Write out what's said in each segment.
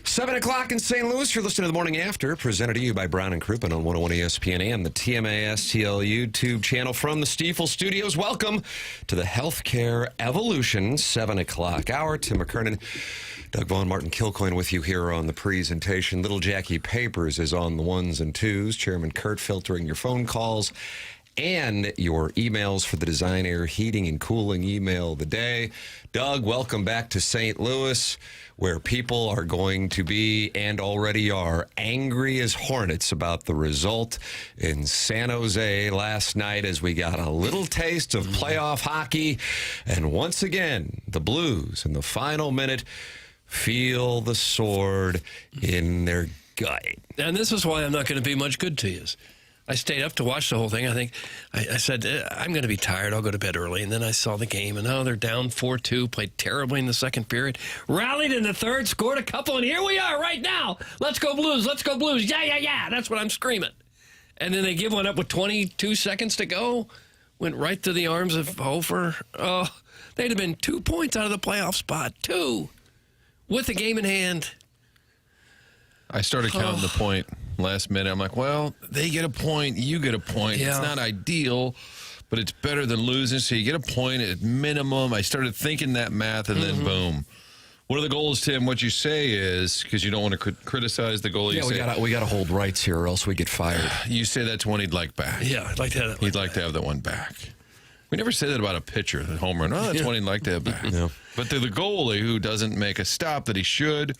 7 o'clock in St. Louis. You're listening to The Morning After, presented to you by Brown and Crouppen on 101 ESPN and the TMASTL YouTube channel from the Stiefel Studios. Welcome to the Healthcare Evolution 7 o'clock hour. Tim McKernan, Doug Vaughn, Martin Kilcoyne with you here on the presentation. Little Jackie Papers is on the ones and twos. Chairman Kurt filtering your phone calls and your emails for the Design Air Heating and Cooling email of the day. Doug, welcome back to St. Louis, where people are going to be, and already are, angry as hornets about the result in San Jose last night as we got a little taste of playoff hockey. And once again, the Blues in the final minute feel the sword in their gut. And this is why I'm not going to be much good to you. I stayed up to watch the whole thing. I said, I'm going to be tired. I'll go to bed early. And then I saw the game, and they're down 4-2, played terribly in the second period, rallied in the third, scored a couple, and here we are right now. Let's go Blues. Let's go Blues. Yeah, yeah, yeah. That's what I'm screaming. And then they give one up with 22 seconds to go. Went right to the arms of Hofer. Oh, they'd have been 2 points out of the playoff spot. 2. With the game in hand. I started counting the point last minute. I'm like, well, they get a point, you get a point. Yeah. It's not ideal, but it's better than losing, so you get a point at minimum. I started thinking that math, and then boom. What are the goals, Tim? What you say is, because you don't want to criticize the goalie. Yeah, we got to hold rights here, or else we get fired. You say that's one he'd like back. Yeah, I'd like to have that. He'd like to have that one back. We never say that about a pitcher, the home run. Oh, that's one he'd like to have back. Yeah. But to the goalie who doesn't make a stop that he should,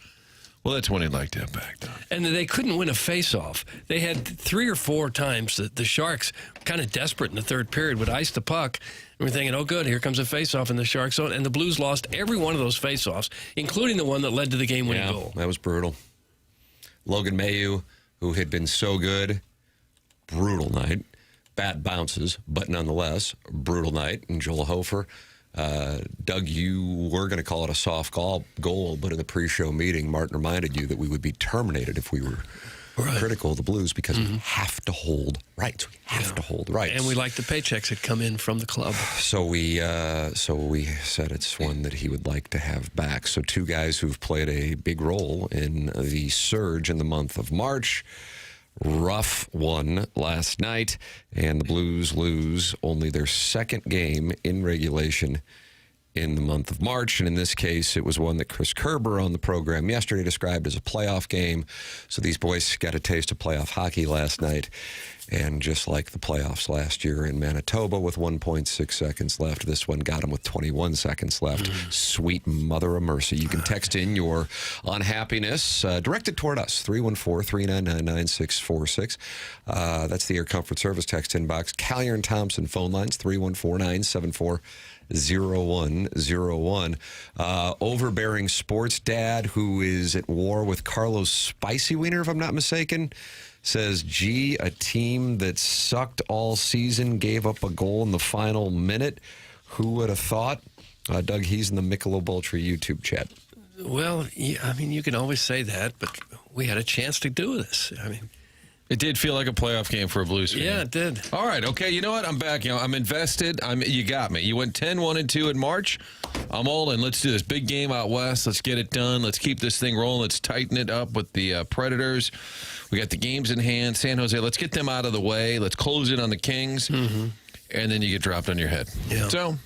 well, that's one he'd like to have back, Don. And they couldn't win a face-off. They had 3 or 4 times that the Sharks, kind of desperate in the third period, would ice the puck. And we're thinking, oh, good, here comes a face-off in the Sharks zone. And the Blues lost every one of those face-offs, including the one that led to the game-winning goal. That was brutal. Logan Mailloux, who had been so good, brutal night. Bad bounces, but nonetheless, brutal night. And Joel Hofer. Doug, you were going to call it a soft goal, but in the pre-show meeting, Martin reminded you that we would be terminated if we were critical of the Blues because we have to hold rights. We have to hold rights. And we like the paychecks that come in from the club. So we said it's one that he would like to have back. So 2 guys who've played a big role in the surge in the month of March. Rough one last night, and the Blues lose only their second game in regulation in the month of March. And in this case, it was one that Chris Kerber on the program yesterday described as a playoff game. So these boys got a taste of playoff hockey last night. And just like the playoffs last year in Manitoba with 1.6 seconds left, this one got them with 21 seconds left. Sweet mother of mercy. You can text in your unhappiness directed toward us, 314-399-9646. That's the Air Comfort Service text inbox. Callier and Thompson phone lines, 314-974-0101. Overbearing sports dad who is at war with Carlos Spicy Wiener, if I'm not mistaken, says, gee, a team that sucked all season gave up a goal in the final minute. Who would have thought? Doug, he's in the Michelob Ultra YouTube chat. Well, yeah, I mean, you can always say that, but we had a chance to do this. I mean, It did feel like a playoff game for a Blues fan. Yeah, it did. All right, okay, you know what? I'm back. I'm invested. You got me. You went 10-1-2 in March. I'm all in. Let's do this big game out west. Let's get it done. Let's keep this thing rolling. Let's tighten it up with the Predators. We got the games in hand. San Jose, let's get them out of the way. Let's close in on the Kings. And then you get dropped on your head. Yeah. So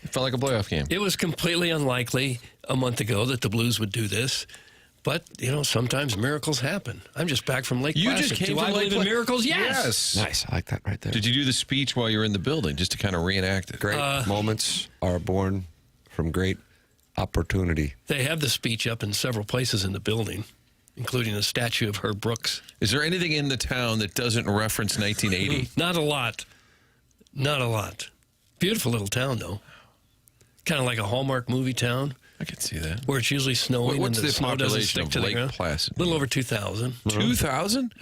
it felt like a playoff game. It was completely unlikely a month ago that the Blues would do this. But, sometimes miracles happen. I'm just back from Lake Placid. Just came Do I from Lake believe in miracles? Yes. Nice. I like that right there. Did you do the speech while you were in the building just to kind of reenact it? Great moments are born from great opportunity. They have the speech up in several places in the building, including a statue of Herb Brooks. Is there anything in the town that doesn't reference 1980? Not a lot. Not a lot. Beautiful little town, though. Kind of like a Hallmark movie town. I can see that. Where it's usually snowing What's and the the snow doesn't population stick of to the Lake ground. Placid? A little over 2,000. 2,000?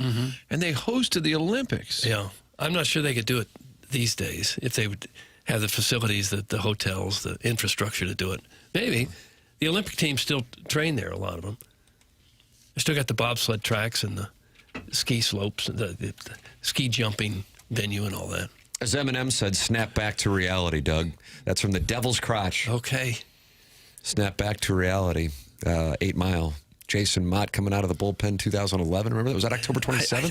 And they hosted the Olympics. Yeah. I'm not sure they could do it these days if they would have the facilities, the hotels, the infrastructure to do it. Maybe. The Olympic team still train there, a lot of them. They still got the bobsled tracks and the ski slopes, and the ski jumping venue and all that. As Eminem said, snap back to reality, Doug. That's from the Devil's Crotch. Okay. Snap back to reality. 8 Mile. Jason Mott coming out of the bullpen 2011. Remember that? Was that October 27th? I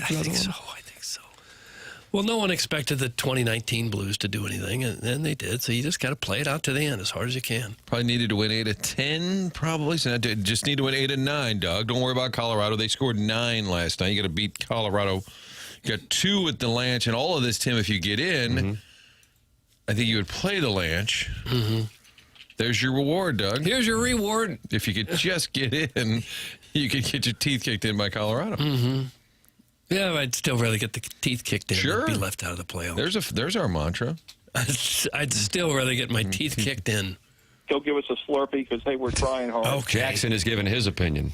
think so. Well, no one expected the 2019 Blues to do anything, and they did. So you just got to play it out to the end as hard as you can. Probably needed to win 8 of 10, probably. So just need to win 8 of 9, Doug. Don't worry about Colorado. They scored 9 last night. You got to beat Colorado. You got 2 with the Lanch, and all of this, Tim, if you get in, I think you would play the Lanch. There's your reward, Doug. Here's your reward. If you could just get in, you could get your teeth kicked in by Colorado. Yeah, I'd still rather get the teeth kicked in Sure. than be left out of the playoffs. There's our mantra. I'd still rather get my teeth kicked in. Go give us a Slurpee because, hey, we're trying hard. Okay. Jackson has given his opinion.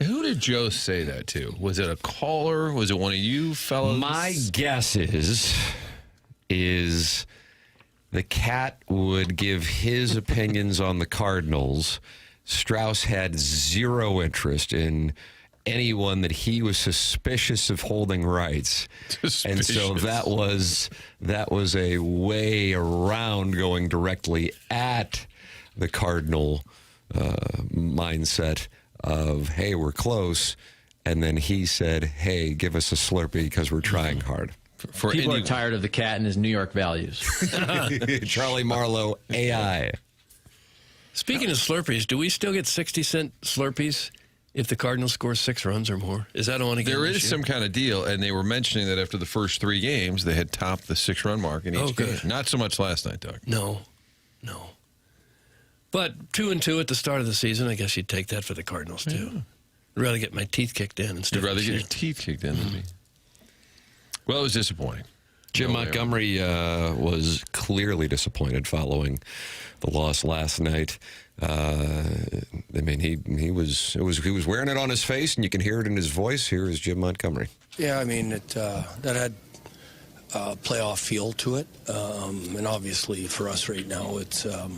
Who did Joe say that to? Was it a caller? Was it one of you fellows? My guess is the cat would give his opinions on the Cardinals. Strauss had zero interest in anyone that he was suspicious of holding rights. And so that was a way around going directly at the Cardinal mindset of, hey, we're close. And then he said, hey, give us a Slurpee because we're trying hard. People are tired of the cat and his New York values. Charlie Marlowe, AI. Speaking of Slurpees, do we still get 60-cent Slurpees if the Cardinals score 6 runs or more? Is that on again? There this is year? some kind of deal, and they were mentioning that after the first 3 games, they had topped the 6-run mark in each game. Good. Not so much last night, Doug. No. But 2-2 at the start of the season, I guess you'd take that for the Cardinals, too. Yeah. I'd rather get my teeth kicked in instead You'd rather of get your teeth kicked in than me. Well, it was disappointing. Jim Montgomery was clearly disappointed following the loss last night. I mean, he was wearing it on his face, and you can hear it in his voice. Here is Jim Montgomery. Yeah, I mean, that had a playoff feel to it, and obviously for us right now, it's a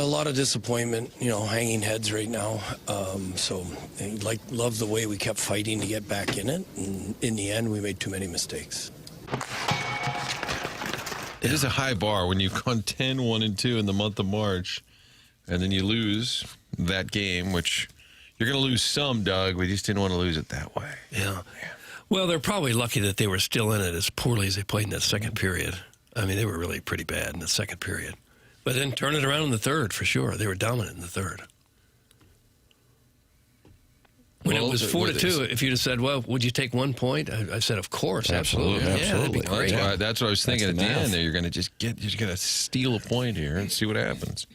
lot of disappointment. Hanging heads right now. So, love the way we kept fighting to get back in it, and in the end, we made too many mistakes. It is a high bar when you've gone 10-1-2 in the month of March, and then you lose that game, which you're going to lose some, Doug. We just didn't want to lose it that way. Yeah. Well, they're probably lucky that they were still in it as poorly as they played in that second period. I mean, they were really pretty bad in the second period. But then turn it around in the third, for sure. They were dominant in the third. When it was 4-2, if you'd have said, well, would you take 1 point? I said, of course, absolutely. Yeah, that'd be great. That's what I was thinking at the math. end there. You're going to just you're going to steal a point here and see what happens.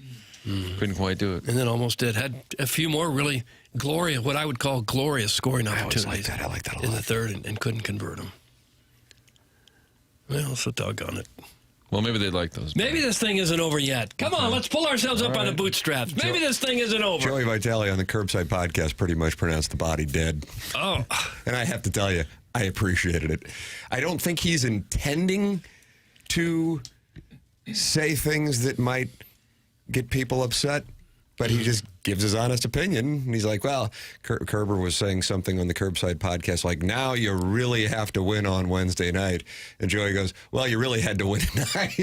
Couldn't quite do it. And then almost did. Had a few more really glorious, what I would call glorious scoring opportunities I like that a lot. in the third and couldn't convert them. Well, so doggone it. Well, maybe they'd like those. Maybe this thing isn't over yet. Come on, let's pull ourselves up by the bootstraps. Maybe this thing isn't over. Joey Vitale on the Curbside podcast pretty much pronounced the body dead. Oh. And I have to tell you, I appreciated it. I don't think he's intending to say things that might get people upset, but he just gives his honest opinion. And he's like, well, Kerber was saying something on the Curbside podcast, like, now you really have to win on Wednesday night. And Joey goes, well, you really had to win tonight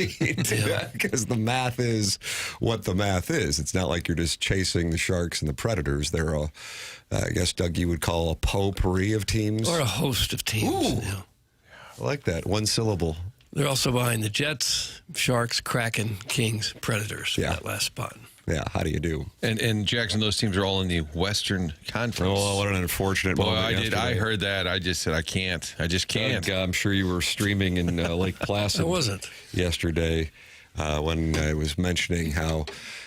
because the math is what the math is. It's not like you're just chasing the Sharks and the Predators. They're I guess, Doug, you would call a potpourri of teams. Or a host of teams. Ooh. Yeah. I like that. One syllable. They're also behind the Jets, Sharks, Kraken, Kings, Predators for Yeah. that last spot. Yeah, how do you do? And Jackson, those teams are all in the Western Conference. Oh, what an unfortunate Boy, moment. I did. yesterday. I heard that. I just said, I can't. I just can't. Doug, I'm sure you were streaming in Lake Placid. I wasn't. Yesterday when I was mentioning how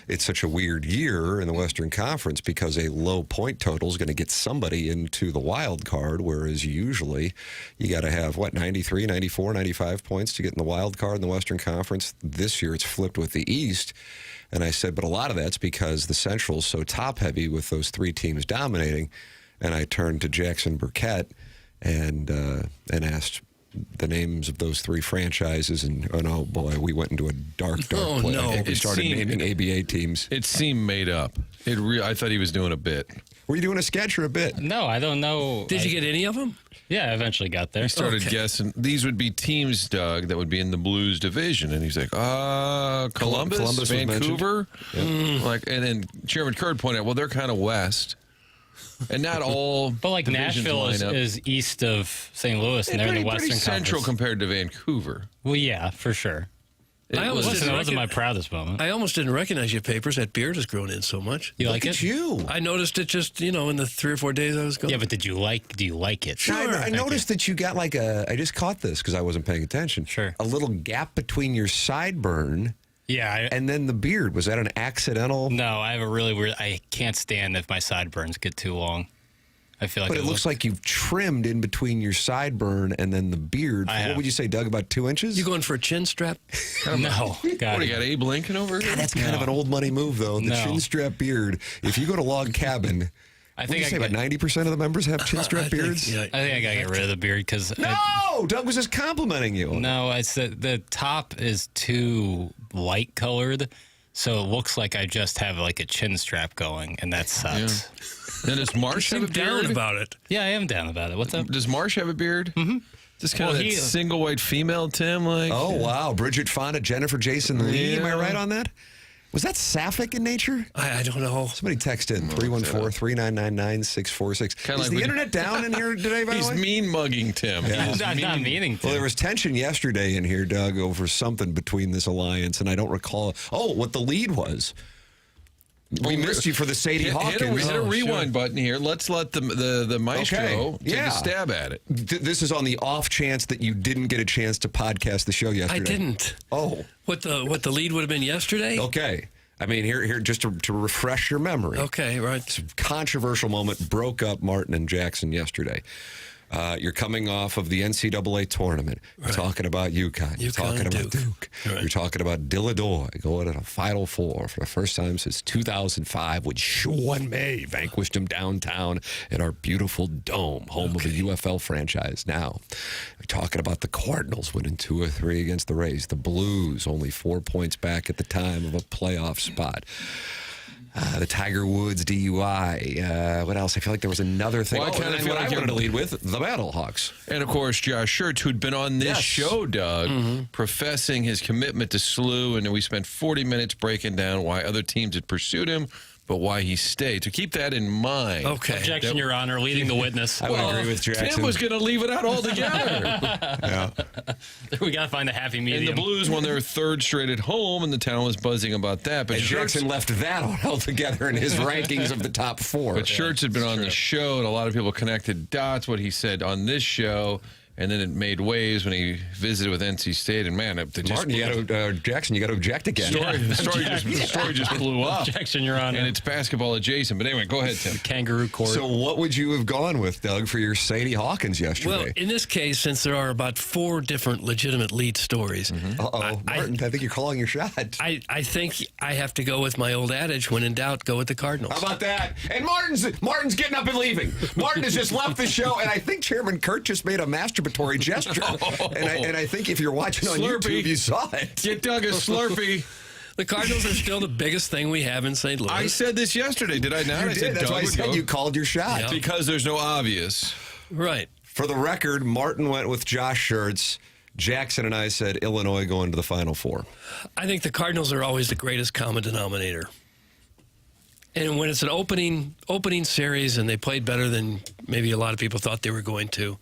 it's such a weird year in the Western Conference because a low point total is going to get somebody into the wild card, whereas usually you got to have, 93, 94, 95 points to get in the wild card in the Western Conference. This year it's flipped with the East. And I said, but a lot of that's because the Central's so top-heavy with those 3 teams dominating. And I turned to Jackson Burkett and asked the names of those 3 franchises, and oh boy, we went into a dark Oh, place. no. We started naming ABA teams. It seemed made up. I thought he was doing a bit. Were you doing a sketch or a bit? No, I don't know. Did you get any of them? Yeah, I eventually got there. He started guessing. These would be teams, Doug, that would be in the Blues division, and he's like, Columbus was Vancouver, and then Chairman Curd pointed out, well, they're kind of west. And not all. But like divisions Nashville line up. is east of St. Louis, and they're in the pretty Western central Conference. compared to Vancouver. Well, yeah, for sure. I almost Listen, didn't that wasn't my recognize- proudest moment. I almost didn't recognize your papers. That beard has grown in so much. You like Look it? at you. I noticed it just, in the 3 or 4 days I was gone. Yeah, but do you like it? No, I noticed that you got like I just caught this because I wasn't paying attention. Sure. A little gap between your sideburn Yeah. and then the beard. Was that an accidental? No, I have a really weird. I can't stand if my sideburns get too long. I feel like But it looks like you've trimmed in between your sideburn and then the beard. I What have. would you say, Doug, about 2 inches? You going for a chin strap? no. What God, do you got, Abe Lincoln over here? God, that's kind of an old money move, though. The No. chin strap beard. If you go to Log Cabin, I what do think you I say, about get- 90% of the members have chin strap beards? Yeah. I think I gotta get rid of the beard because No! Doug was just complimenting you. no, it's the top is too light colored, so it looks like I just have like a chin strap going, and that sucks. Then does Marsh have a Seem down beard? about it. Yeah, I am down about it. What's up? Does Marsh have a beard? Mm-hmm. Just kind Well, of that he- single white female, Tim. Like, Oh, wow. Bridget Fonda, Jennifer Jason Lee. Am I Yeah. right on that? Was that sapphic in nature? I don't know. Somebody text in 314-399-9646. Kinda Is like the we- internet down in here today, by the he's way? mean mugging Tim. He's I'm not meaning to. Well, there was tension yesterday in here, Doug, over something between this alliance, and I don't recall. Oh, what the lead was. We missed you for the Sadie Hawkins. Hit a rewind button here. Let's let the maestro Okay, take yeah. a stab at it. This is on the off chance that you didn't get a chance to podcast the show yesterday. I didn't. Oh, What the lead would have been yesterday? okay. I mean, here, just to refresh your memory. Okay, right. Controversial moment broke up Martin and Jackson yesterday. You're coming off of the NCAA tournament. You're talking about UConn. You're UConn talking and about Duke. Right. You're talking about Dilladoy going to the Final Four for the first time since 2005 when Sean May vanquished him downtown in our beautiful dome, home of the UFL franchise now. You're talking about the Cardinals winning 2 or 3 against the Rays. The Blues only 4 points back at the time of a playoff spot. The Tiger Woods DUI. What else? I feel like there was another thing. Well, I kinda and feel what like I you're- wanted to lead with, the Battlehawks. And of course, Josh Schertz, who'd been on this Yes. show, Doug, professing his commitment to SLU, and then we spent 40 minutes breaking down why other teams had pursued him, but why he stayed. So keep that in mind. Okay. Objection, Your Honor, leading the witness. I would agree with Jackson. Tim was going to leave it out altogether. Yeah. We gotta find the happy And medium. the Blues won their 3rd straight at home, and the town was buzzing about that. But And Jackson left that out altogether in his rankings of the top 4. But Schertz had been on the show, and a lot of people connected dots, what he said on this show, and then it made waves when he visited with NC State. And man, it just Martin, you got to Jackson, you got to object again. the story just blew up. Objection, Your Honor. And it's basketball adjacent. But anyway, go ahead, Tim. Kangaroo court. So what would you have gone with, Doug, for your Sadie Hawkins Well, yesterday? in this case, since there are about 4 different legitimate lead stories, Uh-oh, Martin, I think you're calling your shot. I think I have to go with my old adage: when in doubt, go with the Cardinals. How about that? And Martin's getting up and leaving. Martin has just left the show, and I think Chairman Kurt just made a masturbatory gesture. And I think if you're watching on Slurpee. YouTube, you saw it. Get Doug a Slurpee. The Cardinals are still the biggest thing we have in St. Louis. I said this yesterday, did I not? You I did. said That's Doug why I would said go. you called your shot. Yeah. Because there's no obvious. Right. For the record, Martin went with Josh Schertz. Jackson and I said Illinois going to the Final Four. I think the Cardinals are always the greatest common denominator. And when it's an opening series and they played better than maybe a lot of people thought they were going to,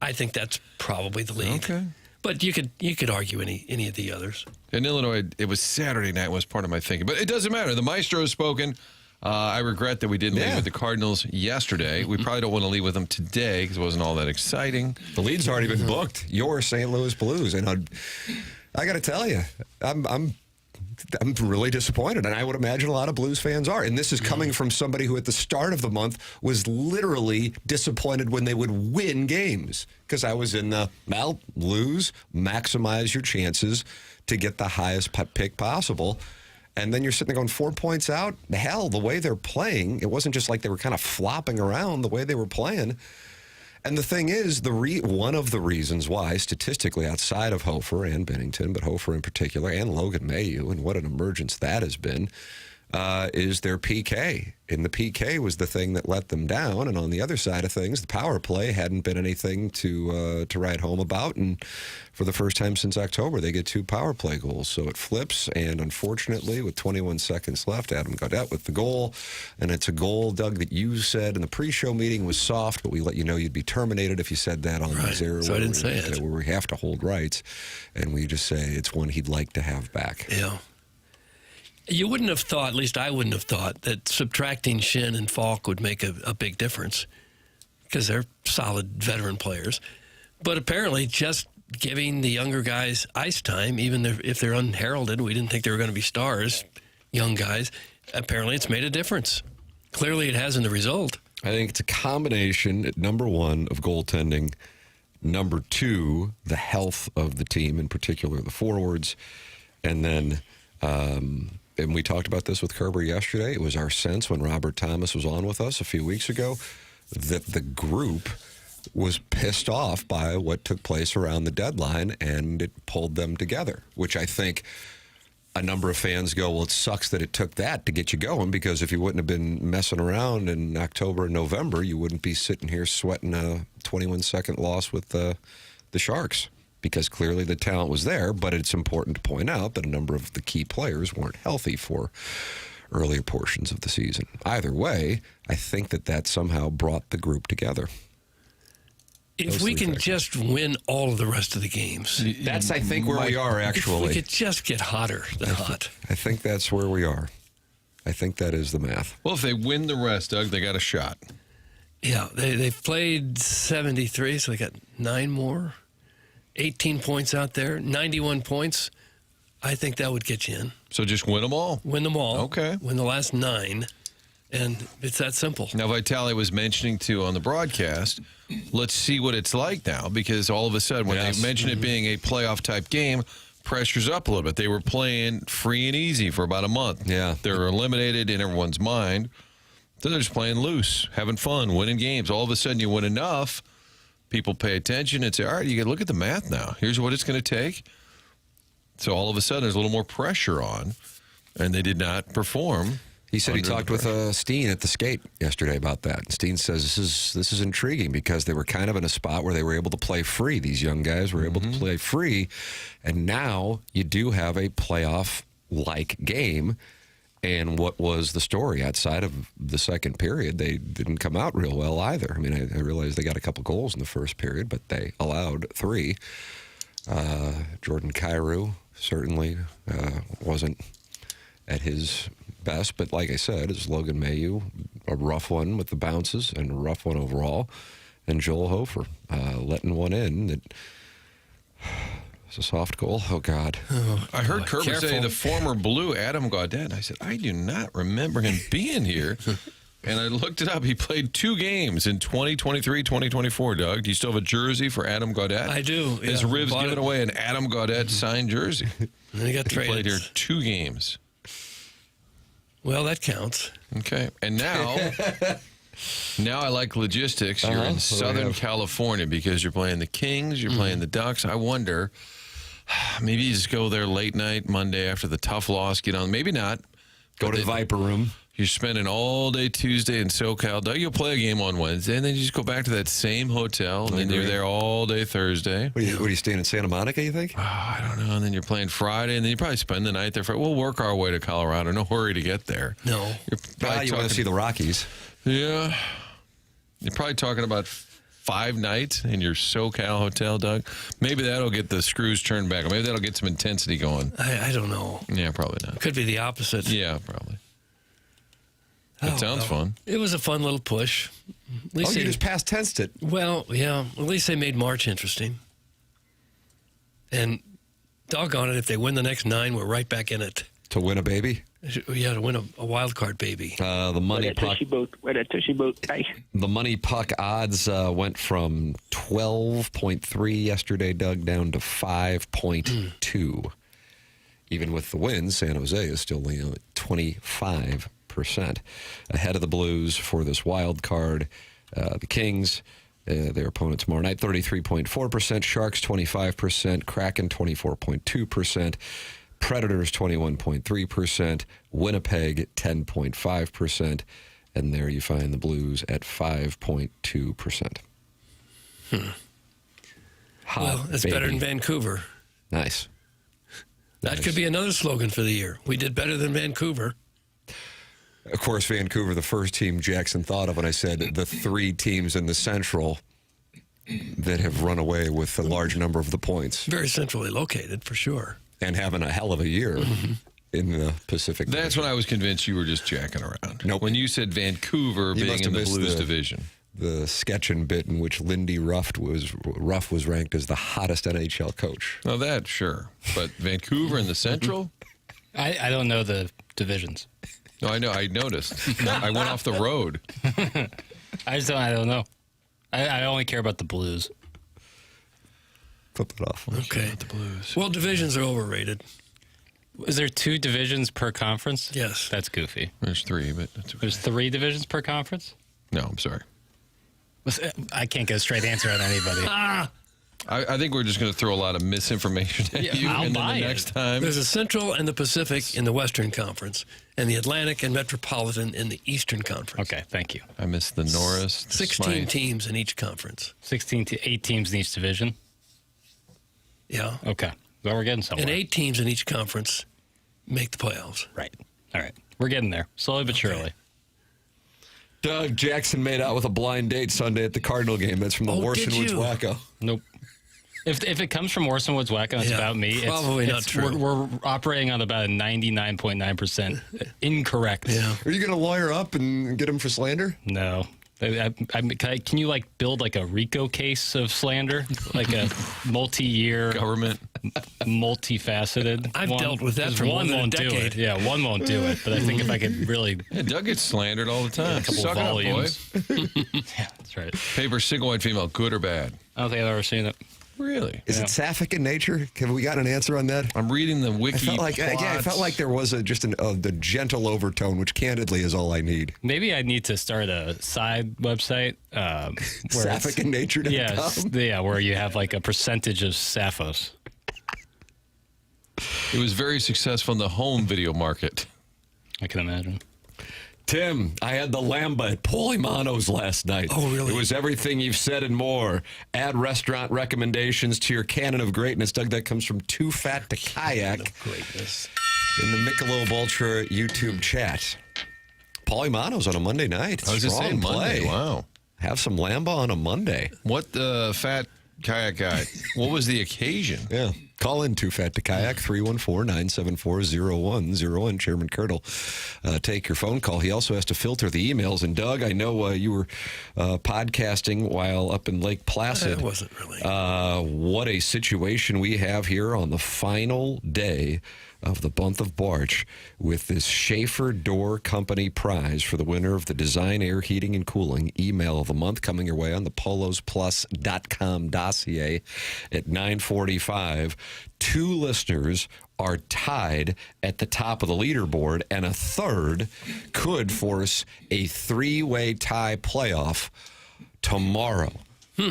I think that's probably the lead. Okay. But you could argue any of the others. In Illinois, it was Saturday night was part of my thinking. But it doesn't matter. The maestro has spoken. I regret that we didn't leave with the Cardinals yesterday. We probably don't want to leave with them today because it wasn't all that exciting. The lead's already been booked. Your St. Louis Blues. And I got to tell you, I'm really disappointed, and I would imagine a lot of Blues fans are. And this is coming from somebody who at the start of the month was literally disappointed when they would win games. Because I was in the, lose, maximize your chances to get the highest pick possible. And then you're sitting there going 4 points out. Hell, the way they're playing, it wasn't just like they were kind of flopping around the way they were playing. And the thing is, one of the reasons why, statistically, outside of Hofer and Bennington, but Hofer in particular, and Logan Mayu, and what an emergence that has been, is their PK. And the PK was the thing that let them down. And on the other side of things, the power play hadn't been anything to write home about. And for the first time since October, they get 2 power play goals. So it flips. And unfortunately, with 21 seconds left, Adam Gaudette with the goal. And it's a goal, Doug, that you said in the pre-show meeting was soft, but we let you know you'd be terminated if you said that on the air. So I didn't say it. Where we have to hold rights. And we just say it's one he'd like to have back. Yeah. You wouldn't have thought, at least I wouldn't have thought, that subtracting Shin and Falk would make a big difference because they're solid veteran players. But apparently just giving the younger guys ice time, even if they're unheralded, we didn't think they were going to be stars, young guys, apparently it's made a difference. Clearly it has in the result. I think it's a combination, number one, of goaltending, number two, the health of the team, in particular the forwards, and then... and we talked about this with Kerber yesterday. It was our sense when Robert Thomas was on with us a few weeks ago that the group was pissed off by what took place around the deadline, and it pulled them together, which I think a number of fans go, well, it sucks that it took that to get you going, because if you wouldn't have been messing around in October and November, you wouldn't be sitting here sweating a 21-second loss with the Sharks. Because clearly the talent was there, but it's important to point out that a number of the key players weren't healthy for earlier portions of the season. Either way, I think that somehow brought the group together. If we can just win all of the rest of the games. That's, I think, where we are, actually. If we could just get hotter than hot. I think that's where we are. I think that is the math. Well, if they win the rest, Doug, they got a shot. Yeah, they've played 73, so they got 9 more. 18 points out there, 91 points. I think that would get you in. So just win them all? Win them all. Okay. Win the last 9, and it's that simple. Now, Vitale was mentioning, too, on the broadcast, let's see what it's like now, because all of a sudden, when they mentioned it being a playoff-type game, pressure's up a little bit. They were playing free and easy for about a month. Yeah. They were eliminated in everyone's mind. So they're just playing loose, having fun, winning games. All of a sudden, you win enough. People pay attention and say, all right, you can look at the math now. Here's what it's going to take. So all of a sudden, there's a little more pressure on, and they did not perform. He said he talked with Steen at the skate yesterday about that. Steen says this is intriguing because they were kind of in a spot where they were able to play free. These young guys were able to play free, and now you do have a playoff-like game. And what was the story outside of the second period? They didn't come out real well either. I mean, I realized they got a couple goals in the first period, but they allowed 3. Jordan Kyrou certainly wasn't at his best, but like I said, it's Logan Mailloux, a rough one with the bounces and a rough one overall, and Joel Hofer letting one in that... It's a soft goal. Oh, God. I heard Kerber say the former Blue Adam Gaudette. I said, I do not remember him being here. And I looked it up. He played 2 games in 2023, 2024, Doug. Do you still have a jersey for Adam Gaudette? I do. His ribs giving away an Adam Gaudette signed jersey. And he got traded. Played here 2 games. Well, that counts. Okay. And now... Now I like logistics. You're in Southern California because you're playing the Kings, you're playing the Ducks. I wonder, maybe you just go there late night, Monday after the tough loss, get on. Maybe not. Go to the Viper Room. You're spending all day Tuesday in SoCal. Doug, you'll play a game on Wednesday, and then you just go back to that same hotel, and then you're there all day Thursday. What are you staying in Santa Monica, you think? I don't know. And then you're playing Friday, and then you probably spend the night there. We'll work our way to Colorado. No hurry to get there. No. You want to see the Rockies. Yeah. You're probably talking about 5 nights in your SoCal hotel, Doug. Maybe that'll get the screws turned back. Maybe that'll get some intensity going. I don't know. Yeah, probably not. Could be the opposite. Yeah, probably. That sounds fun. It was a fun little push. At least you just past tensed it. Well, yeah. At least they made March interesting. And doggone it, if they win the next 9, we're right back in it. To win a baby? Yeah, to win a wild card baby. The money puck. The money puck odds went from 12.3 yesterday, Doug, down to 5.2. Even with the wins, San Jose is still leaning at 25%. Ahead of the Blues for this wild card. The Kings, their opponent tomorrow night, 33.4%. Sharks, 25%. Kraken, 24.2%. Predators 21.3%, Winnipeg 10.5%, and there you find the Blues at 5.2%. Well, it's better than Vancouver. Nice. That could be another slogan for the year. We did better than Vancouver. Of course, Vancouver, the first team Jackson thought of when I said the 3 teams in the Central that have run away with a large number of the points. Very centrally located, for sure. And having a hell of a year in the Pacific. That's when I was convinced you were just jacking around. Nope. When you said Vancouver You being must in have the missed Blues division. The sketching bit in which Lindy Ruff was ranked as the hottest NHL coach. Well, that, sure. But Vancouver in the Central? I don't know the divisions. No, I know. I noticed. I went off the road. I don't know. I only care about the Blues. Flip it off. Okay. The Blues. Well, divisions are overrated. Is there 2 divisions per conference? Yes. That's goofy. There's 3, but that's okay. There's 3 divisions per conference? No, I'm sorry. I can't get a straight answer on anybody. I think we're just going to throw a lot of misinformation at you, I'll and then buy the it. next time. There's a Central and the Pacific in the Western Conference, and the Atlantic and Metropolitan in the Eastern Conference. Okay, thank you. I missed the Norris. the 16 Smythe. teams in each conference. 16 to 8 teams in each division. Yeah. Okay. Well, we're getting somewhere. And 8 teams in each conference make the playoffs. Right. All right. We're getting there. Slowly but surely. Doug Jackson made out with a blind date Sunday at the Cardinal game. That's from the did Warson Woods you? Wacko. Nope. If it comes from Orson Woods Wacko, it's Yeah, about me. probably not true. We're operating on about a 99.9% incorrect. Yeah. Are you going to lawyer up and get him for slander? No. Can you build a RICO case of slander, like a multi-year, Government. multifaceted? I've one? dealt with that 'Cause for more one than a won't do decade. it. Yeah, one won't do it. But I think if I could really, Yeah, Doug gets slandered all the time. couple Suck it up, volumes. boy. yeah, that's right. Paper single white female, good or bad? I don't think I've ever seen it. Really? Is it sapphic in nature? Have we got an answer on that? I'm reading the wiki. I felt like there was the gentle overtone, which candidly is all I need. Maybe I need to start a side website. Where Sapphicinnature.com? yeah, where you have a percentage of Sapphos. It was very successful in the home video market. I can imagine. Tim, I had the Lamba at Polimano's last night. Oh, really? It was everything you've said and more. Add restaurant recommendations to your canon of greatness. Doug, that comes from Too Fat to Kayak Greatness. in the Michelob Ultra YouTube chat. Polimano's on a Monday night. I was just saying Strong Monday. play. Wow. Have some Lamba on a Monday. What the fat kayak guy? What was the occasion? Yeah. Call in Too Fat to Kayak, 314-974-0101. Chairman Kirtle, take your phone call. He also has to filter the emails. And, Doug, I know you were podcasting while up in Lake Placid. It wasn't really. What a situation we have here on the final day of the month of March with this Schaefer Door Company prize for the winner of the Design Air Heating and Cooling Email of the Month, coming your way on the polosplus.com dossier at 9:45. 2 listeners are tied at the top of the leaderboard, and a third could force a 3-way tie playoff tomorrow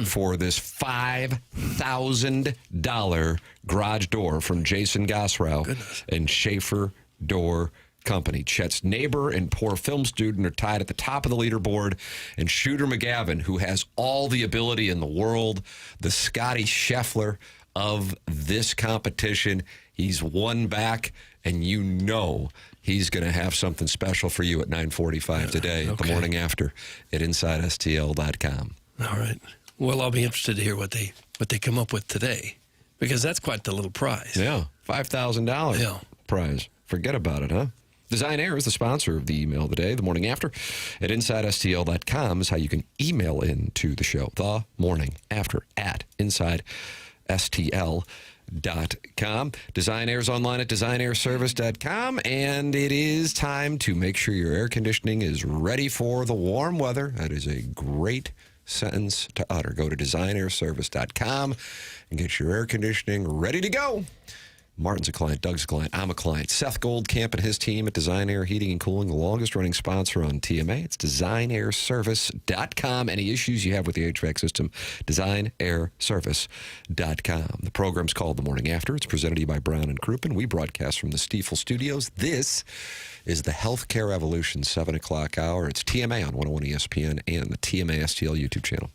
for this $5,000 garage door from Jason Gosrow and Schaefer Door Company. Chet's neighbor and poor film student are tied at the top of the leaderboard, and Shooter McGavin, who has all the ability in the world, the Scotty Scheffler of this competition, he's one back, and you know he's going to have something special for you at 9:45 today, the morning after, at InsideSTL.com. All right. Well, I'll be interested to hear what they come up with today, because that's quite the little prize. Yeah, $5,000 Yeah. prize. Forget about it, huh? Design Air is the sponsor of the email today, the morning after. At InsideSTL.com is how you can email in to the show, the morning after at InsideSTL.com. Design Air is online at designairservice.com, and it is time to make sure your air conditioning is ready for the warm weather. That is a great sentence to utter. Go to designairservice.com and get your air conditioning ready to go. Martin's a client. Doug's a client. I'm a client. Seth Goldcamp and his team at Design Air Heating and Cooling, the longest-running sponsor on TMA. It's designairservice.com. Any issues you have with the HVAC system, designairservice.com. The program's called The Morning After. It's presented to you by Brown and Crouppen. We broadcast from the Stiefel Studios. This is the Healthcare Evolution 7 o'clock hour. It's TMA on 101 ESPN and the TMA STL YouTube channel.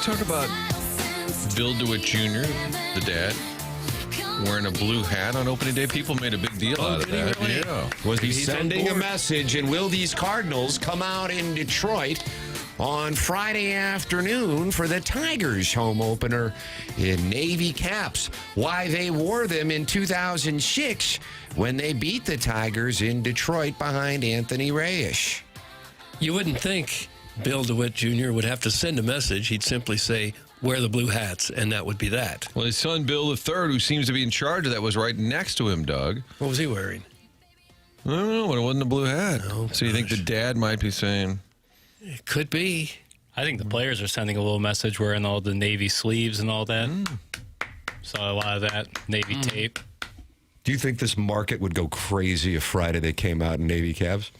Talk about Bill DeWitt Jr., the dad, wearing a blue hat on opening day. People made a big deal out of that. Really? Yeah. Was he He's on sending a board. message, and will these Cardinals come out in Detroit on Friday afternoon for the Tigers home opener in Navy caps? Why they wore them in 2006 when they beat the Tigers in Detroit behind Anthony Reyes. You wouldn't think Bill DeWitt Jr. would have to send a message. He'd simply say, wear the blue hats, and that would be that. Well, his son, Bill III, who seems to be in charge of that, was right next to him, Doug. What was he wearing? I don't know, but it wasn't a blue hat. Oh, so you think the dad might be saying... It could be. I think the players are sending a little message wearing all the Navy sleeves and all that. Saw a lot of that Navy tape. Do you think this market would go crazy if Friday they came out in Navy cabs?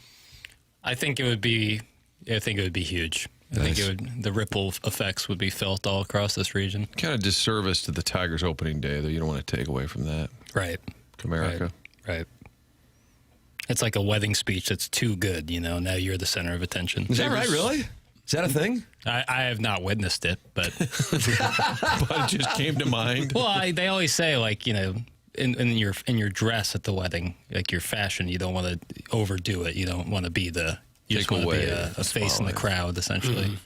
I think it would be huge. I think the ripple effects would be felt all across this region. Kind of disservice to the Tigers opening day, though. You don't want to take away from that. Right. America. Right. It's like a wedding speech that's too good, Now you're the center of attention. Is that right, really? Is that a thing? I have not witnessed it, but... But it just came to mind. Well, they always say, like, in your dress at the wedding, like your fashion, you don't want to overdo it. You don't want to be you just want to be a face in the crowd, essentially.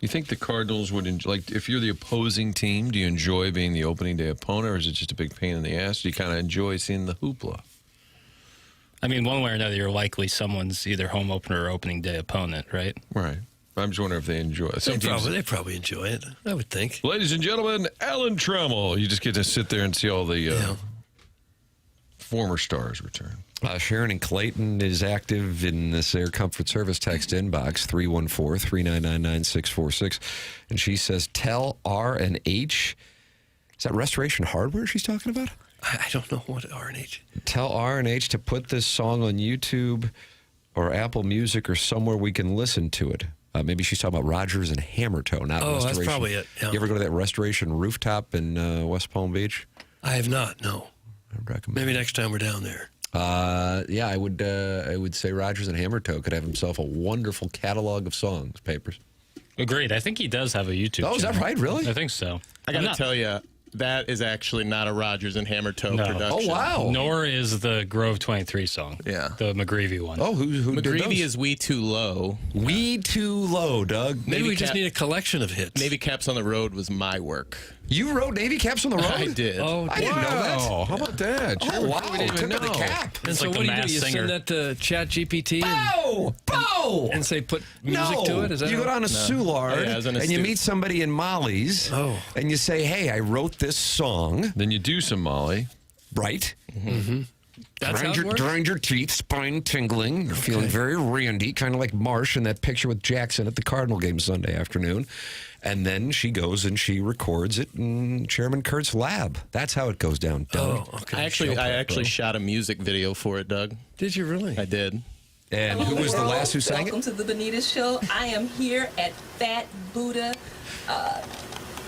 You think the Cardinals would if you're the opposing team, do you enjoy being the opening day opponent, or is it just a big pain in the ass? Do you kind of enjoy seeing the hoopla? I mean, one way or another, you're likely someone's either home opener or opening day opponent, right? Right. I'm just wondering if they enjoy it. They probably enjoy it, I would think. Ladies and gentlemen, Alan Trammell. You just get to sit there and see all the former stars return. Sharon in Clayton is active in this Air Comfort Service text inbox, 314-399-9646. And she says, tell R&H. Is that Restoration Hardware she's talking about? I don't know what R&H. Tell R&H to put this song on YouTube or Apple Music or somewhere we can listen to it. Maybe she's talking about Rogers and Hammertoe, not Restoration. That's probably it. Yeah. You ever go to that Restoration rooftop in West Palm Beach? I have not, no. I recommend. Maybe next time we're down there. Yeah, I would say Rogers and Hammertoe could have himself a wonderful catalog of songs, Papers. Agreed. I think he does have a YouTube channel. Oh, is that right? Really? I think so. I got to tell you, that is actually not a Rogers and Hammertoe production. Oh, wow. Nor is the Grove 23 song. Yeah. The McGreevy one. Oh, who did those? McGreevy is We Too Low. We Too Low, Doug. Maybe we just need a collection of hits. Navy Caps on the Road was my work. You wrote Navy Caps on the Road? I did. Oh, I didn't know that. How about that? Oh, wow. We didn't even Tip of know. the cap. And It's so like what the do? You Masked Singer. send that to ChatGPT and say put music No. to it? Is that you go down to Soulard Oh, yeah, I was in a and you stu- meet somebody in Molly's and you say, hey, I wrote this song. Then you do some Molly. Right? That's how it works? Grind your teeth, spine tingling. You're feeling very randy, kind of like Marsh in that picture with Jackson at the Cardinal game Sunday afternoon. And then she goes and she records it in Chairman Kurt's lab. That's how it goes down. Oh, okay. I actually shot a music video for it, Doug. Did you really? I did. And who was the last who sang Welcome it? to the Bonita Show. I am here at Fat Buddha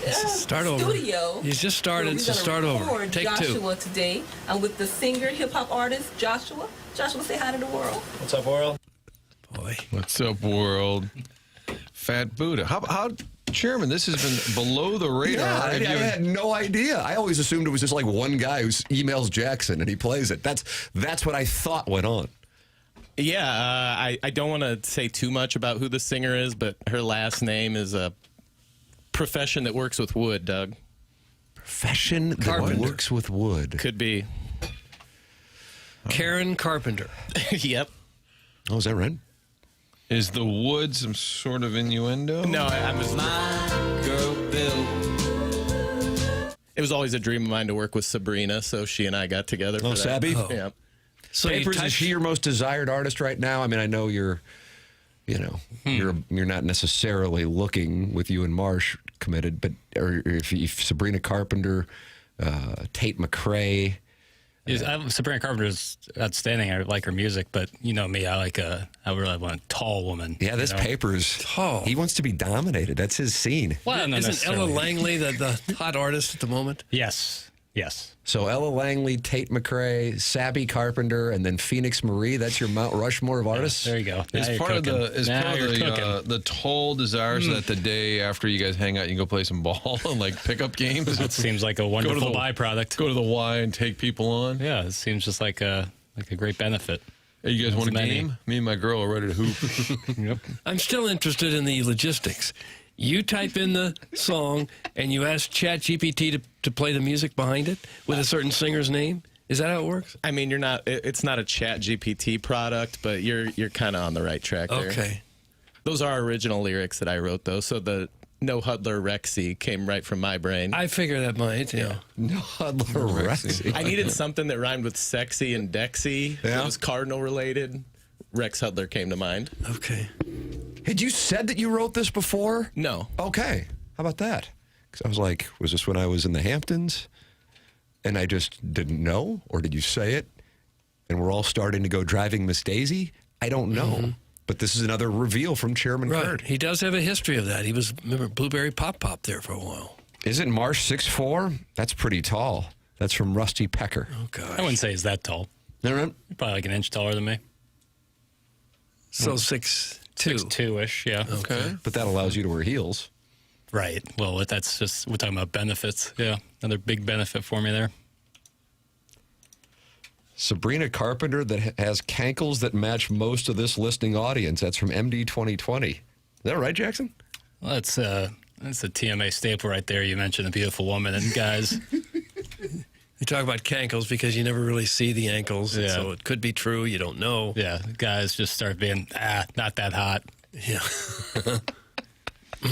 Start over. Studio. He's just started, We're so gonna start over. record Take Joshua two. today. I'm with the singer, hip hop artist Joshua. Joshua, say hi to the world. What's up, world? Boy. What's up, world? Fat Buddha. How Chairman, this has been below the radar. Yeah, I Have you- had no idea. I always assumed it was just like one guy who emails Jackson and he plays it. That's what I thought went on. Yeah, I don't want to say too much about who the singer is, but her last name is a profession that works with wood, Doug. Profession that Carpenter. works with wood. Could be. Karen Carpenter. Yep. Oh, is that right? Is the wood some sort of innuendo? No, I was. Girl, Bill. It was always a dream of mine to work with Sabrina, so she and I got together. For Oh, that. Sabby? Oh. Yeah. So you Papers, type- is she your most desired artist right now? I mean, I know you're not necessarily looking with you and Marsh committed, but or if Sabrina Carpenter, Tate McRae. Sabrina Carpenter's outstanding. I like her music, but you know me, I really want a tall woman. Yeah, this you know? Papers. Tall. He wants to be dominated. That's his scene. Well, not Isn't Ella necessarily. Langley the hot artist at the moment? Yes. So Ella Langley, Tate McRae, Sabby Carpenter, and then Phoenix Marie. That's your Mount Rushmore of artists. There you go. Is Now you're part of cooking. the Now you're cooking. the tall desire so that the day after you guys hang out, you can go play some ball and like pickup games. It seems like a wonderful byproduct. Go to the Y and take people on. Yeah, it seems just like a great benefit. Hey, you guys want a many. game? Me and my girl are ready to hoop. Yep. I'm still interested in the logistics. You type in the song and you ask ChatGPT to play the music behind it with a certain singer's name. Is that how it works? I mean, it's not a Chat GPT product, but you're kind of on the right track there. Okay. Those are original lyrics that I wrote, though. So the No Huddler Rexy came right from my brain. I figure that might, yeah. No Huddler Rexy. I needed something that rhymed with sexy and Dexy. Yeah. It was Cardinal related. Rex Hudler came to mind. Okay. Had you said that you wrote this before? No. Okay. How about that? Because I was like, was this when I was in the Hamptons and I just didn't know? Or did you say it and we're all starting to go driving Miss Daisy? I don't know. But this is another reveal from Chairman Right. Kurt. He does have a history of that. He was, remember, Blueberry Pop Pop there for a while. Isn't Marsh 6'4"? That's pretty tall. That's from Rusty Pecker. Oh, gosh. I wouldn't say he's that tall. All right. Probably like an inch taller than me. So 6'2". 6'2"-ish, yeah. Okay. But that allows you to wear heels. Right. Well, that's just, we're talking about benefits. Yeah. Another big benefit for me there. Sabrina Carpenter that has cankles that match most of this listening audience. That's from MD 2020. Is that right, Jackson? Well, that's a TMA staple right there. You mentioned a beautiful woman. And guys, You talk about cankles because you never really see the ankles. Yeah. So it could be true. You don't know. yeah, guys just start being, not that hot. Yeah.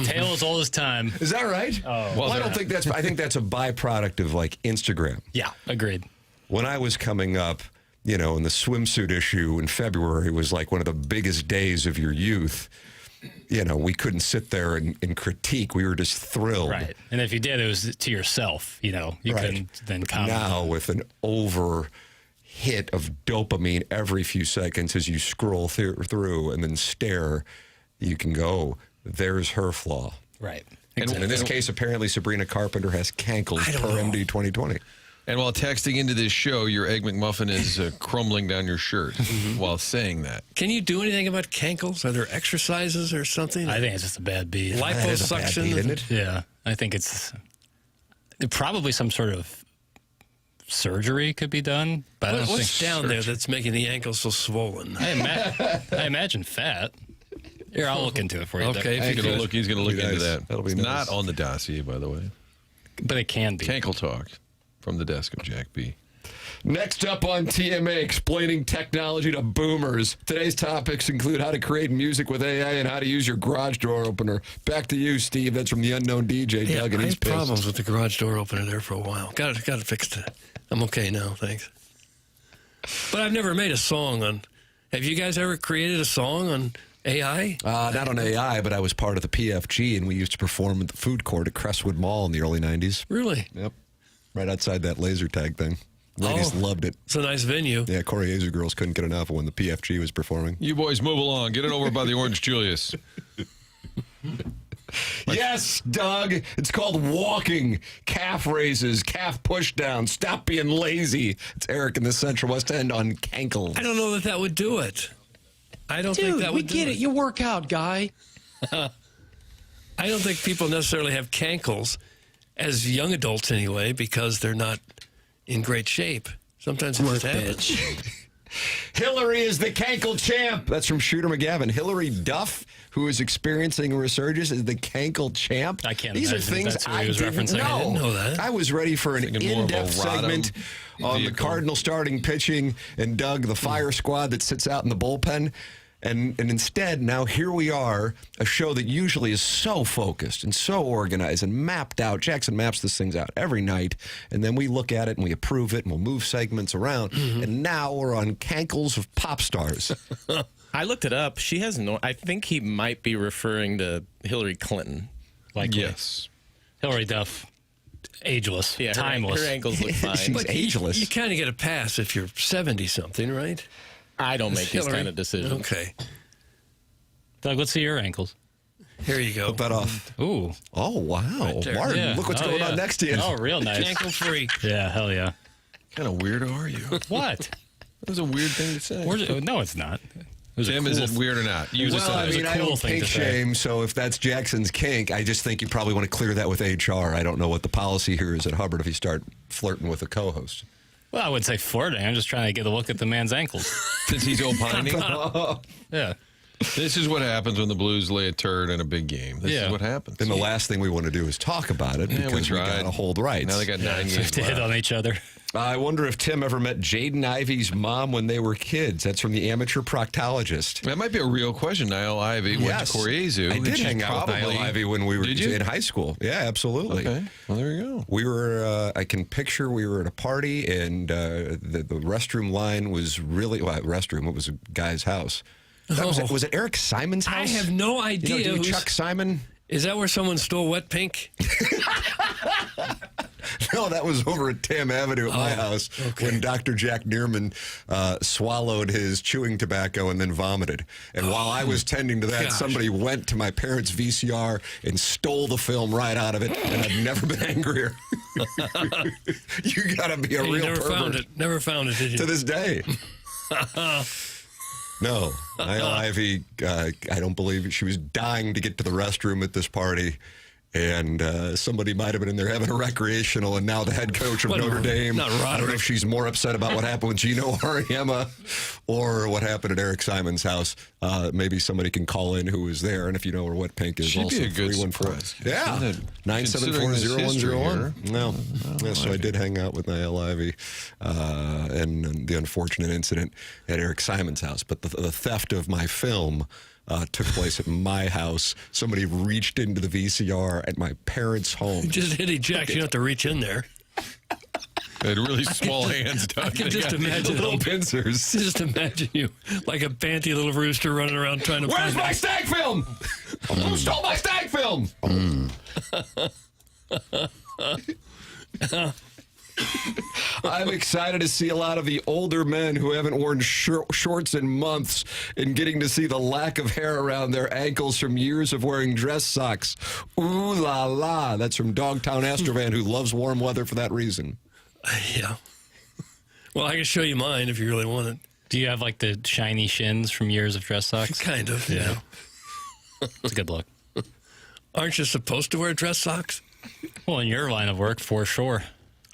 Tale as old as time. Is that right? Oh. Well, I don't think that's. I think that's a byproduct of like Instagram. Yeah, agreed. When I was coming up, you know, in the swimsuit issue in February was like one of the biggest days of your youth. You know, we couldn't sit there and critique. We were just thrilled. Right. And if you did, it was to yourself, you know. You Right. couldn't then comment. Now with an over hit of dopamine every few seconds as you scroll through and then stare, you can go, there's her flaw. Right. And in this case, apparently Sabrina Carpenter has cankles I don't per know. MD 2020. And while texting into this show, your Egg McMuffin is crumbling down your shirt while saying that. Can you do anything about cankles? Are there exercises or something? I think it's just a bad beat. That is a bad Liposuction? beat, isn't it? Yeah. I think it's probably some sort of surgery could be done. But I don't What's think down there that's making the ankles so swollen? I imagine fat. Here, I'll look into it for you. Okay, Doug. if you could. He's going to look Be into nice. that. That'll be It's nice. not on the dossier, by the way. But it can be. Cankle talk from the desk of Jack B. Next up on TMA, explaining technology to boomers. Today's topics include how to create music with AI and how to use your garage door opener. Back to you, Steve. That's from the unknown DJ, Yeah, Doug, and I he's had pissed. problems with the garage door opener there for a while. Got it fixed. I'm okay now, thanks. But I've never made a song on. Have you guys ever created a song on AI? Not on AI, but I was part of the PFG, and we used to perform at the food court at Crestwood Mall in the early 90s. Really? Yep. Right outside that laser tag thing. Ladies loved it. It's a nice venue. Yeah, Corey Azer girls couldn't get enough of when the PFG was performing. You boys move along. Get it over by the Orange Julius. Yes, Doug. It's called walking, calf raises, calf push down. Stop being lazy. It's Eric in the Central West End on cankles. I don't know that would do it. I don't think that would do it. You work out, guy. I don't think people necessarily have cankles, as young adults anyway, because they're not in great shape. Sometimes it just happens. Hillary is the cankle champ. That's from Shooter McGavin. Hillary Duff, who is experiencing a resurgence, is the cankle champ. I can't These are imagine things that's who I he was didn't referencing. know. I didn't know that. I was ready for an Thinking more of a in-depth Rodham segment on the vehicle. Cardinal starting pitching and Doug, the fire squad that sits out in the bullpen. And instead, now here we are, a show that usually is so focused and so organized and mapped out. Jackson maps this things out every night, and then we look at it and we approve it and we'll move segments around. And now we're on cankles of pop stars. I looked it up. She has no. I think he might be referring to Hillary Clinton. Likely. Yes. Hillary Duff, ageless, Yeah, timeless. Her ankles look fine. She's ageless. You kind of get a pass if you're 70-something, right? I don't make these Hillary? kind of decisions. Okay. Doug, let's see your ankles. Here you go. Put that off. Ooh. Oh, wow. Right there. Martin, Yeah. look what's Oh, going yeah. on next to you. Oh, real nice. Ankle free. Yeah, hell yeah. What kind of weird are you? That What? was a weird thing to say. No, it's not. It was a Tim, cool is it weird or not? You Well, decide. I mean, I cool don't thing kink to say. shame, so if that's Jackson's kink, I just think you probably want to clear that with HR. I don't know what the policy here is at Hubbard if you start flirting with a co-host. Well, I wouldn't say flirting. I'm just trying to get a look at the man's ankles. Since he's opining. Yeah. This is what happens when the Blues lay a turd in a big game. This Yeah. is what happens. And the last thing we want to do is talk about it Yeah, we because we tried. got to hold rights. Now they got 9 games To hit left. on each other. I wonder if Tim ever met Jaden Ivey's mom when they were kids. That's from the amateur proctologist. That might be a real question. Niall Ivey went to Coriezu. I did hang out with Niall Ivey when we were in high school. Yeah, absolutely. Okay. Well, there you go. We were, I can picture we were at a party, and the restroom line was really, well, restroom, it was a guy's house. Was it Eric Simon's house? I have no idea. You know, Chuck Simon? Is that where someone stole wet pink? No, that was over at Tam Avenue at my house when Dr. Jack Neerman swallowed his chewing tobacco and then vomited. And while I was tending to that, somebody went to my parents' VCR and stole the film right out of it, and I've never been angrier. You got to be a real pervert. Never found it, did you? To this day. No, Niall Ivey, I don't believe she was dying to get to the restroom at this party. And somebody might have been in there having a recreational, and now the head coach of Notre Dame. I don't know if she's more upset about what happened with Gino Auriemma or what happened at Eric Simon's house. Maybe somebody can call in who was there, and if you know where wet pink is, should also be a good 314. surprise. Yeah, 974-0101. No, so I did hang out with Niall Ivey, and the unfortunate incident at Eric Simon's house. But the theft of my film took place at my house. Somebody reached into the VCR at my parents' home. Just hit eject. You don't have to reach in there. They had really small hands, Doug. I can just imagine little pincers. Just imagine you like a panty little rooster running around trying to Where's find my stag film? Who stole my stag film? I'm excited to see a lot of the older men who haven't worn shorts in months and getting to see the lack of hair around their ankles from years of wearing dress socks. Ooh la la. That's from Dogtown Astrovan, who loves warm weather for that reason. Yeah. Well, I can show you mine if you really want it. Do you have like the shiny shins from years of dress socks? Kind of, yeah. It's a good look. Aren't you supposed to wear dress socks? Well, in your line of work, for sure.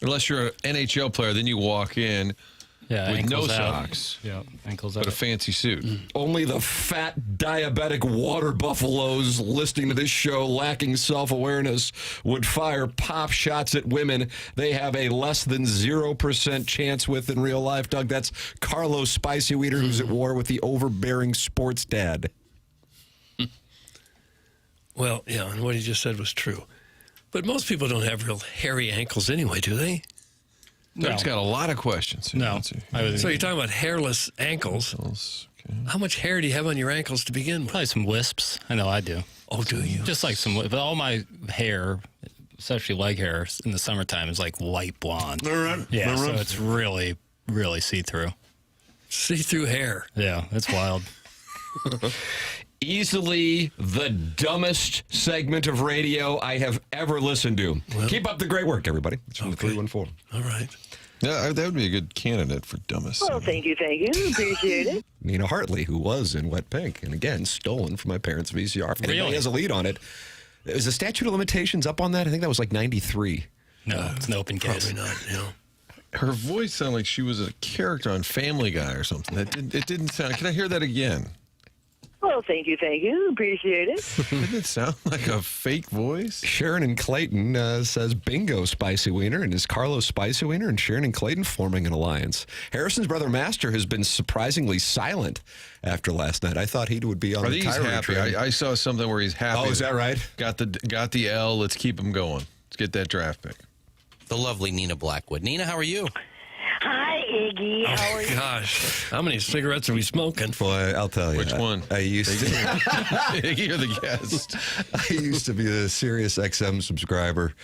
Unless you're an NHL player, then you walk in with no out. socks. Yeah, ankles but out. a fancy suit. Only the fat, diabetic water buffaloes listening to this show lacking self-awareness would fire pop shots at women they have a less than 0% chance with in real life. Doug, that's Carlos Spicy Weeder, who's at war with the overbearing sports dad. Well, yeah, and what he just said was true. But most people don't have real hairy ankles anyway, do they? Doug's got a lot of questions. No. So you're talking about hairless ankles. Okay. How much hair do you have on your ankles to begin with? Probably some wisps. I know I do. Oh, do you? Just like some, but all my hair, especially leg hair, in the summertime is like light blonde. Yeah, so it's really, really see-through. See-through hair. Yeah, it's wild. Easily the dumbest segment of radio I have ever listened to. Well, keep up the great work, everybody. It's from the 314. All right. Yeah, that would be a good candidate for dumbest. Well, thank you. Appreciate it. Nina Hartley, who was in Wet Pink, and again, stolen from my parents' VCR. If anybody has a lead on it, is the statute of limitations up on that? I think that was like 93. No, it's an open case. Probably not, you know. Her voice sounded like she was a character on Family Guy or something. It didn't sound. Can I hear that again? Well, thank you. Appreciate it. Didn't it sound like a fake voice? Sharon and Clayton says, bingo, Spicy Wiener, and is Carlos Spicy Wiener and Sharon and Clayton forming an alliance. Harrison's brother Master has been surprisingly silent after last night. I thought he would be on the Kyrie happy? train. I saw something where he's happy. Oh, is that right? Got the L. Let's keep him going. Let's get that draft pick. The lovely Nina Blackwood. Nina, how are you? Hi, Iggy. How are you? Gosh, how many cigarettes are we smoking? Boy, I'll tell you. Which one? I used to. You're the guest. I used to be a Sirius XM subscriber,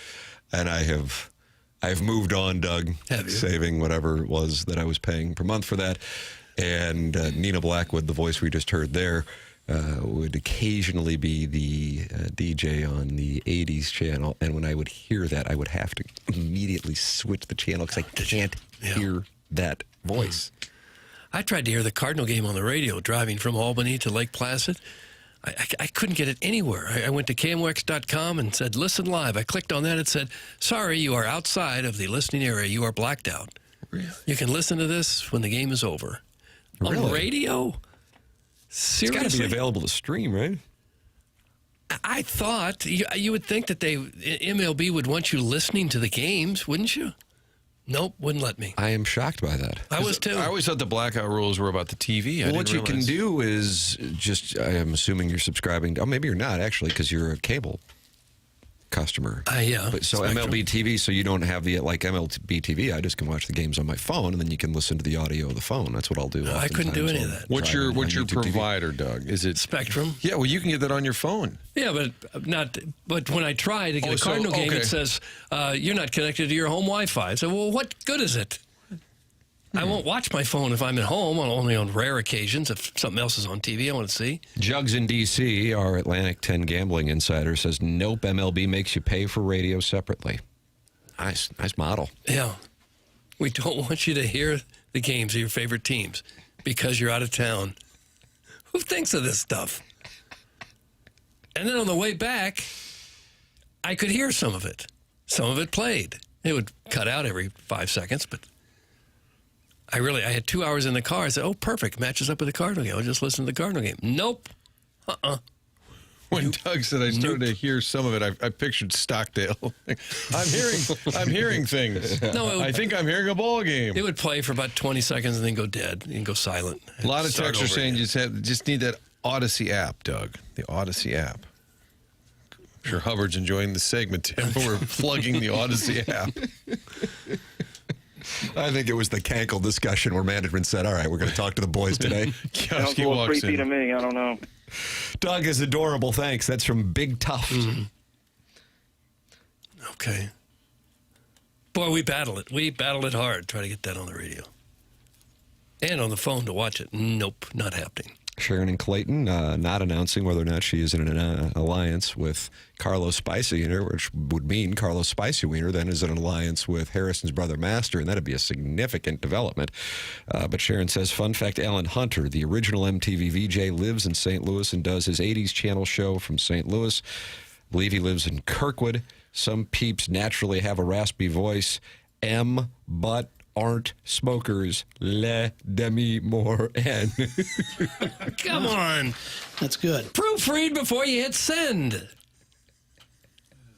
and I've moved on, Doug. Have you? Saving whatever it was that I was paying per month for that. And Nina Blackwood, the voice we just heard there, would occasionally be the DJ on the 80s channel. And when I would hear that, I would have to immediately switch the channel because I can't hear that voice. I tried to hear the Cardinal game on the radio driving from Albany to Lake Placid. I couldn't get it anywhere. I went to KMOX.com and said, listen live. I clicked on that. It said, sorry, you are outside of the listening area. You are blacked out. Really? You can listen to this when the game is over. Really? On radio? Seriously? It's got to be available to stream, right? I thought you would think that MLB would want you listening to the games, wouldn't you? Nope, wouldn't let me. I am shocked by that. I was too. I always thought the blackout rules were about the TV. Well, what you can do is just, I'm assuming you're subscribing, oh, maybe you're not actually, because you're a cable customer. Yeah. But so Spectrum. MLB TV, so you don't have the, like MLB TV, I just can watch the games on my phone, and then you can listen to the audio of the phone. That's what I'll do. No, I couldn't do oftentimes any on of that. What's driving your on YouTube TV. provider, Doug? Is it Spectrum. Yeah, well, you can get that on your phone. Yeah, but not. But when I try to get Oh, a so, Cardinal game, okay. it says you're not connected to your home Wi-Fi. I said, well, what good is it? I won't watch my phone if I'm at home, only on rare occasions. If something else is on TV, I want to see. Jugs in D.C., our Atlantic 10 gambling insider, says, nope, MLB makes you pay for radio separately. Nice model. Yeah. We don't want you to hear the games of your favorite teams because you're out of town. Who thinks of this stuff? And then on the way back, I could hear some of it. Some of it played. It would cut out every 5 seconds, but I had 2 hours in the car. I said, oh, perfect. Matches up with the Cardinal game. I'll just listen to the Cardinal game. Nope. When Doug said I started to hear some of it, I pictured Stockdale. I'm hearing things. No, I think I'm hearing a ball game. It would play for about 20 seconds and then go dead and go silent. A lot of Start texts are over saying again. you just need that Odyssey app, Doug. The Odyssey app. I'm sure Hubbard's enjoying the segment, Tim. We're plugging the Odyssey app. I think it was the Cankle discussion where management said, all right, we're going to talk to the boys today. Sounds a little creepy to me. I don't know. Doug is adorable, thanks. That's from Big Tough. Okay. Boy, we battled it. We battled it hard, try to get that on the radio. And on the phone to watch it. Nope, not happening. Sharon and Clayton not announcing whether or not she is in an alliance with Carlos Spicy-Wiener, which would mean Carlos Spicy-Wiener then is in an alliance with Harrison's brother Master, and that'd be a significant development. But Sharon says, fun fact, Alan Hunter, the original MTV VJ, lives in St. Louis and does his 80s channel show from St. Louis. I believe he lives in Kirkwood. Some peeps naturally have a raspy voice. But aren't smokers. Le demi more N. Come on. That's good. Proofread before you hit send.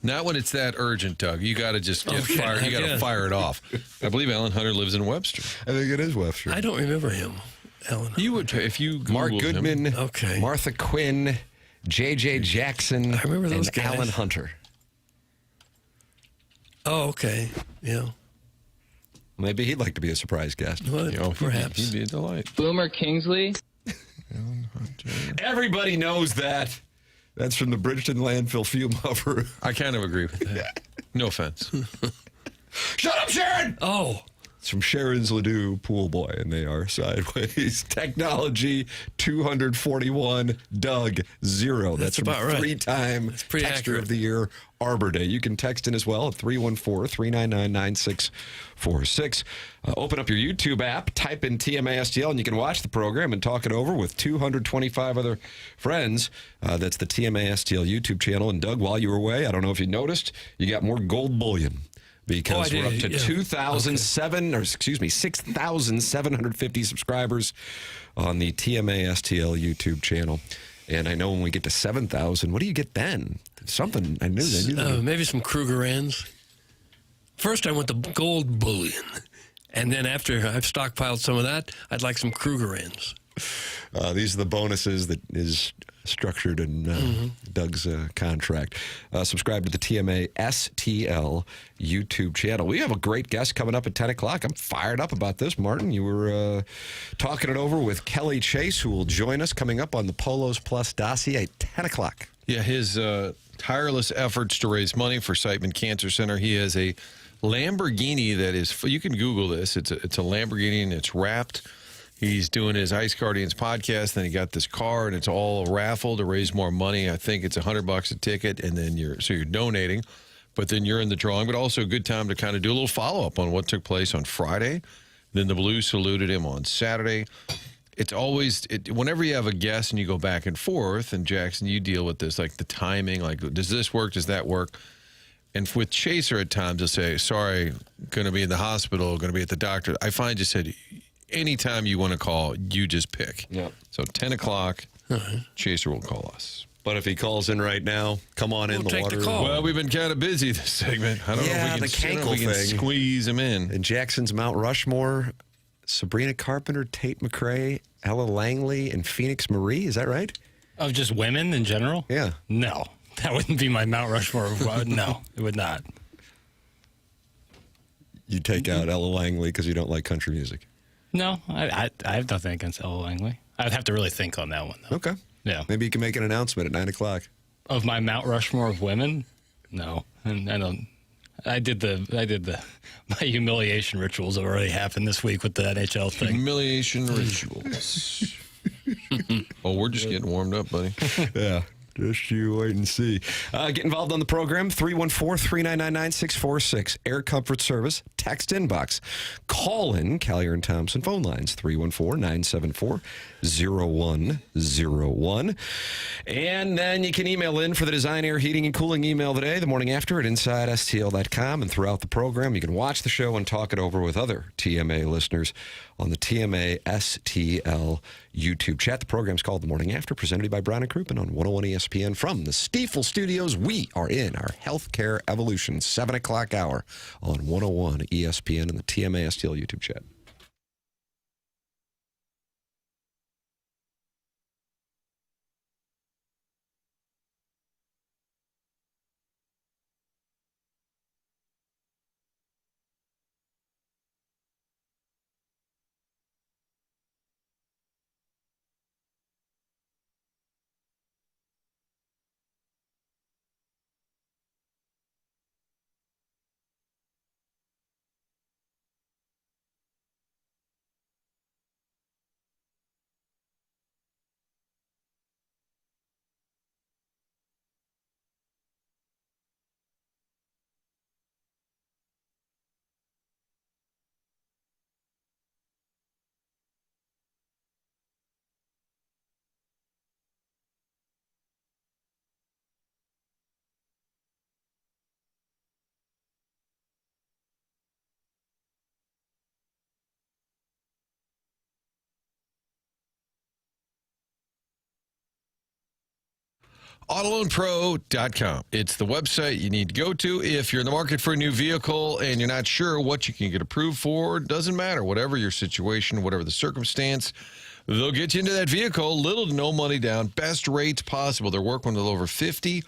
Not when it's that urgent, Doug. You got to just get Okay, fired. You got to again. fire it off. I believe Alan Hunter lives in Webster. I think it is Webster. I don't remember him, Alan. You would if you Googled Mark Goodman, him. Okay. Martha Quinn, J.J. Jackson, I remember those and guys. Alan Hunter. Oh, okay. Yeah. Maybe he'd like to be a surprise guest. Well, You know, perhaps. he'd be a delight. Boomer Kingsley. Everybody knows that. That's from the Bridgeton landfill fume hover. I kind of agree with that. No offense. Shut up, Sharon! Oh. It's from Sharon's Ladue Pool Boy, and they are sideways. Technology 241, Doug 0. That's from about right. three-time pretty Texter accurate. of the Year, Arbor Day. You can text in as well at 314-399-9646. Open up your YouTube app, type in TMASTL, and you can watch the program and talk it over with 225 other friends. That's the TMASTL YouTube channel. And Doug, while you were away, I don't know if you noticed, you got more gold bullion. Because I we're up did, to yeah. 6,750 subscribers on the TMASTL YouTube channel. And I know when we get to 7,000, what do you get then? Something I knew. Maybe some Krugerrands. First, I want the gold bullion. And then after I've stockpiled some of that, I'd like some Krugerrands. These are the bonuses that is structured in Doug's contract. Subscribe to the TMA STL YouTube channel. We have a great guest coming up at 10 o'clock. I'm fired up about this, Martin. You were talking it over with Kelly Chase, who will join us coming up on the Polos Plus dossier at 10 o'clock. Yeah, his tireless efforts to raise money for Siteman Cancer Center. He has a Lamborghini that is, you can Google this. It's a Lamborghini and it's wrapped. He's doing his Ice Guardians podcast. Then he got this car, and it's all a raffle to raise more money. I think it's $100 a ticket, and then you're donating, but then you're in the drawing. But also a good time to kind of do a little follow up on what took place on Friday. Then the Blues saluted him on Saturday. It's always whenever you have a guest and you go back and forth, and Jackson, you deal with this, like the timing, like does this work, does that work? And with Chaser at times, he'll say, sorry, going to be in the hospital, going to be at the doctor. I find just said, anytime you want to call, you just pick. Yep. So 10 o'clock, Chaser will call us. But if he calls in right now, come on in. We'll The take the water. call. Well, we've been kind of busy this segment. I don't know if we can, the cankle thing. squeeze him in. And Jackson's Mount Rushmore, Sabrina Carpenter, Tate McRae, Ella Langley, and Phoenix Marie. Is that right? Of just women in general? Yeah. No, that wouldn't be my Mount Rushmore. No, it would not. You take out Ella Langley because you don't like country music. No, I have nothing against Ella Langley. I'd have to really think on that one, though. Okay. Yeah. Maybe you can make an announcement at 9 o'clock. Of my Mount Rushmore of women? No. And I don't. I did my humiliation rituals have already happened this week with the NHL thing. Humiliation rituals. Oh, we're just getting warmed up, buddy. Yeah. Just you wait and see. Get involved on the program, 314-399-9646. Air Comfort Service, text inbox. Call in, Callier and Thompson phone lines, 314-974-0101. And then you can email in for the Design Air Heating and Cooling email today, the morning after at InsideSTL.com. And throughout the program, you can watch the show and talk it over with other TMA listeners on the TMA STL YouTube chat. The program's called The Morning After, presented by Brown and Crouppen on 101 ESPN. From the Stiefel Studios, we are in our Healthcare Evolution 7 o'clock hour on 101 ESPN and the TMA STL YouTube chat. AutoLoanPro.com. It's the website you need to go to if you're in the market for a new vehicle and you're not sure what you can get approved for. It doesn't matter. Whatever your situation, whatever the circumstance, they'll get you into that vehicle. Little to no money down. Best rates possible. They're working with over 50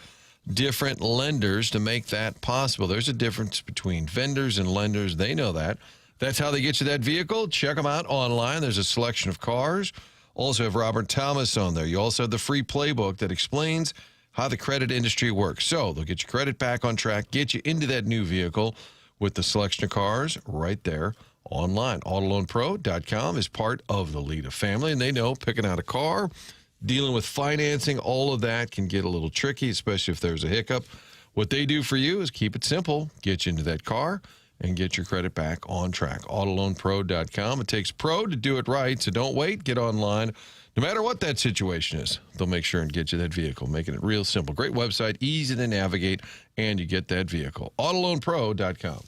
different lenders to make that possible. There's a difference between vendors and lenders. They know that. That's how they get you that vehicle. Check them out online. There's a selection of cars. Also have Robert Thomas on there. You also have the free playbook that explains how the credit industry works. So they'll get your credit back on track, get you into that new vehicle with the selection of cars right there online. AutoLoanPro.com is part of the Lita family, and they know picking out a car, dealing with financing, all of that can get a little tricky, especially if there's a hiccup. What they do for you is keep it simple, get you into that car, and get your credit back on track. AutoLoanPro.com. It takes pro to do it right, so don't wait. Get online. No matter what that situation is, they'll make sure and get you that vehicle, making it real simple. Great website, easy to navigate, and you get that vehicle. AutoLoanPro.com.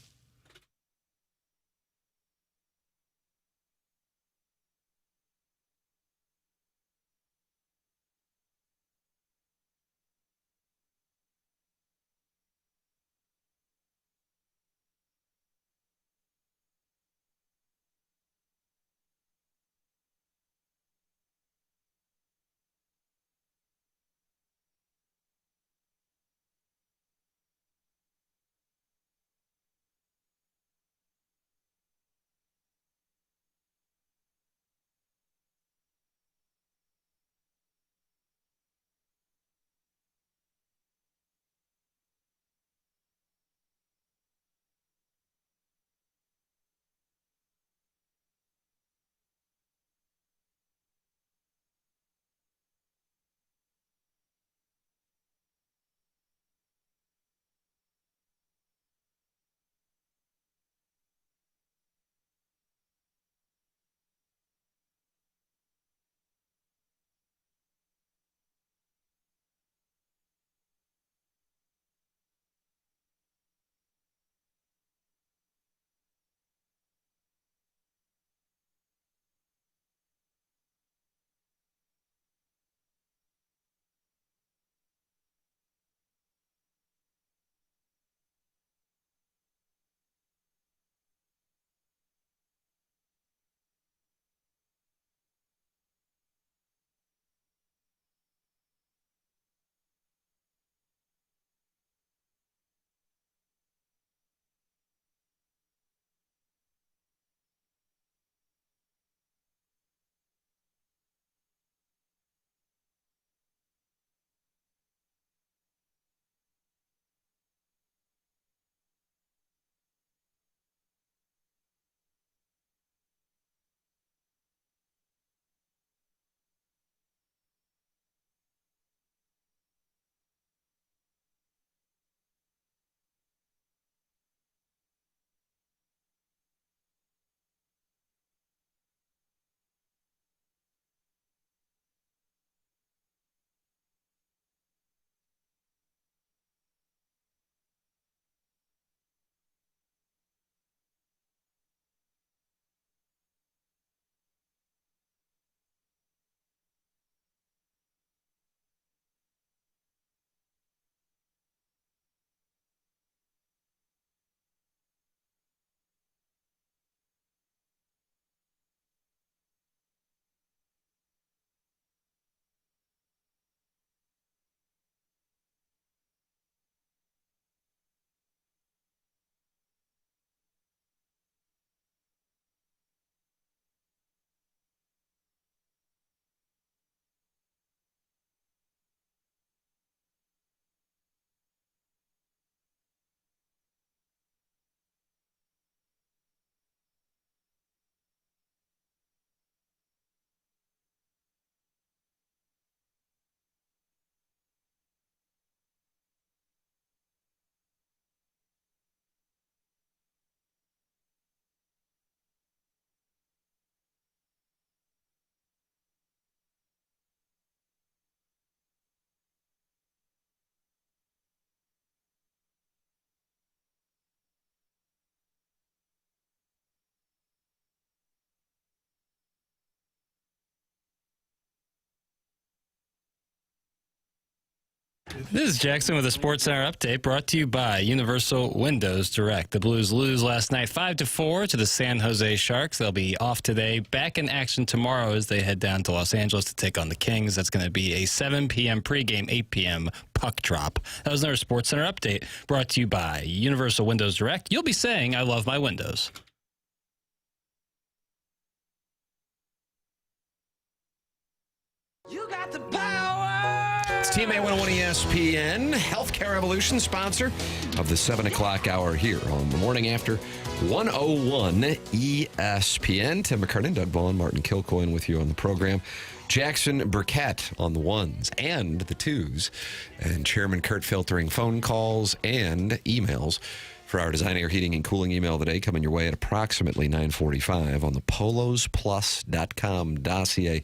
This is Jackson with a Sports Center update brought to you by Universal Windows Direct. The Blues lose last night 5-4 to the San Jose Sharks. They'll be off today, back in action tomorrow as they head down to Los Angeles to take on the Kings. That's going to be a 7 p.m. pregame, 8 p.m. puck drop. That was another Sports Center update brought to you by Universal Windows Direct. You'll be saying, I love my windows. You got the power. It's TMA 101 ESPN, Healthcare Evolution, sponsor of the 7 o'clock hour here on the morning after 101 ESPN. Tim McKernan, Doug Vaughn, Martin Kilcoyne with you on the program. Jackson Burkett on the ones and the twos. And Chairman Kurt filtering phone calls and emails for our Design Air Heating and Cooling email of the day, coming your way at approximately 9:45 on the polosplus.com dossier.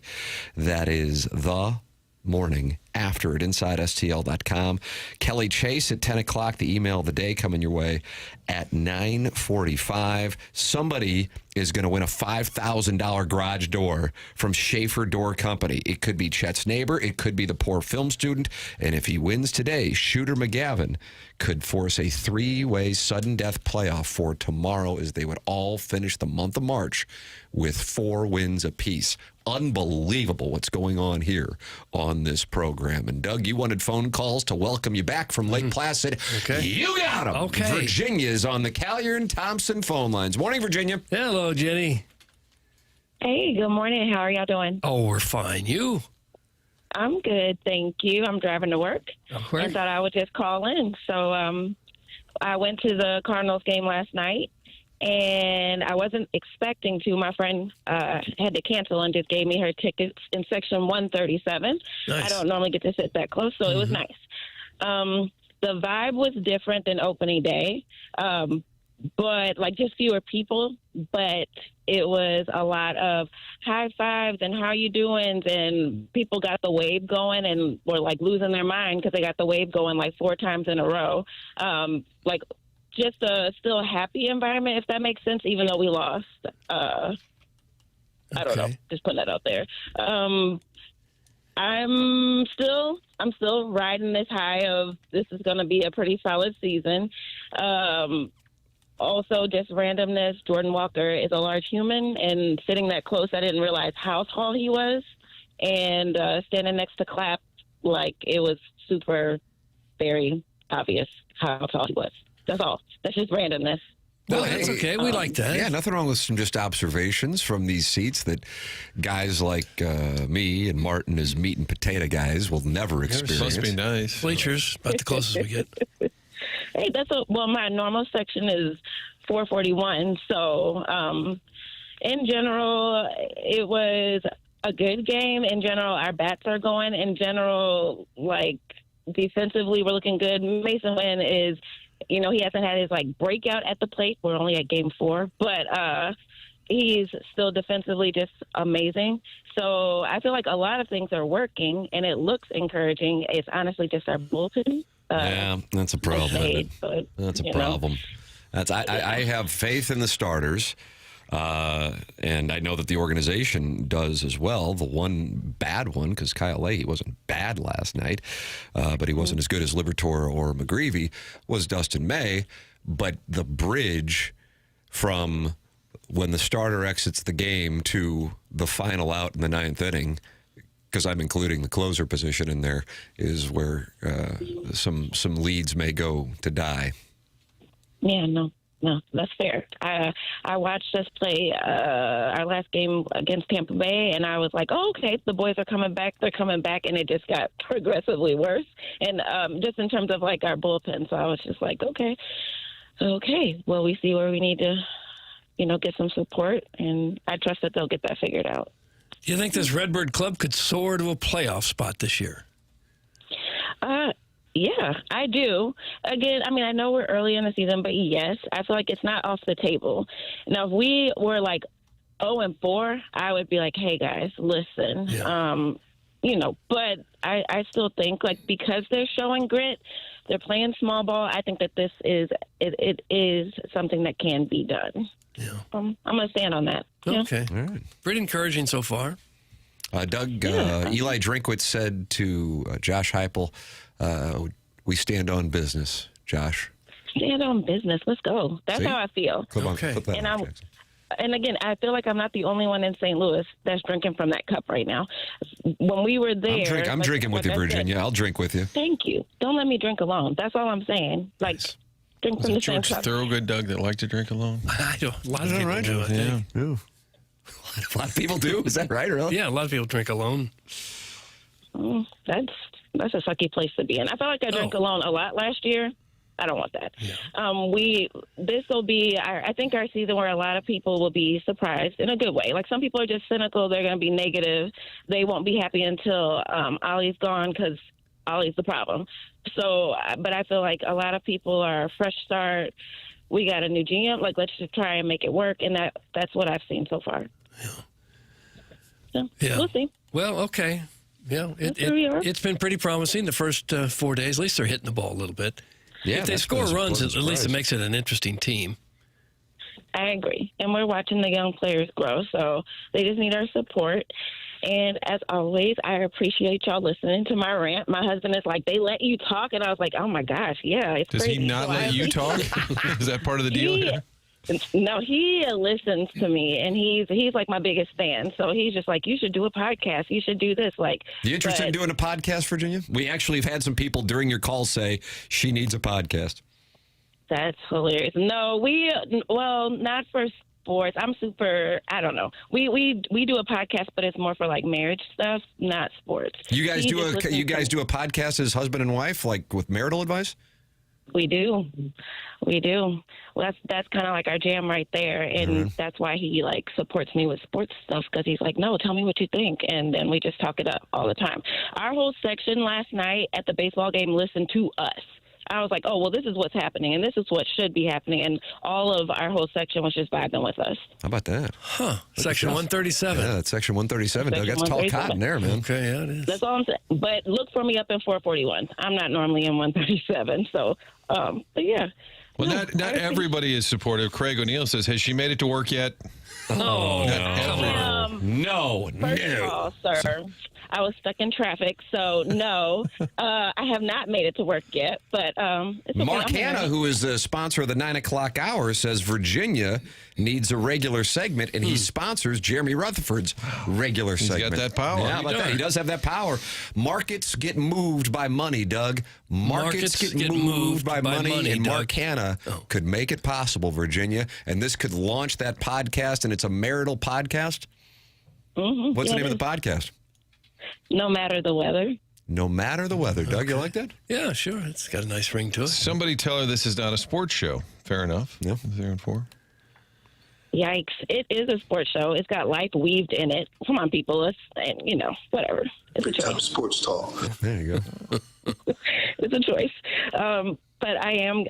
That is the morning after at InsideSTL.com. Kelly Chase at 10 o'clock, the email of the day coming your way at 9:45. Somebody is going to win a $5,000 garage door from Schaefer Door Company. It could be Chet's neighbor. It could be the poor film student. And if he wins today, Shooter McGavin could force a 3-way sudden death playoff for tomorrow as they would all finish the month of March with 4 wins apiece. Unbelievable what's going on here on this program. And Doug, you wanted phone calls to welcome you back from Lake Placid. Okay. You got them. Okay. Virginia's on the Callier and Thompson phone lines. Morning, Virginia. Hello, Jenny. Hey, good morning. How are y'all doing? Oh, we're fine. You? I'm good, thank you. I'm driving to work. Okay. I thought I would just call in. So I went to the Cardinals game last night, and I wasn't expecting to. My friend had to cancel and just gave me her tickets in section 137. Nice. I don't normally get to sit that close, so it was nice. The vibe was different than opening day, but like just fewer people. But it was a lot of high fives and how you doing, and people got the wave going and were like losing their mind because they got the wave going like 4 times in a row. Like just a still happy environment, if that makes sense, even though we lost. I don't know, just putting that out there. I'm still riding this high of this is going to be a pretty solid season. Also, just randomness. Jordan Walker is a large human, and sitting that close, I didn't realize how tall he was. And standing next to Clapp, like it was super, very obvious how tall he was. That's all. That's just randomness. Well, that's okay. We like that. Yeah, nothing wrong with some just observations from these seats that guys like me and Martin as meat and potato guys will never experience. Must be nice. Bleachers, about the closest we get. Hey, well, my normal section is 441. So, in general, it was a good game. In general, our bats are going. In general, like, defensively, we're looking good. Mason Wynn is, he hasn't had his, like, breakout at the plate. We're only at game 4. But he's still defensively just amazing. So I feel like a lot of things are working, and it looks encouraging. It's honestly just our bullpen. Yeah, that's a problem. That's a problem. I have faith in the starters, and I know that the organization does as well. The one bad one, because Kyle Leahy wasn't bad last night, but he wasn't as good as Liberatore or McGreevy, was Dustin May. But the bridge from when the starter exits the game to the final out in the 9th inning, because I'm including the closer position in there, is where some leads may go to die. Yeah, no, that's fair. I watched us play our last game against Tampa Bay, and I was like, oh, okay, the boys are coming back. They're coming back, and it just got progressively worse. And just in terms of, like, our bullpen, so I was just like, okay, well, we see where we need to, get some support, and I trust that they'll get that figured out. Do you think this Redbird Club could soar to a playoff spot this year? Yeah, I do. Again, I mean, I know we're early in the season, but yes, I feel like it's not off the table. Now, if we were like 0-4, I would be like, hey, guys, listen. Yeah. But I still think, like, because they're showing grit, they're playing small ball, I think that this is it is something that can be done. Yeah. I'm going to stand on that. Okay. Yeah. All right. Pretty encouraging so far. Doug, Eli Drinkwitz said to Josh Heupel, we stand on business, Josh. Stand on business. Let's go. That's how I feel. Come on, Okay. put that And on, I'm- Jackson. And again, I feel like I'm not the only one in St. Louis that's drinking from that cup right now. When we were there, I'm drinking with you, like I said, Virginia. I'll drink with you. Thank you. Don't let me drink alone. That's all I'm saying. Like, drink Was from it the same George cup. Thorogood, Doug, that liked to drink alone? I don't. A lot of people do. I think. A lot of people do. Is that right, really? Yeah, a lot of people drink alone. That's a sucky place to be in. I felt like I drank alone a lot last year. I don't want that. This will be, I think, our season where a lot of people will be surprised in a good way. Like, some people are just cynical. They're going to be negative. They won't be happy until Ollie's gone because Ollie's the problem. So, but I feel like a lot of people are fresh start. We got a new GM. Like, let's just try and make it work. And that's what I've seen so far. So, we'll see. Well, okay. Yeah, it's been pretty promising the first 4 days. At least they're hitting the ball a little bit. Yeah, if they that's score been a runs, pleasant at least it surprise. makes it an interesting team. I agree. And we're watching the young players grow, so they just need our support. And as always, I appreciate y'all listening to my rant. My husband is like, they let you talk? And I was like, oh, my gosh, yeah, it's Does crazy. he not So I let you talk? Is that part of the deal here? No, he listens to me, and he's like my biggest fan. So he's just like, you should do a podcast. You should do this. Like, You interested in doing a podcast, Virginia? We actually have had some people during your call say she needs a podcast. That's hilarious. No, not for sports. I'm super, I don't know. We do a podcast, but it's more for like marriage stuff, not sports. You guys do a podcast as husband and wife, like with marital advice? We do. Well, that's kind of like our jam right there, and that's why he like supports me with sports stuff, because he's like, no, tell me what you think, and then we just talk it up all the time. Our whole section last night at the baseball game listened to us. I was like, oh, well, this is what's happening, and this is what should be happening, and all of our whole section was just vibing with us. How about that? Huh. Section 137. Yeah, that's Section 137. Doug, that's tall 137. cotton there, man. Okay, yeah, it is. That's all I'm saying. But look for me up in 441. I'm not normally in 137, so, but yeah. Well, not everybody is supportive. Craig O'Neill says, has she made it to work yet? Oh, No. No. First of all, sir, I was stuck in traffic, so no, I have not made it to work yet. But it's okay. Mark Hanna, who is the sponsor of the 9 o'clock hour, says Virginia needs a regular segment, and he sponsors Jeremy Rutherford's regular segment. He's got that power. Yeah, he does have that power. Markets get moved by money, Doug. Markets get moved by money, and Mark Hanna could make it possible, Virginia, and this could launch that podcast, and it's a marital podcast. What's the name of the podcast? No matter the weather. No matter the weather. Doug, you like that? Yeah, sure. It's got a nice ring to it. Somebody tell her this is not a sports show. Fair enough. Yeah. 0-4. Yikes. It is a sports show. It's got life weaved in it. Come on, people. Whatever. It's a choice. Sports talk. There you go. It's a choice. But I am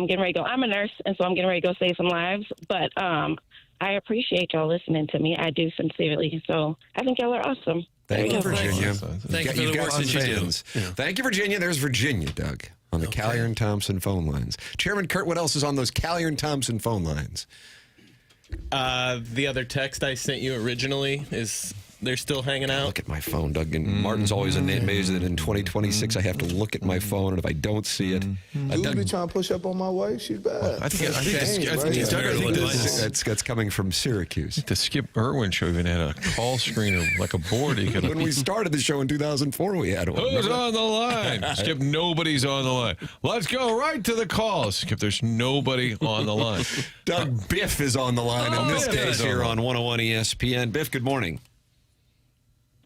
getting ready to go. I'm a nurse, and so I'm getting ready to go save some lives. But I appreciate y'all listening to me. I do sincerely. So I think y'all are awesome. Thank you, Virginia. Thank you for You've the got work some that you do. fans. Thank you, Virginia. There's Virginia, Doug, on the Callier-Thompson phone lines. Chairman Kurt, what else is on those Callier-Thompson phone lines? The other text I sent you originally is they're still hanging out. Look at my phone, Doug. And Martin's always amazed that in 2026 I have to look at my phone, and if I don't see it, Dude be trying to push up on my wife. She's bad. I think that's coming from Syracuse. the Skip Irwin show even had a call screener, like a board. You could When we started the show in 2004, we had one. Who's remember? on the line? Skip, nobody's on the line. Let's go right to the calls. Skip, there's nobody on the line. Doug Biff is on the line in this Biff case is here on. on 101 ESPN. Biff, good morning.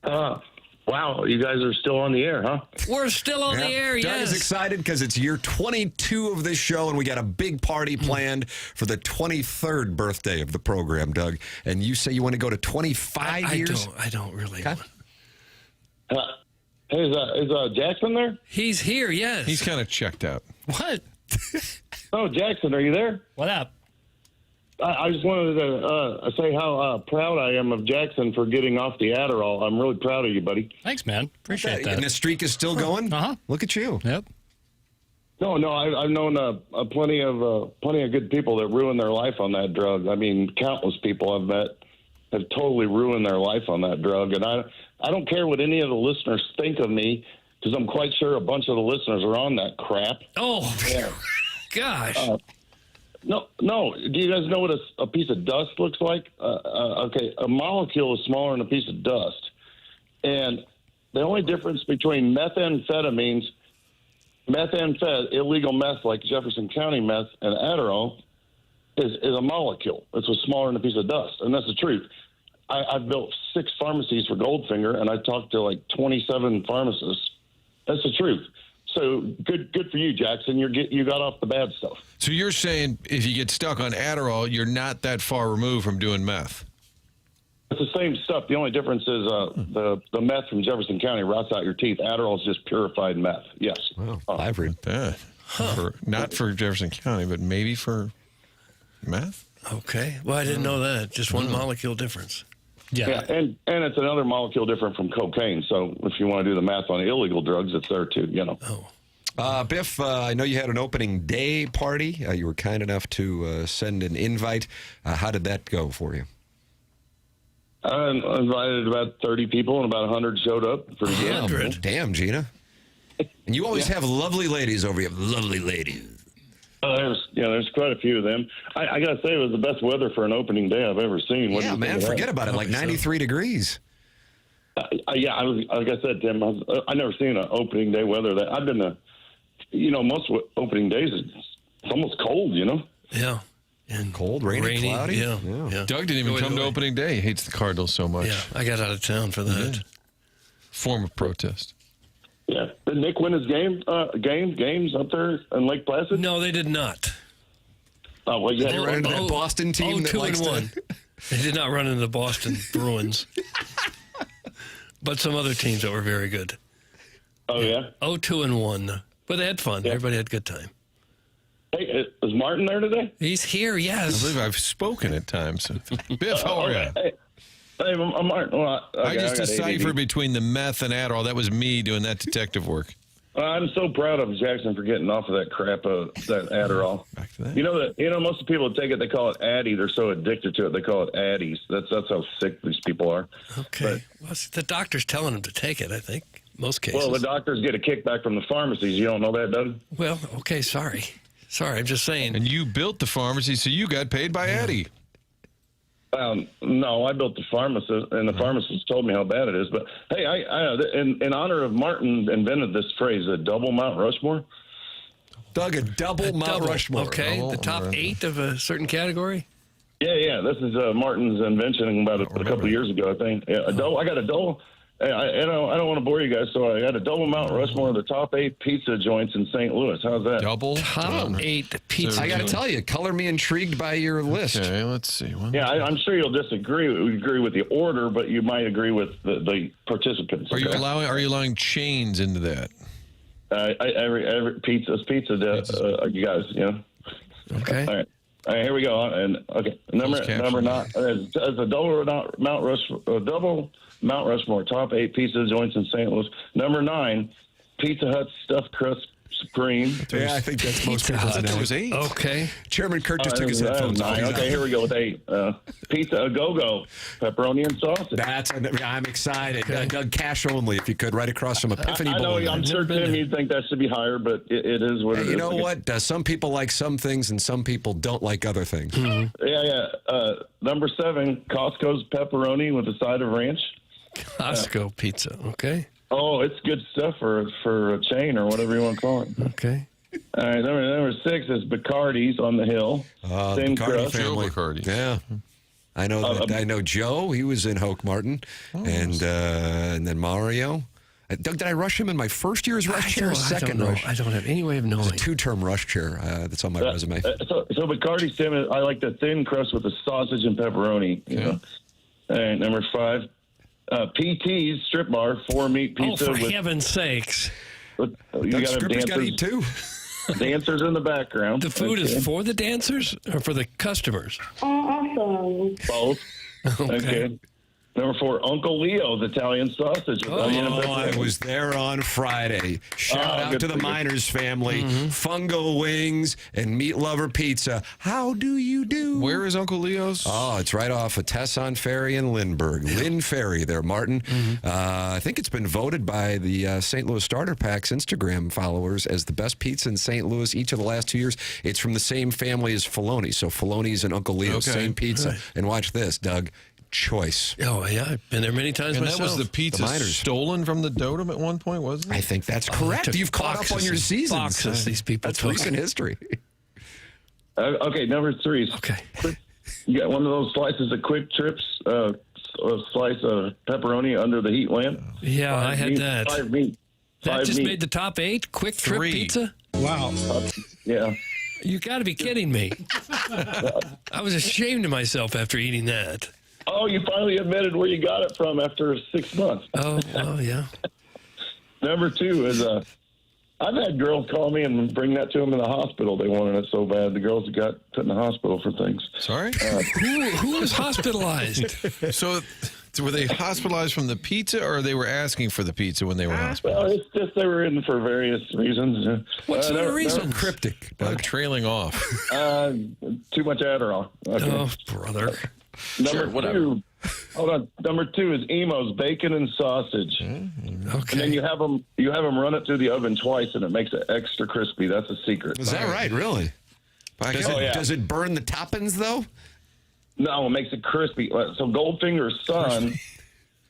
Wow, you guys are still on the air, huh? We're still on the air, Doug yes. is excited because it's year 22 of this show, and we got a big party planned for the 23rd birthday of the program, Doug. And you say you want to go to 25 years? I don't really. Okay. Hey, is Jackson there? He's here, yes. He's kind of checked out. What? Oh, Jackson, are you there? What up? I just wanted to say how proud I am of Jackson for getting off the Adderall. I'm really proud of you, buddy. Thanks, man. Appreciate And that. the streak is still going? Uh-huh. Look at you. Yep. No, I've known plenty of good people that ruined their life on that drug. I mean, countless people I've met. have totally ruined their life on that drug. And I don't care what any of the listeners think of me, because I'm quite sure a bunch of the listeners are on that crap. Oh, yeah. Gosh. No. Do you guys know what a piece of dust looks like? Okay, a molecule is smaller than a piece of dust. And the only difference between methamphetamines, illegal meth like Jefferson County meth, and Adderall is a molecule. It's smaller than a piece of dust. And that's the truth. I've built 6 pharmacies for Goldfinger, and I talked to like 27 pharmacists. That's the truth. So good for you, Jackson. You got off the bad stuff. So you're saying if you get stuck on Adderall, you're not that far removed from doing meth? It's the same stuff. The only difference is the meth from Jefferson County rots out your teeth. Adderall is just purified meth. Yes. Wow, I've read that. Not for Jefferson County, but maybe for meth? Okay. Well, I didn't know that. Just one molecule difference. Yeah, and it's another molecule different from cocaine. So if you want to do the math on illegal drugs, it's there too, Oh. Biff, I know you had an opening day party. You were kind enough to send an invite. How did that go for you? I invited about 30 people, and about 100 showed up. Pretty good. 100? Damn, Gina. And you always have lovely ladies over here. Lovely ladies. There's quite a few of them. I got to say, it was the best weather for an opening day I've ever seen. Yeah, man, forget about it. Like 93 degrees. I was, like I said, Tim, I've never seen an opening day weather that I've been most opening days, it's almost cold, Yeah. And cold, rainy, cloudy. Yeah. Doug didn't even come to opening day. He hates the Cardinals so much. Yeah, I got out of town for that. Form of protest. Yeah. Did Nick win his games up there in Lake Placid? No, they did not. Oh, well, yeah. They ran into that Boston team that likes 2-1. They did not run into the Boston Bruins. But some other teams that were very good. Oh, yeah? 2-1. But they had fun. Yeah. Everybody had a good time. Hey, is Martin there today? He's here, yes. I believe I've spoken at times. Biff, how are you? Hey, Martin. Well, okay, I just deciphered between the meth and Adderall. That was me doing that detective work. I'm so proud of Jackson for getting off of that crap, that Adderall. Back to that. Most of the people that take it, they call it Addy. They're so addicted to it, they call it Addies. That's how sick these people are. Okay. Well, the doctor's telling them to take it, I think, most cases. Well, the doctors get a kickback from the pharmacies. You don't know that, Doug? Well, okay, sorry. I'm just saying. And you built the pharmacy, so you got paid by Addy. No, I built the pharmacist, and the pharmacist told me how bad it is. But hey, in honor of Martin, invented this phrase, a double Mount Rushmore. Doug, a double Mount Rushmore. Okay, the top 8 of a certain category. Yeah. This is Martin's invention about a couple of years ago, I think. Yeah, I got a double. I don't want to bore you guys, so I got a double Mount Rushmore of the top 8 pizza joints in St. Louis. How's that? Double top 8 pizza. I got to tell you, color me intrigued by your list. Okay, let's see. Yeah, I'm sure you'll disagree. We agree with the order, but you might agree with the participants. Are you allowing chains into that? Every pizza, you guys, Okay. All right, here we go. And okay, number 9 as a double Mount Rushmore, top 8 pizza joints in St. Louis. Number 9, Pizza Hut stuffed crust supreme. Yeah, I think that's most people's. That was 8. Okay. Chairman Kirk just took his headphones off. Okay, here we go with 8. Pizza a go-go, pepperoni and sausage. I'm excited. Okay. Doug, cash only, if you could, right across from Epiphany Boulevard. I'm sure, Tim, you'd think that should be higher, but it is what it is. You know what? Some people like some things, and some people don't like other things. Mm-hmm. Yeah. Number 7, Costco's pepperoni with a side of ranch. Costco pizza, okay. Oh, it's good stuff for a chain or whatever you want to call it. Okay. All right, number 6 is Bacardi's on the Hill. Same Bacardi crust. family. Bacardi. Yeah. I know I know Joe. He was in Hoke Martin. And then Mario. Doug, did I rush him in my first year's rush chair or second rush? I don't have any way of knowing. It's a 2-term rush chair that's on my resume. So Bacardi's, Tim, I like the thin crust with the sausage and pepperoni. You know. All right, number 5. PT's Strip Bar, 4-meat pizza. Oh, for heaven's sakes. You got to eat too. Dancers in the background. The food is for the dancers or for the customers? Awesome. Both. Okay. Number 4, Uncle Leo's Italian sausage. I was there on Friday. Shout out to the Miners family. Fungo Wings and Meat Lover Pizza. How do you do? Where is Uncle Leo's? Oh, it's right off of Tesson Ferry in Lindbergh. Lynn Ferry there, Martin. I think it's been voted by the St. Louis Starter Pack's Instagram followers as the best pizza in St. Louis each of the last 2 years. It's from the same family as Filoni. So Filoni's and Uncle Leo's, same pizza. Right. And watch this, Doug. Choice. Oh, yeah. I've been there many times And myself. that was the pizza Miners. stolen from the Dotem at one point, wasn't it? I think that's correct. took You've caught up on your seasons. Boxes these people That's took. recent history. Okay, number 3 is Okay. you got one of those slices of Quick Trips, a slice of pepperoni under the heat lamp. Yeah, I had meat, that. 5 meat. That 5 just meat. made the top 8? Quick Trip 3. pizza? Yeah. You got to be kidding me. I was ashamed of myself after eating that. Oh, you finally admitted where you got it from after 6 months. Oh, yeah. Number 2 is I've had girls call me and bring that to them in the hospital. They wanted it so bad. The girls got put in the hospital for things. Sorry? Who was hospitalized? So were they hospitalized from the pizza, or they were asking for the pizza when they were hospitalized? Well, it's just they were in for various reasons. What sort of reason? Cryptic. I'm trailing off. Too much Adderall. Okay. Oh, brother. Number 2. Hold on. Number 2 is Emo's bacon and sausage. Okay. And then you have them run it through the oven twice, and it makes it extra crispy. That's a secret. Is that right? Really? Does it burn the toppings, though? No, it makes it crispy. So Goldfinger's son,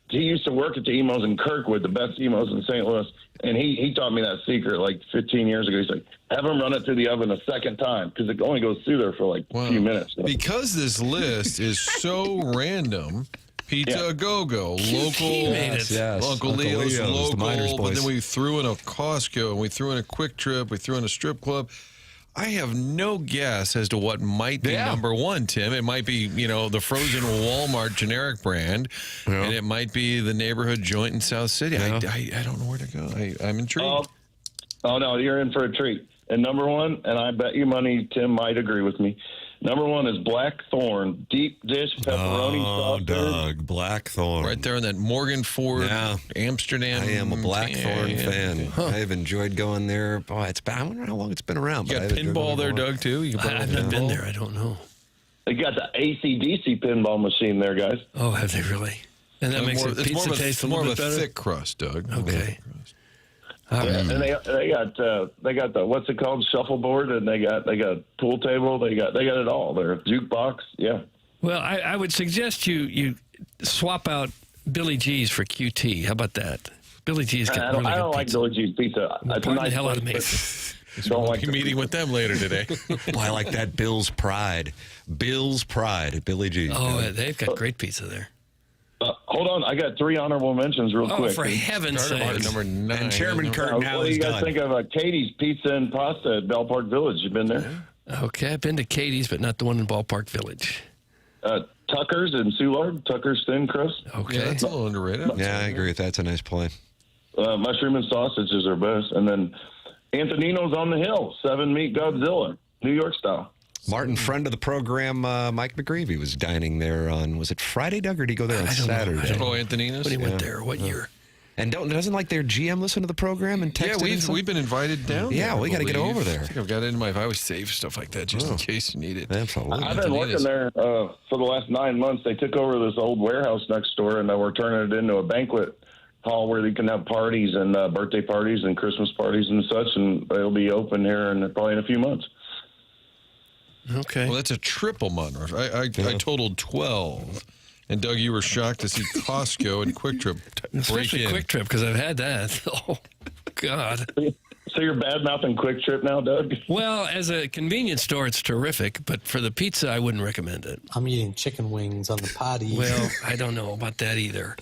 he used to work at the Emo's in Kirkwood, the best Emo's in St. Louis, and he taught me that secret like 15 years ago. He's like, have him run it through the oven a second time, because it only goes through there for like a few minutes. Because this list is so random, Pizza A Go-Go, local, Yes, Uncle Leo's, the local, Miners but boys. then we threw in a Costco, and we threw in a Quick Trip, we threw in a strip club. I have no guess as to what might be number 1, Tim. It might be, the frozen Walmart generic brand, and it might be the neighborhood joint in South City. I don't know where to go. I'm intrigued. Oh, no, you're in for a treat. And number 1, and I bet you money Tim might agree with me, number 1 is Blackthorn deep dish pepperoni sausage. Doug, Blackthorn. Right there in that Morgan Ford, Amsterdam. I am a Blackthorn fan. Huh. I've enjoyed going there. Boy, I wonder how long it's been around. You got pinball there, Doug, too? I've not been there. I don't know. They got the AC/DC pinball machine there, guys. Oh, have they really? And that makes the pizza taste a little bit better? thick crust, Doug. Okay. And they got the what's it called, shuffleboard, and they got pool table, they got it all there, jukebox, yeah. Well, I would suggest you swap out Billy G's for QT. How about that? Billy G's got really I good don't like pizza. Billy G's pizza. It's a Pardon nice the hell out of me. place, but don't like Be meeting with them later today. Boy, I like that Bill's Pride. Bill's Pride at Billy G's. Oh, they've got great pizza there. Hold on, I got 3 honorable mentions real Oh, quick. for heaven's sake. Number 9. And Chairman Kurt What now do is you guys done. think of Katie's Pizza and Pasta at Bell Park Village? You been there? Okay, I've been to Katie's, but not the one in Ballpark Village. Tucker's in Soulard, Tucker's Thin Crust. Okay. Yeah, that's a little underrated. Yeah, I agree with that. It's a nice play. Mushroom and sausages are best. And then Antonino's on the Hill, 7 Meat Godzilla, New York style. Martin, friend of the program, Mike McGreevy, was dining there on, was it Friday, Doug, or did he go there on I don't know. Saturday? I don't know. Oh, Antonino's? When he went there, what year? And doesn't like their GM listen to the program and text? Yeah, we've been invited down. Yeah, there, we got to get believe. over there. I think I've got it in my. I always save stuff like that just in case you need it. Absolutely. I've been working there for the last 9 months. They took over this old warehouse next door, and we're turning it into a banquet hall where you can have parties and birthday parties and Christmas parties and such, and it'll be open here in probably in a few months. Okay. Well, that's a triple month. I totaled 12. And Doug, you were shocked to see Costco and Quick Trip break Especially in. Quick Trip, because I've had that. Oh, God. So you're bad-mouthing Quick Trip now, Doug? Well, as a convenience store, it's terrific, but for the pizza, I wouldn't recommend it. I'm eating chicken wings on the potty. Well, I don't know about that either.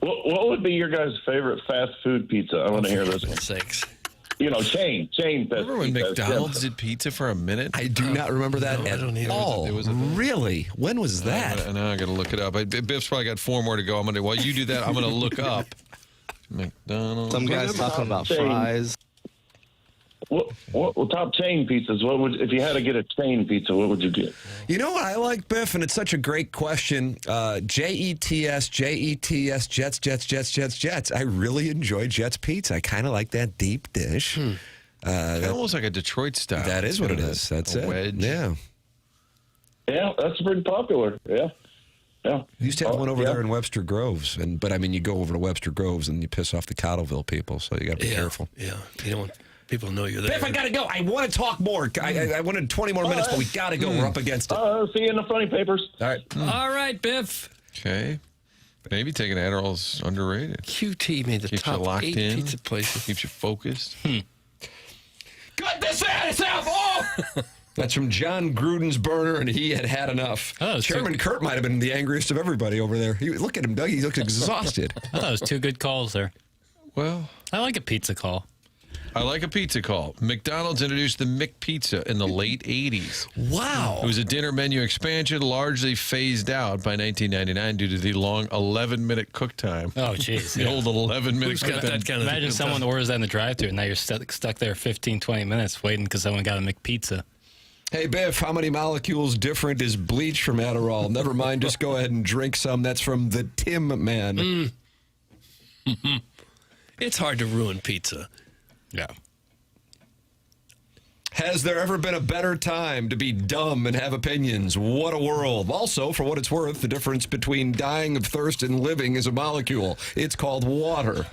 What would be your guys' favorite fast food pizza? I want to hear this. For heaven's sakes. You know, chain. Remember when pizza. McDonald's did pizza for a minute? I do not remember that No, I at don't either. all. It was a- Really? When was that? Now I got to look it up. Biff's probably got 4 more to go. While you do that, I'm going to look up McDonald's. Some guys talking about fries. What top chain pizzas? What would if you had to get a chain pizza? What would you get? You know what I like, Biff, and it's such a great question. Jets, Jets. I really enjoy Jets pizza. I kind of like that deep dish. Almost like a Detroit style. That is what it is. That's it. Wedge. Yeah. Yeah, that's pretty popular. Yeah. Yeah. Used to have one over there in Webster Groves, but I mean, you go over to Webster Groves and you piss off the Cottleville people, so you got to be careful. Yeah, you don't want people to know you're there. Biff, I got to go. I want to talk more. I wanted 20 more minutes, but we got to go. We're up against it. See you in the funny papers. All right. All right, Biff. Okay. Maybe taking Adderall's underrated. QT made the Keeps top you locked 8 in. pizza places. Keeps you focused. Cut this ass off! That's from John Gruden's burner, and he had had enough. Chairman Kurt might have been the angriest of everybody over there. Look at him, Doug. He looks exhausted. I thought it was 2 good calls there. Well, I like a pizza call. I like a pizza call. McDonald's introduced the McPizza in the late 80s. Wow. It was a dinner menu expansion largely phased out by 1999 due to the long 11-minute cook time. Oh, jeez. The old 11-minute Who's cook got time. that kind of Imagine someone orders that in the drive-thru, and now you're stuck there 15, 20 minutes waiting because someone got a McPizza. Hey, Biff, how many molecules different is bleach from Adderall? Never mind, just go ahead and drink some. That's from the Tim Man. It's hard to ruin pizza. Yeah. Has there ever been a better time to be dumb and have opinions? What a world. Also, for what it's worth, the difference between dying of thirst and living is a molecule. It's called water.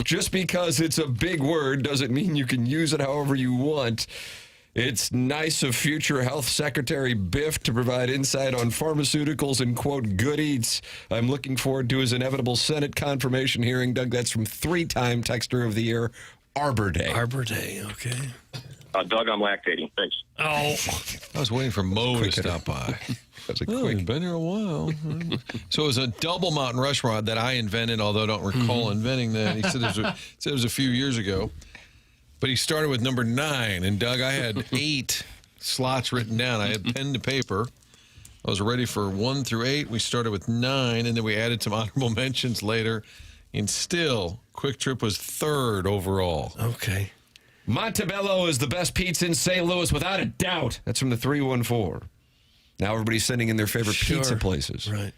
Just because it's a big word doesn't mean you can use it however you want. It's nice of future health secretary Biff to provide insight on pharmaceuticals and, quote, good eats. I'm looking forward to his inevitable Senate confirmation hearing. Doug, that's from 3-time Texter of the Year, Arbor Day. Arbor Day, okay. Doug, I'm lactating. Thanks. Oh. I was waiting for Mo to stop by. That's a He's been here a while. So it was a double Mountain Rushmore that I invented, although I don't recall inventing that. He said it was a few years ago. But he started with number 9. And, Doug, I had 8 slots written down. I had pen to paper. I was ready for 1 through 8. We started with 9, and then we added some honorable mentions later. And still, Quick Trip was 3rd overall. Okay. Montebello is the best pizza in St. Louis, without a doubt. That's from the 314. Now everybody's sending in their favorite pizza places. Right.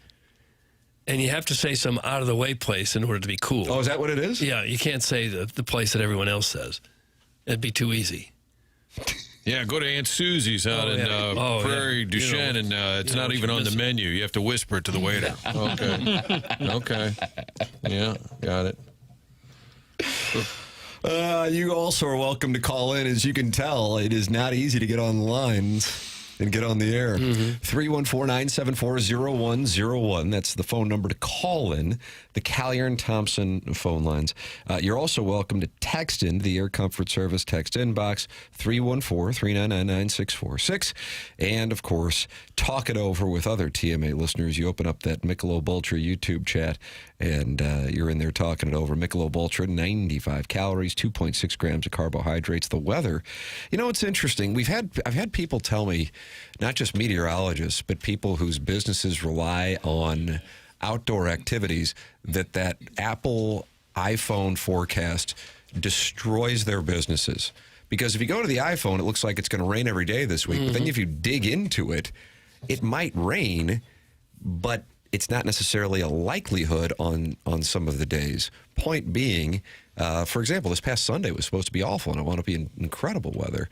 And you have to say some out-of-the-way place in order to be cool. Oh, is that what it is? Yeah, you can't say the place that everyone else says. It'd be too easy. Yeah, go to Aunt Susie's out in Prairie du Chien, and it's not even on the menu. You have to whisper it to the waiter. Okay. Okay. Yeah, got it. You also are welcome to call in. As you can tell, it is not easy to get online and get on the air. 314-974-0101. That's the phone number to call in. The Callier and Thompson phone lines. You're also welcome to text in the Air Comfort Service text inbox, 314-399-9646. And, of course, talk it over with other TMA listeners. You open up that Michelob Ultra YouTube chat, and you're in there talking it over. Michelob Ultra, 95 calories, 2.6 grams of carbohydrates. The weather, you know, it's interesting. I've had people tell me, not just meteorologists, but people whose businesses rely on outdoor activities, that Apple iPhone forecast destroys their businesses. Because if you go to the iPhone, it looks like it's going to rain every day this week. But then if you dig into it, it might rain, but it's not necessarily a likelihood on some of the days. Point being, for example, this past Sunday was supposed to be awful, and it wound up being incredible weather.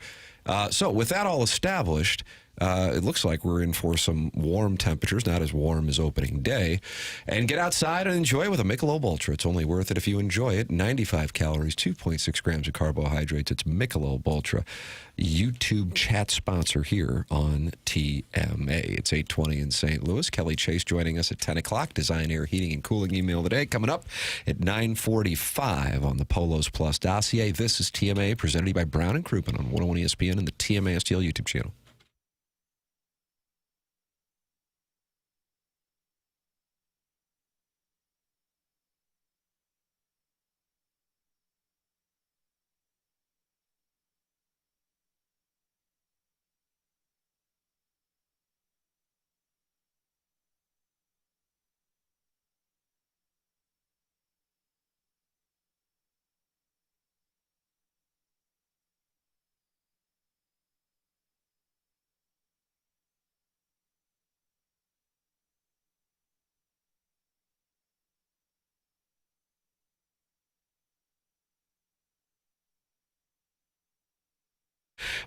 So with that all established, it looks like we're in for some warm temperatures, not as warm as opening day. And get outside and enjoy with a Michelob Ultra. It's only worth it if you enjoy it. 95 calories, 2.6 grams of carbohydrates. It's Michelob Ultra. YouTube chat sponsor here on TMA. It's 8:20 in St. Louis. Kelly Chase joining us at 10 o'clock. Design, Air, Heating, and Cooling email today. Coming up at 9:45 on the Polos Plus dossier. This is TMA, presented to you by Brown and Crouppen on 101 ESPN and the TMA STL YouTube channel.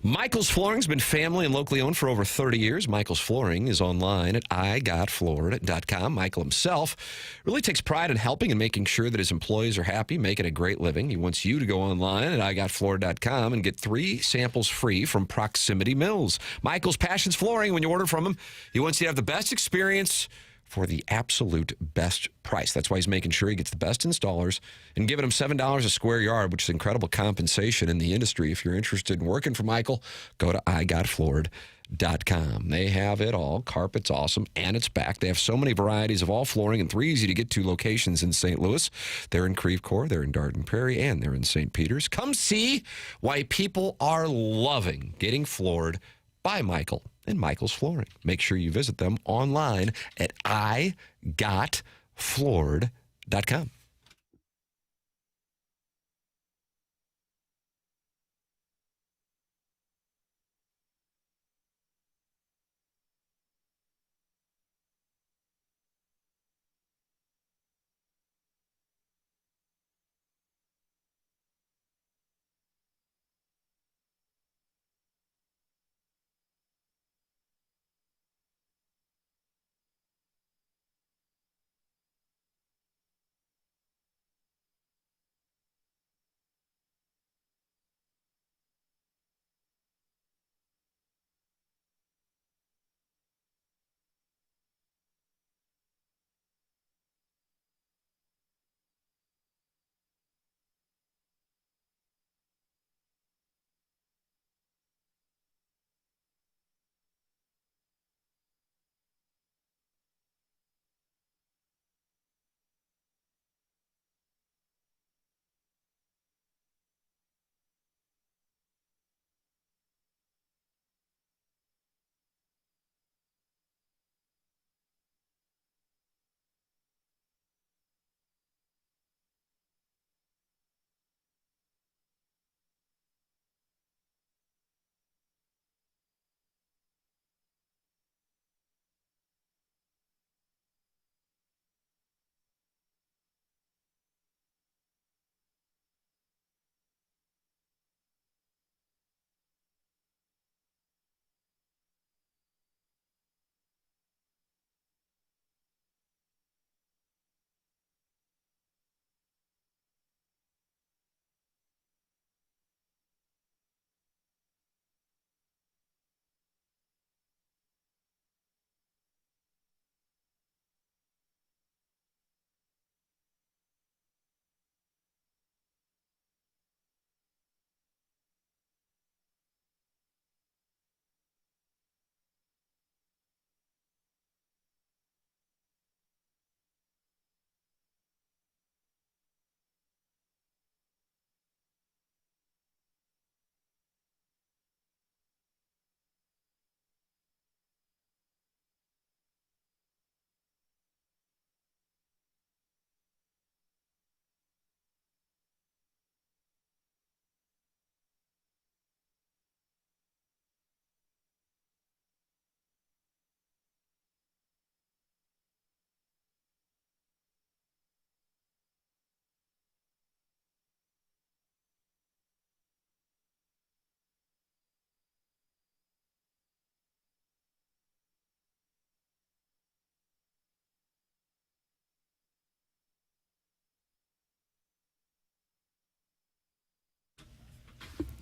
Michael's Flooring's been family and locally owned for over 30 years. Michael's Flooring is online at igotfloored.com. Michael himself really takes pride in helping and making sure that his employees are happy, making a great living. He wants you to go online at igotfloored.com and get 3 samples free from Proximity Mills. Michael's passion's flooring. When you order from him, he wants you to have the best experience for the absolute best price. That's why he's making sure he gets the best installers and giving them $7 a square yard, which is incredible compensation in the industry. If you're interested in working for Michael, go to igotfloored.com. They have it all. Carpet's awesome, and it's back. They have so many varieties of all flooring in 3 easy-to-get-to locations in St. Louis. They're in Creve Coeur, they're in Dardenne Prairie, and they're in St. Peters. Come see why people are loving getting floored by Michael and Michael's Flooring. Make sure you visit them online at igotfloored.com.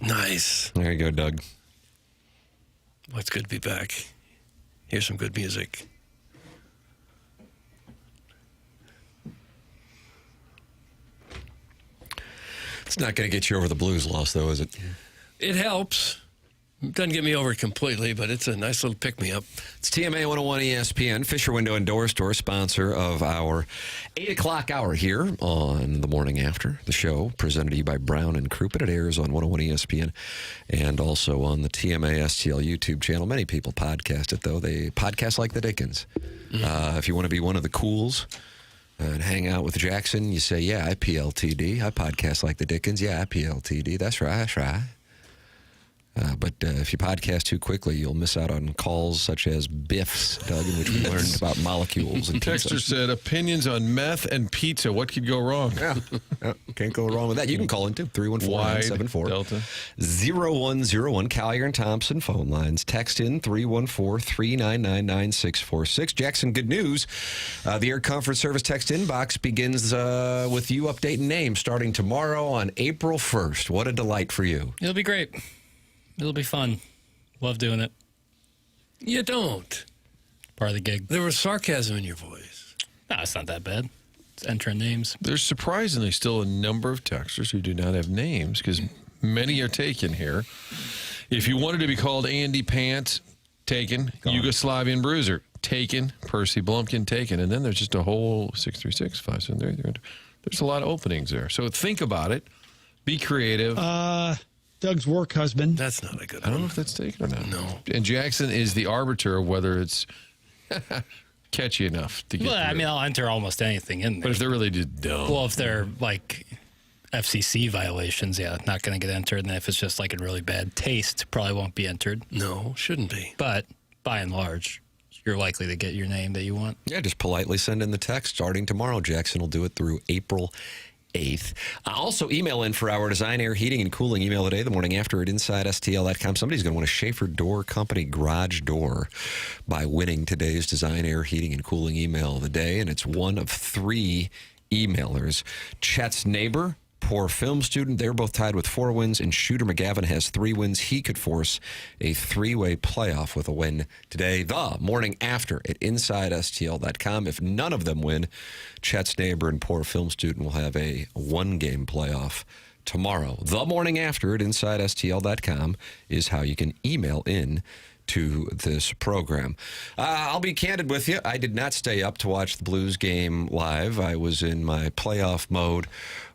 Nice. There you go, Doug. Well, it's good to be back. Here's some good music. It's not going to get you over the Blues loss, though, is it? It helps. Doesn't get me over it completely, but it's a nice little pick-me-up. It's TMA 101 ESPN, Fisher Window and Door Store, sponsor of our 8 o'clock hour here on the morning after the show, presented to you by Brown and Crouppen. It airs on 101 ESPN and also on the TMA STL YouTube channel. Many people podcast it, though. They podcast like the Dickens. If you want to be one of the cools and hang out with Jackson, you say, yeah, I PLTD. I podcast like the Dickens. Yeah, I PLTD. That's right. That's right. But if you podcast too quickly, you'll miss out on calls such as Biff's, Doug, in which we learned about molecules and pizza. Texter said, opinions on meth and pizza. What could go wrong? Yeah, can't go wrong with that. You can call into 314-974-0101. Collier and Thompson phone lines. Text in 314-399-9646. Jackson, good news. The Air Comfort Service text inbox begins with you updating names starting tomorrow on April 1st. What a delight for you. It'll be great. It'll be fun. Love doing it. You don't. Part of the gig. There was sarcasm in your voice. No, it's not that bad. It's entering names. There's surprisingly still a number of texters who do not have names because many are taken here. If you wanted to be called Andy Pants, taken. Yugoslavian Bruiser, taken. Percy Blumpkin, taken. And then there's just a whole 636-573. There's a lot of openings there. So think about it. Be creative. Doug's work husband. That's not a good one. I don't know if that's taken or not. No. And Jackson is the arbiter of whether it's catchy enough to get Well, I through. mean, I'll enter almost anything in there. But if they're really just dumb. Well, if they're like FCC violations, yeah, not going to get entered. And if it's just like in really bad taste, probably won't be entered. No, shouldn't be. But by and large, you're likely to get your name that you want. Yeah, just politely send in the text starting tomorrow. Jackson will do it through April 8th. Also, email in for our Design Air Heating and Cooling email today, the morning after at InsideSTL.com. Somebody's going to win a Schaefer Door Company garage door by winning today's Design Air Heating and Cooling email of the day, and it's one of 3 emailers. Chet's neighbor, poor film student, they're both tied with 4 wins, and Shooter McGavin has 3 wins. He could force a 3-way playoff with a win today, the morning after at InsideSTL.com. If none of them win, Chet's neighbor and poor film student will have a 1-game playoff tomorrow. The morning after at InsideSTL.com is how you can email in to this program. I'll be candid with you. I did not stay up to watch the Blues game live. I was in my playoff mode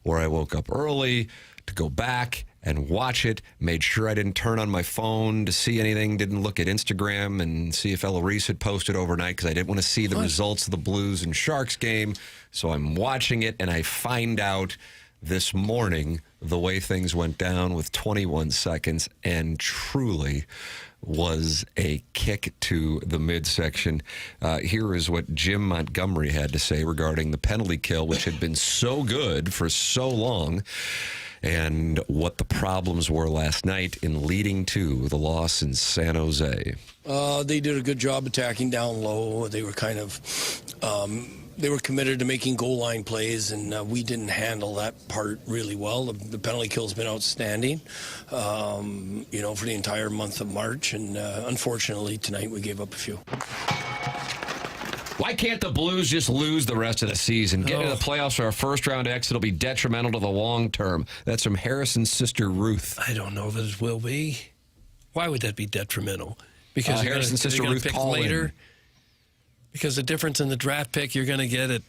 where I woke up early to go back and watch it, made sure I didn't turn on my phone to see anything, didn't look at Instagram and see if Ella Reese had posted overnight because I didn't want to see the results of the Blues and Sharks game. So I'm watching it, and I find out this morning the way things went down with 21 seconds, and truly was a kick to the midsection. Here is what Jim Montgomery had to say regarding the penalty kill, which had been so good for so long, and what the problems were last night in leading to the loss in San Jose. They did a good job attacking down low. They were kind of they were committed to making goal line plays, and we didn't handle that part really well. The penalty kill's been outstanding, for the entire month of March, and unfortunately tonight we gave up a few. Why can't the Blues just lose the rest of the season? Get into the playoffs for our first-round exit will be detrimental to the long term. That's from Harrison's sister, Ruth. I don't know that it will be. Why would that be detrimental? Because Harrison's sister, Ruth, pick call later. in. Because the difference in the draft pick you're going to get at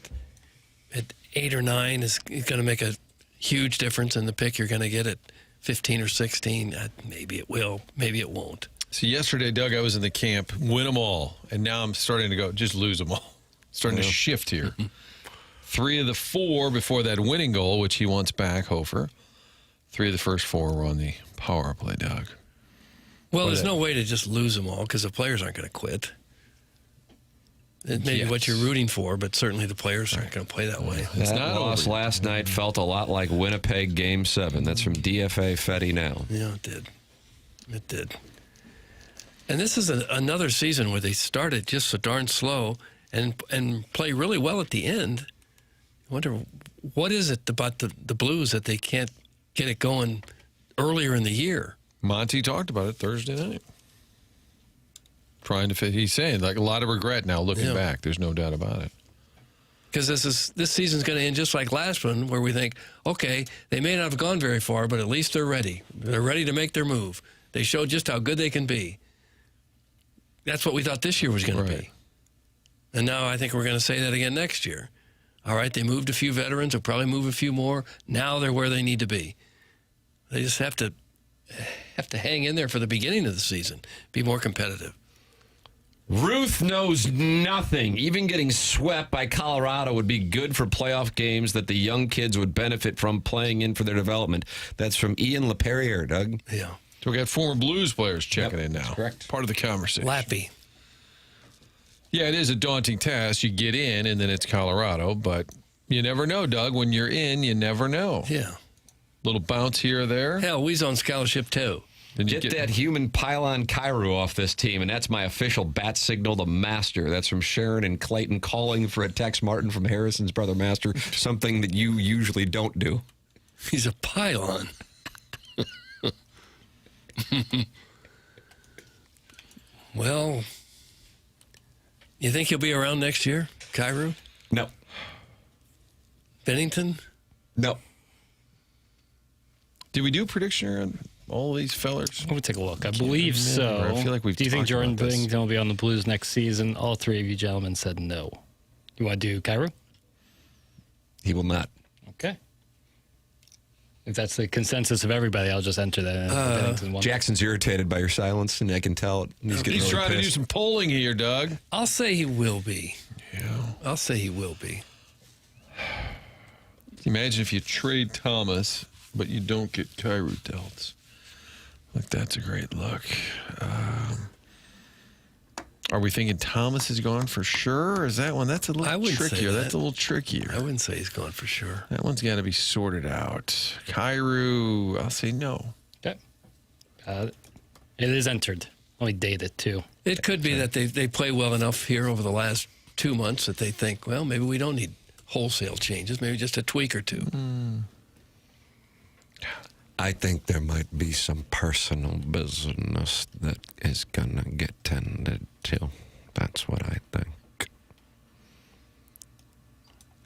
8 or 9 is going to make a huge difference in the pick you're going to get at 15 or 16. Maybe it will. Maybe it won't. So yesterday, Doug, I was in the camp, win them all, and now I'm starting to go, just lose them all. Starting to shift here. 3 of the 4 before that winning goal, which he wants back, Hofer. 3 of the first 4 were on the power play, Doug. Well, there's no way to just lose them all because the players aren't going to quit. It may be what you're rooting for, but certainly the players aren't going to play that way. That loss last night felt a lot like Winnipeg Game 7. That's from DFA Fetty now. Yeah, it did. It did. And this is another season where they started just so darn slow and play really well at the end. I wonder, what is it about the Blues that they can't get it going earlier in the year? Monty talked about it Thursday night. Trying to fit. He's saying, like, a lot of regret now looking back. There's no doubt about it. Because this season's going to end just like last one, where we think, okay, they may not have gone very far, but at least they're ready. They're ready to make their move. They showed just how good they can be. That's what we thought this year was going to be. And now I think we're going to say that again next year. All right, they moved a few veterans. They'll probably move a few more. Now they're where they need to be. They just have to hang in there for the beginning of the season, be more competitive. Ruth knows nothing. Even getting swept by Colorado would be good for playoff games that the young kids would benefit from playing in for their development. That's from Ian LaPerriere, Doug. Yeah. So we got former Blues players checking in now. correct. Part of the conversation. Lappy. Yeah, it is a daunting task. You get in, and then it's Colorado, but you never know, Doug. When you're in, you never know. Yeah. Little bounce here or there. Hell, we's on scholarship too. Then you Get that human pylon Cairo off this team, and that's my official bat signal, the Master. That's from Sharon and Clayton calling for a Tex Martin from Harrison's brother Master, something that you usually don't do. He's a pylon. Well, you think he'll be around next year, Cairo? No. Bennington? No. Did we do a prediction on all these fellers? Let me take a look. I believe so. I feel like we've Do you think talked Jordan about this. Bennington will be on the Blues next season? All three of you gentlemen said no. You want to do Cairo? He will not. Okay. If that's the consensus of everybody, I'll just enter that. In Bennington one. Jackson's irritated by your silence, and I can tell it. He's getting He's really trying to do pissed. some polling here, Doug. I'll say he will be. Yeah. I'll say he will be. Imagine if you trade Thomas, but you don't get Cairo dealt. Look, that's a great look. Are we thinking Thomas is gone for sure? Or is that one? That's a I little wouldn't say trickier. that. That's a little trickier. I wouldn't say he's gone for sure. That one's got to be sorted out. Cairo, I'll say no. Okay. It is entered. Only dated, too. It could be that they play well enough here over the last 2 months that they think, well, maybe we don't need wholesale changes, maybe just a tweak or two. I think there might be some personal business that is going to get tended to. That's what I think.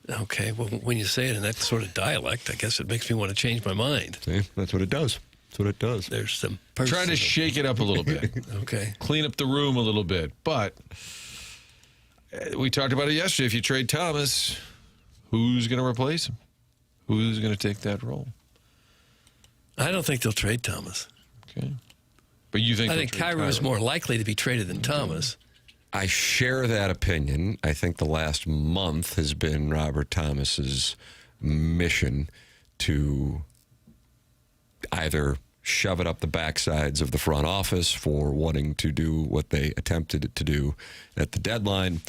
Okay, well, when you say it in that sort of dialect, I guess it makes me want to change my mind. See, that's what it does. That's what it does. There's some Trying to personal- shake it up a little bit. Okay. Clean up the room a little bit. But we talked about it yesterday. If you trade Thomas, who's going to replace him? Who's going to take that role? I don't think they'll trade Thomas. Okay. But you think I they'll think trade Cairo is Cairo? more likely to be traded than Thomas. I share that opinion. I think the last month has been Robert Thomas's mission to either shove it up the backsides of the front office for wanting to do what they attempted to do at the deadline,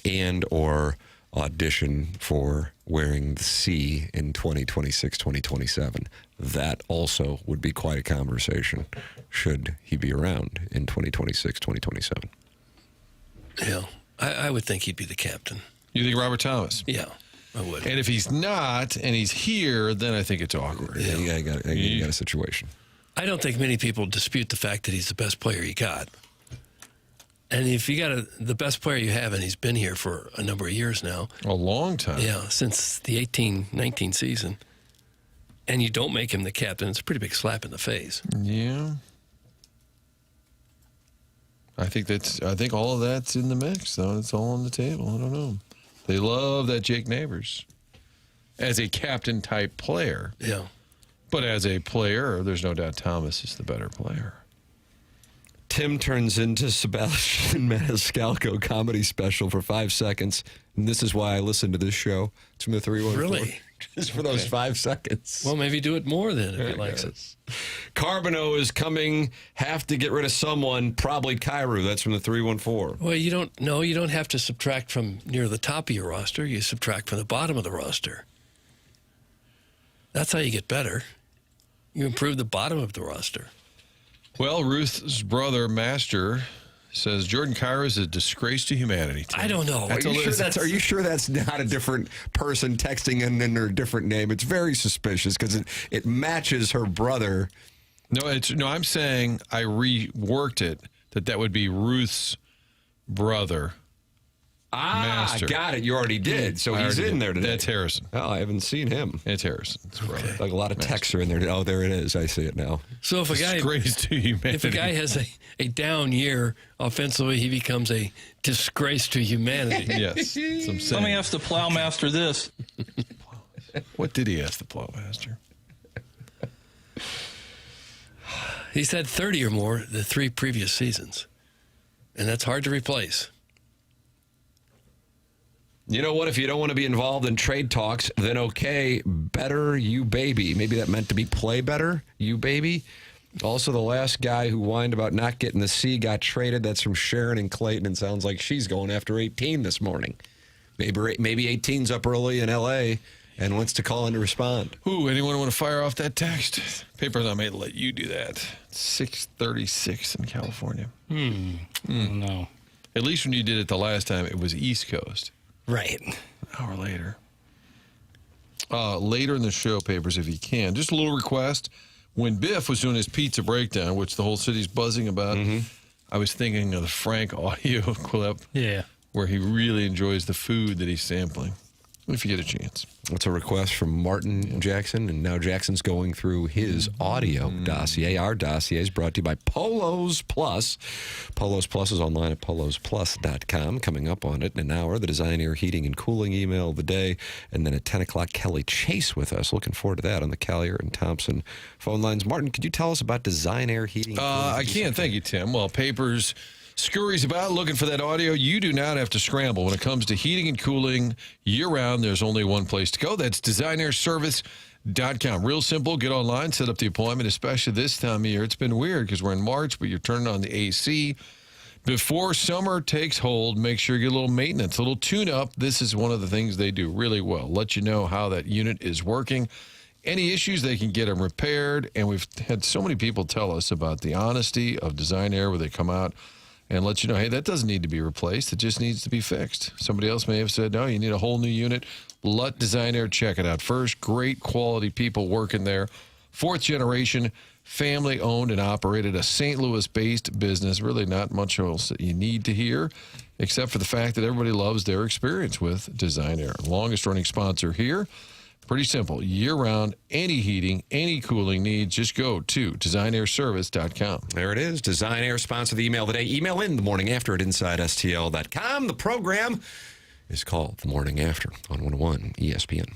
and or audition for wearing the C in 2026, 2027. That also would be quite a conversation should he be around in 2026, 2027. Yeah, I would think he'd be the captain. You think Robert Thomas? Yeah, I would. And if he's not, and he's here, then I think it's awkward. Yeah, you got a situation. I don't think many people dispute the fact that he's the best player you got. And if you got the best player you have, and he's been here for a number of years now. A long time. Yeah, since the 18-19 season. And you don't make him the captain, it's a pretty big slap in the face. Yeah. I think all of that's in the mix, though. It's all on the table. I don't know. They love that Jake Neighbors as a captain type player. Yeah. But as a player, there's no doubt Thomas is the better player. Tim turns into Sebastian Maniscalco comedy special for 5 seconds. And this is why I listen to this show. It's from the 314. Really? Just for those 5 seconds. Well, maybe do it more then if he likes it. Carbonneau is coming. Have to get rid of someone. Probably Cairo. That's from the 314. Well, you don't have to subtract from near the top of your roster. You subtract from the bottom of the roster. That's how you get better. You improve the bottom of the roster. Well, Ruth's brother, Master, says Jordan Cairo is a disgrace to humanity. Tim. I don't know. Are you sure that's not a different person texting in under a different name? It's very suspicious because it matches her brother. No, I'm saying I reworked it that would be Ruth's brother. Master. Got it. You already did. So he's in there today. That's Harrison. Oh, I haven't seen him. It's Harrison's brother. Like a lot of texts are in there. Oh, there it is. I see it now. So if a guy has a down year offensively, he becomes a disgrace to humanity. Yes. Let me ask the Plowmaster this. What did he ask the Plowmaster? He's had 30 or more the 3 previous seasons, and that's hard to replace. You know what? If you don't want to be involved in trade talks, then okay, better you baby. Maybe that meant to be play better, you baby. Also, the last guy who whined about not getting the C got traded. That's from Sharon and Clayton, and sounds like she's going after 18 this morning. Maybe 18's up early in L.A. and wants to call in to respond. Ooh, anyone want to fire off that text? Paper's not made to let you do that. 6:36 in California. No. At least when you did it the last time, it was East Coast. Right. An hour later. Later in the show, Papers, if you can, just a little request. When Biff was doing his pizza breakdown, which the whole city's buzzing about, I was thinking of the Frank audio clip. Yeah. Where he really enjoys the food that he's sampling, if you get a chance. That's a request from Martin Jackson, and now Jackson's going through his audio dossier. Our dossier is brought to you by Polos Plus. Polos Plus is online at polosplus.com. Coming up on it in an hour, the Design Air Heating and Cooling email of the day, and then at 10 o'clock, Kelly Chase with us. Looking forward to that on the Collier and Thompson phone lines. Martin, could you tell us about Design Air Heating? I can. Thank you, Tim. Well, Papers scurries about looking for that audio. You do not have to scramble. When it comes to heating and cooling year-round, there's only one place to go. That's designairservice.com. Real simple. Get online, set up the appointment, especially this time of year. It's been weird because we're in March, but you're turning on the AC. Before summer takes hold, make sure you get a little maintenance, a little tune-up. This is one of the things they do really well. Let you know how that unit is working. Any issues, they can get them repaired. And we've had so many people tell us about the honesty of Design Air where they come out and let you know, hey, that doesn't need to be replaced. It just needs to be fixed. Somebody else may have said, no, you need a whole new unit. Let Design Air check it out first. Great quality people working there. Fourth generation, family owned and operated, a St. Louis-based business. Really not much else that you need to hear, except for the fact that everybody loves their experience with Design Air. Longest running sponsor here. Pretty simple. Year-round, any heating, any cooling needs, just go to designairservice.com. There it is. Design Air sponsor the email today. Email in the morning after at InsideSTL.com. The program is called The Morning After on 101 ESPN.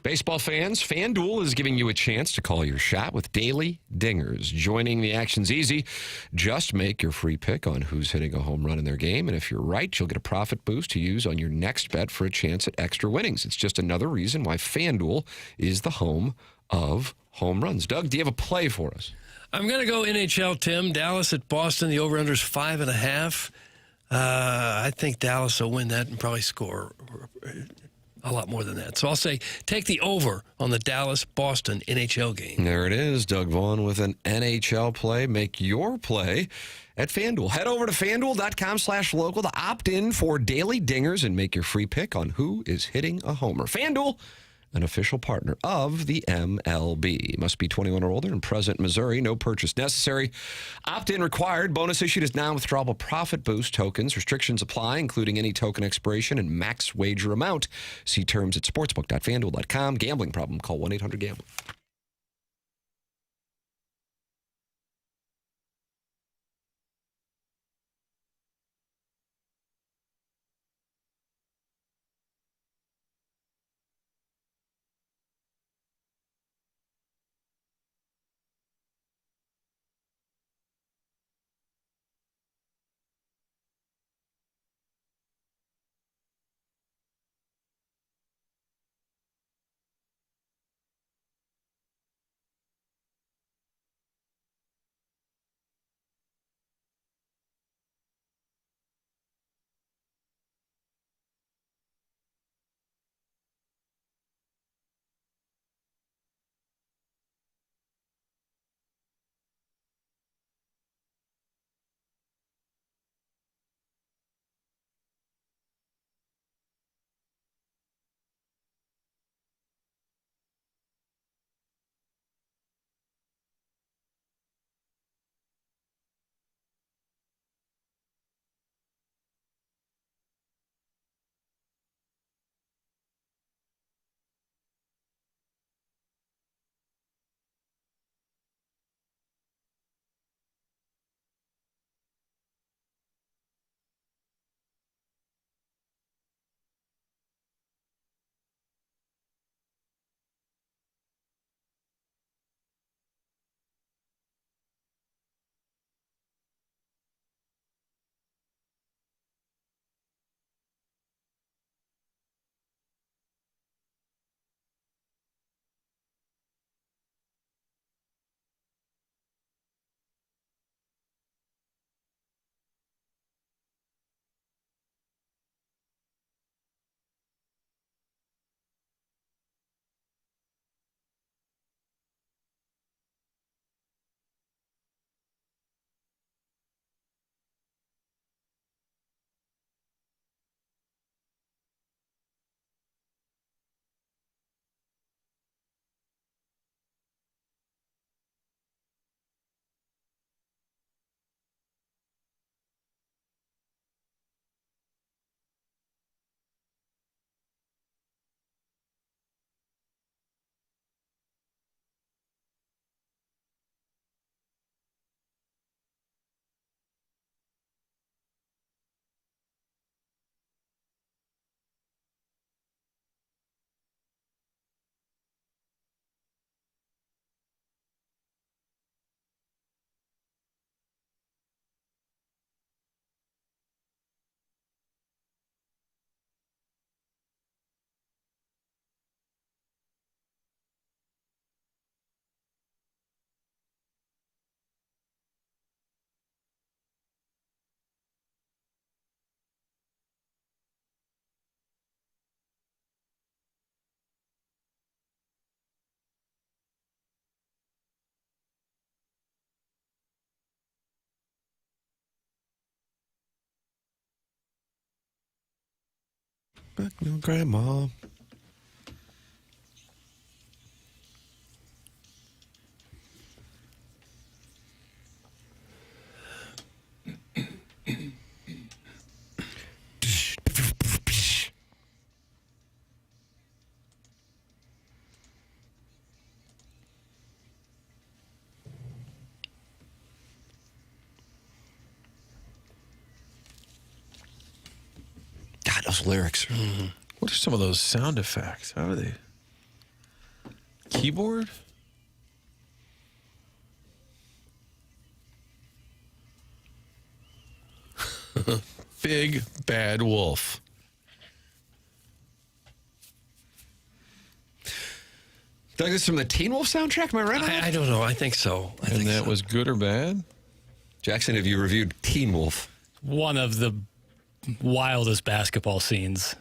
Baseball fans, FanDuel is giving you a chance to call your shot with daily dingers. Joining the action's easy. Just make your free pick on who's hitting a home run in their game, and if you're right, you'll get a profit boost to use on your next bet for a chance at extra winnings. It's just another reason why FanDuel is the home of home runs. Doug, do you have a play for us? I'm going to go NHL, Tim. Dallas at Boston. The over-under's 5.5. I think Dallas will win that and probably score a lot more than that. So I'll say take the over on the Dallas-Boston NHL game. There it is. Doug Vaughn with an NHL play. Make your play at FanDuel. Head over to FanDuel.com/local to opt in for daily dingers and make your free pick on who is hitting a homer. FanDuel, an official partner of the MLB. Must be 21 or older and present in Missouri. No purchase necessary. Opt-in required. Bonus issued as non-withdrawable profit boost tokens. Restrictions apply, including any token expiration and max wager amount. See terms at sportsbook.fanduel.com. Gambling problem? Call 1-800-GAMBLER. Grandma. God, those lyrics. What are some of those sound effects? How are they? Keyboard? Big Bad Wolf. Doug, this is from the Teen Wolf soundtrack, am I right? I don't know. I think so. And that was good or bad? Jackson, have you reviewed Teen Wolf? One of the wildest basketball scenes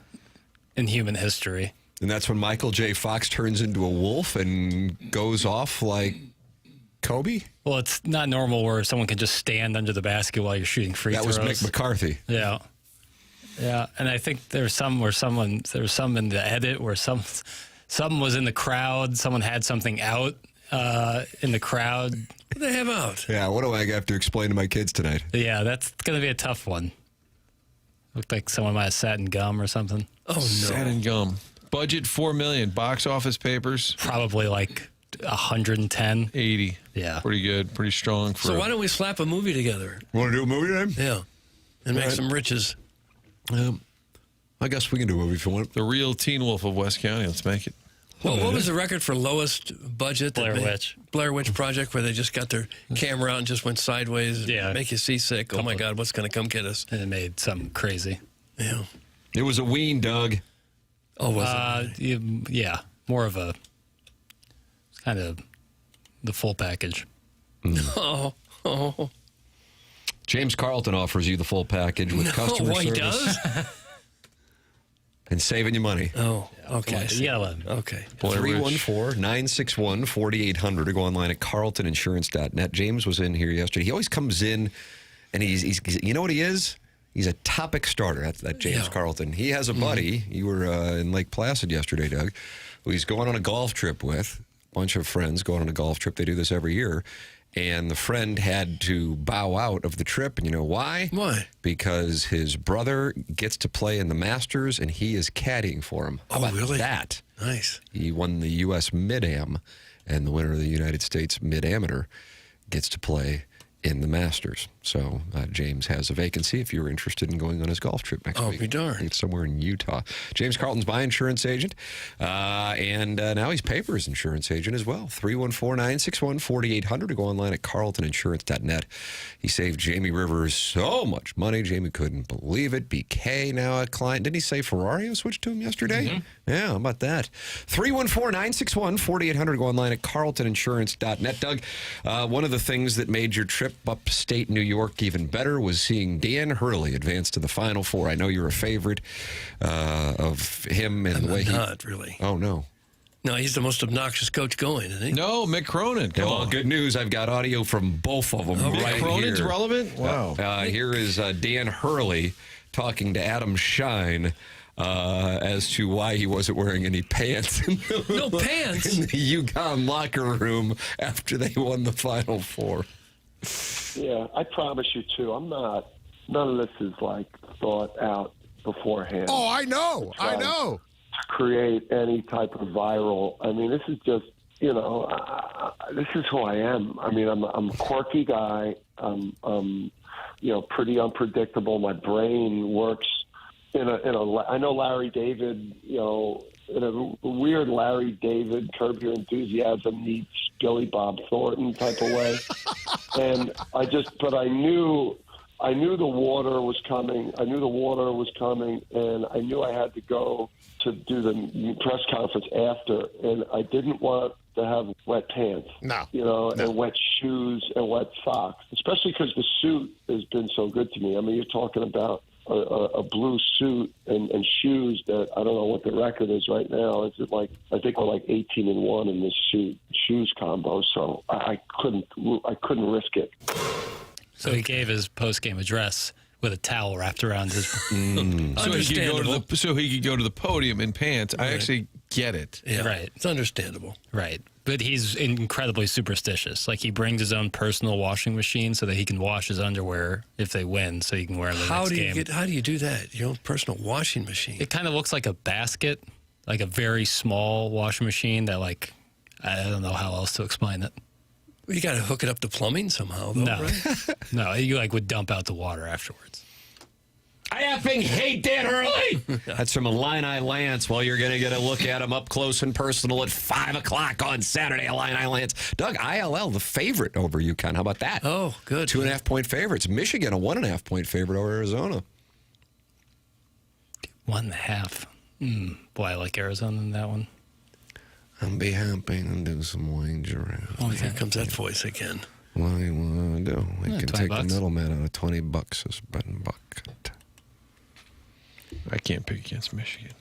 in human history. And that's when Michael J. Fox turns into a wolf and goes off like Kobe? Well, it's not normal where someone can just stand under the basket while you're shooting free throws. That was Mick McCarthy. Yeah. Yeah, and I think there's some in the edit where someone was in the crowd, someone had something out in the crowd. What do they have out? Yeah, what do I have to explain to my kids tonight? Yeah, that's going to be a tough one. Looked like someone might have sat in gum or something. Oh, no. Sat in gum. Budget $4 million. Box office papers? Probably like 110. 80. Yeah. Pretty good. Pretty strong. For So why don't we slap a movie together? Want to do a movie then? Yeah. And make some riches. I guess we can do a movie if you want. The real Teen Wolf of West County. Let's make it. Well, what was the record for lowest budget? Blair Witch. Blair Witch Project, where they just got their camera out and just went sideways. Yeah. Make you seasick. Oh, my God, what's going to come get us? And it made something crazy. Yeah. It was a ween, Doug. Oh, was it? Yeah. More of a kind of the full package. Oh. James Carlton offers you the full package with customer he service. does? And saving you money. Oh, okay. Yeah. Okay. 314-961-4800 or go online at carltoninsurance.net. James was in here yesterday. He always comes in and he's you know what he is? He's a topic starter. That's that James Carlton. He has a buddy. You were in Lake Placid yesterday, Doug, who he's going on a golf trip with. A bunch of friends going on a golf trip. They do this every year. And the friend had to bow out of the trip. And you know why? Why? Because his brother gets to play in the Masters, and he is caddying for him. How about really? that? Nice. He won the U.S. Mid-Am, and the winner of the United States Mid-Amateur gets to play in the Masters. So James has a vacancy if you're interested in going on his golf trip next week. Be darned. It's somewhere in Utah. James Carlton's my insurance agent, and now he's Paper's insurance agent as well. 314-961-4800 to go online at carltoninsurance.net. He saved Jamie Rivers so much money. Jamie couldn't believe it. BK now a client. Didn't he say Ferrari switched to him yesterday? Mm-hmm. Yeah, how about that? 314-961-4800 to go online at carltoninsurance.net. Doug, one of the things that made your trip upstate New York even better was seeing Dan Hurley advance to the Final Four. I know you're a favorite of him and the way not really. Oh, no. No, he's the most obnoxious coach going, isn't he? No, McKernan. Come on. Good news. I've got audio from both of them right McKernan's here. relevant? Wow. Here is Dan Hurley talking to Adam Shine as to why he wasn't wearing any pants. No pants? In the UConn locker room after they won the Final Four. Yeah, I promise you, too. None of this is like thought out beforehand. Oh, I know. To create any type of viral. I mean, this is just, this is who I am. I mean, I'm a quirky guy. I'm pretty unpredictable. My brain works I know Larry David, in a weird Larry David, Curb Your Enthusiasm meets Billy Bob Thornton type of way. And I knew the water was coming. And I knew I had to go to do the press conference after. And I didn't want to have wet pants. And wet shoes and wet socks, especially because the suit has been so good to me. I mean, you're talking about a blue suit and shoes that I don't know what the record is right now. Is it like, I think we're like 18-1 in this shoes combo. So I couldn't risk it. So he gave his post-game address with a towel wrapped around his. So he could go to the podium in pants. I actually get it. Yeah, Right. It's understandable. Right. But he's incredibly superstitious. Like, he brings his own personal washing machine so that he can wash his underwear if they win, so he can wear them the next game. How do you do that? Your own personal washing machine? It kind of looks like a basket, like a very small washing machine that, like, I don't know how else to explain it. Well, you got to hook it up to plumbing somehow, though, No. right? No, you, like, would dump out the water afterwards. I effing hate Dan Hurley. That's from Illini Lance. Well, you're going to get a look at him up close and personal at 5 o'clock on Saturday, Illini Lance. Doug, ILL, the favorite over UConn. How about that? Oh, good. 2.5-point favorites. Michigan, a 1.5-point favorite over Arizona. 1.5. Boy, I like Arizona in that one. I'll be happy to do some wagering. Oh, here comes that voice again. What do you want to do? We Yeah, can 20 take bucks. the middleman out of $20 as bread and bucket. I can't pick against Michigan.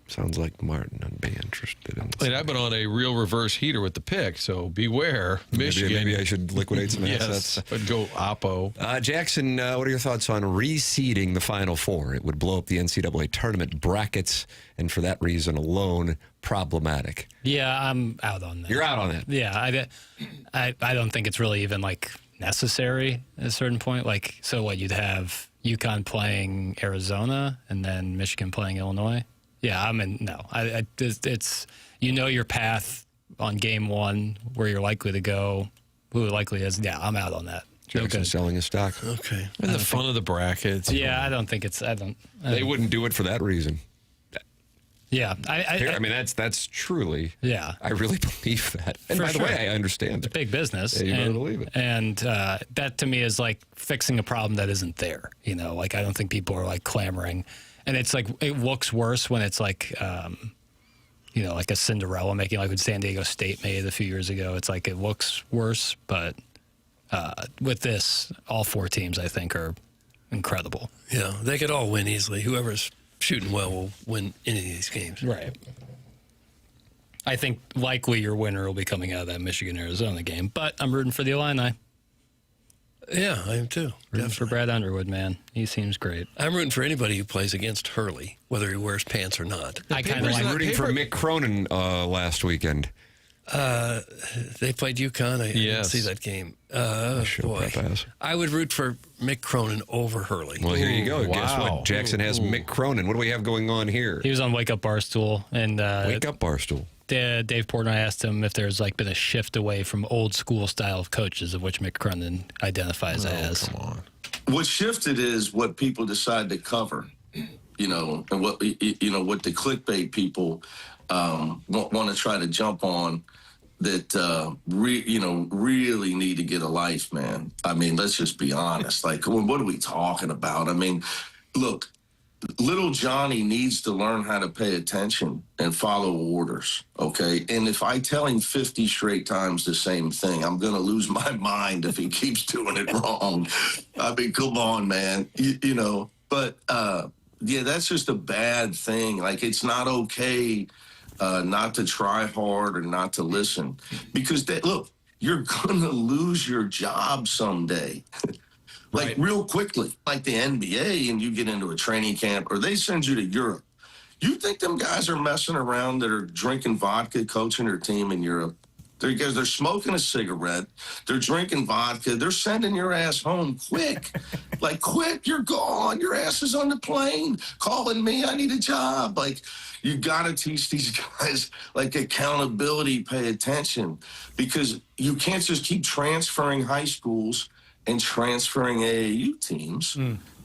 Sounds like Martin would be interested in. And I've been on a real reverse heater with the pick, so beware. Michigan. Maybe I should liquidate some Yes, assets. I'd go Oppo. Jackson, what are your thoughts on reseeding the Final Four? It would blow up the NCAA tournament brackets, and for that reason alone, problematic. Yeah, I'm out on that. You're out on that. Yeah, I don't think it's really even, like, necessary at a certain point. Like, so what, you'd have UConn playing Arizona and then Michigan playing Illinois? Yeah, I'm in. No, it's you know your path on game one, where you're likely to go, who it likely is. Yeah, I'm out on that. Jackson selling his stock. Okay. And the fun of the brackets. Yeah, I don't think it's. They wouldn't do it for that reason. Yeah, I mean, that's truly. Yeah, I really believe that. And For by the sure. way, I understand it's big business. Yeah, you better believe it. And that to me is like fixing a problem that isn't there. You know, like I don't think people are like clamoring. And it's like, it looks worse when it's like, you know, like a Cinderella making, like what San Diego State made a few years ago. It's like, it looks worse, but with this, all four teams, I think, are incredible. Yeah, they could all win easily. Whoever's shooting well will win any of these games. Right. I think likely your winner will be coming out of that Michigan-Arizona game, but I'm rooting for the Illini. Yeah, I am too. Rooting for Brad Underwood, man. He seems great. I'm rooting for anybody who plays against Hurley, whether he wears pants or not. I kind of like rooting for McKernan last weekend. They played UConn. I didn't see that game. Boy. I would root for Mick Cronin over Hurley. Well, here you go. Guess what? Jackson has Mick Cronin. What do we have going on here? He was on Wake Up Barstool. And, Wake Up Barstool. Dave Portnoy asked him if there's like been a shift away from old school style of coaches, of which Mick Cronin identifies as. Come on. What shifted is what people decide to cover, you know, and what what the clickbait people want to try to jump on that really need to get a life, man. I mean, let's just be honest. Like, what are we talking about? I mean, look, little Johnny needs to learn how to pay attention and follow orders, okay? And if I tell him 50 straight times the same thing, I'm going to lose my mind if he keeps doing it wrong. I mean, come on, man. You know, but, yeah, that's just a bad thing. Like, it's not okay not to try hard or not to listen. Because, look, you're going to lose your job someday. Like, real quickly, like the NBA, and you get into a training camp, or they send you to Europe. You think them guys are messing around that are drinking vodka, coaching their team in Europe? They're smoking a cigarette. They're drinking vodka. They're sending your ass home quick. Like, quick, you're gone. Your ass is on the plane. Calling me, I need a job. Like, you got to teach these guys, like, accountability, pay attention. Because you can't just keep transferring high schools and transferring AAU teams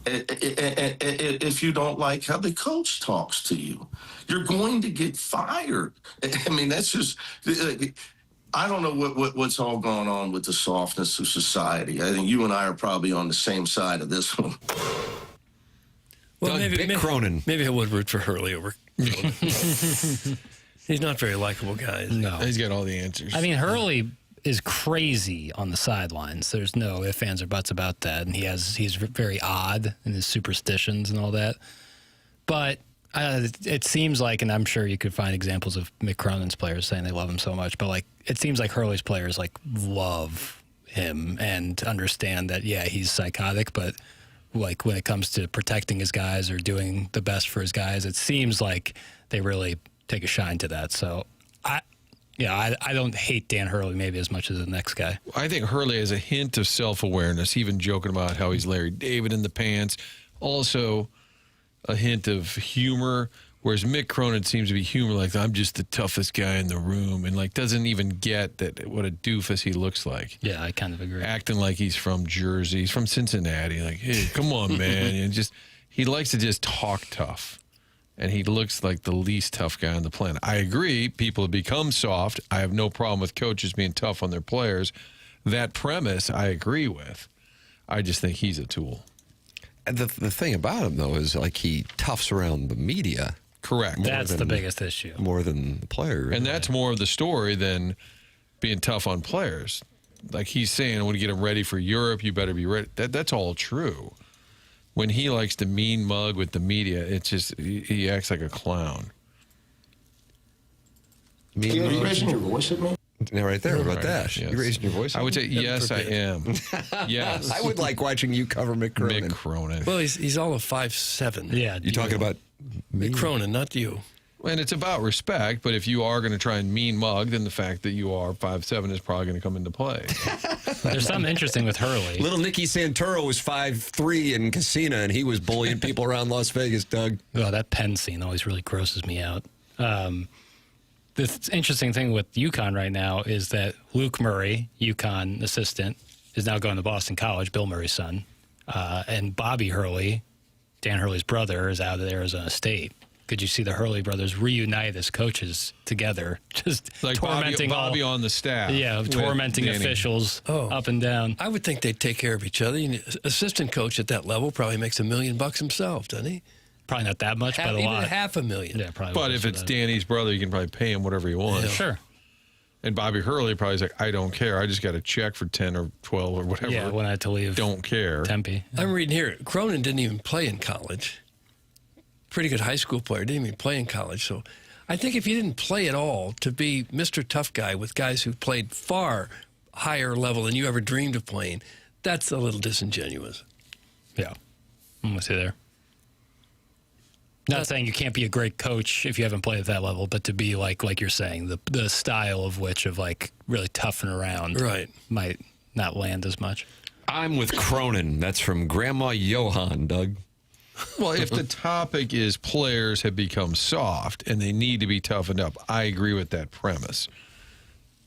if you don't like how the coach talks to you. You're going to get fired. I mean, that's just... I don't know what's all going on with the softness of society. I think you and I are probably on the same side of this one. Well, maybe Cronin. Maybe I would root for Hurley over Cronin. He's not a very likable guy. No. He's got all the answers. I mean, Hurley is crazy on the sidelines. There's no ifs, ands, or buts about that. And he's very odd in his superstitions and all that. But it seems like, and I'm sure you could find examples of Mick Cronin's players saying they love him so much, but like it seems like Hurley's players like love him and understand that, yeah, he's psychotic, but like when it comes to protecting his guys or doing the best for his guys. It seems like they really take a shine to that. So I don't hate Dan Hurley maybe as much as the next guy. I think Hurley has a hint of self-awareness, even joking about how he's Larry David in the pants. Also, a hint of humor, whereas Mick Cronin seems to be humor like, I'm just the toughest guy in the room, and like doesn't even get that what a doofus he looks like. Yeah, I kind of agree. Acting like he's from Jersey, he's from Cincinnati. Like, hey, come on, man. And just he likes to just talk tough. And he looks like the least tough guy on the planet. I agree. People have become soft. I have no problem with coaches being tough on their players. That premise, I agree with. I just think he's a tool. And the thing about him, though, is like he toughs around the media. Correct. That's the biggest issue. More than the players. And that's more of the story than being tough on players. Like he's saying, when you get them ready for Europe, you better be ready. That's all true. When he likes to mean mug with the media, it's just he acts like a clown. Are you raising your voice at me? Yeah, right there. About that. Yes. You raising your voice? I would say yes, I am. Yes, I would like watching you cover Mick Cronin. Mick Cronin. Well, he's all of 5'7". Yeah, you're talking about Mick Cronin, not you. And it's about respect, but if you are going to try and mean mug, then the fact that you are 5'7" is probably going to come into play. There's something interesting with Hurley. Little Nicky Santoro was 5'3" in Casino, and he was bullying people around Las Vegas, Doug. Oh, that Penn scene always really grosses me out. The interesting thing with UConn right now is that Luke Murray, UConn assistant, is now going to Boston College, Bill Murray's son. And Bobby Hurley, Dan Hurley's brother, is out of Arizona State. Could you see the Hurley brothers reunite as coaches together, just like tormenting Bobby on the staff? Yeah, tormenting officials up and down. I would think they'd take care of each other. Assistant coach at that level probably makes $1 million himself, doesn't he? Probably not that much, but a lot. Even $500,000. Yeah, probably. But if it's Danny's brother, you can probably pay him whatever you want. Yeah. Sure. And Bobby Hurley probably is like, I don't care. I just got a check for 10 or 12 or whatever. Yeah, when I had to leave. Don't care. Tempe. I'm reading here, Cronin didn't even play in college. Pretty good high school player, didn't even play in college. So I think if you didn't play at all, to be Mr. Tough Guy with guys who played far higher level than you ever dreamed of playing, that's a little disingenuous. Yeah, I'm with you there. Not saying you can't be a great coach if you haven't played at that level, but to be like you're saying, the style of which of like really toughing around might not land as much. I'm with Cronin. That's from Grandma Johan, Doug. Well, if the topic is players have become soft and they need to be toughened up, I agree with that premise.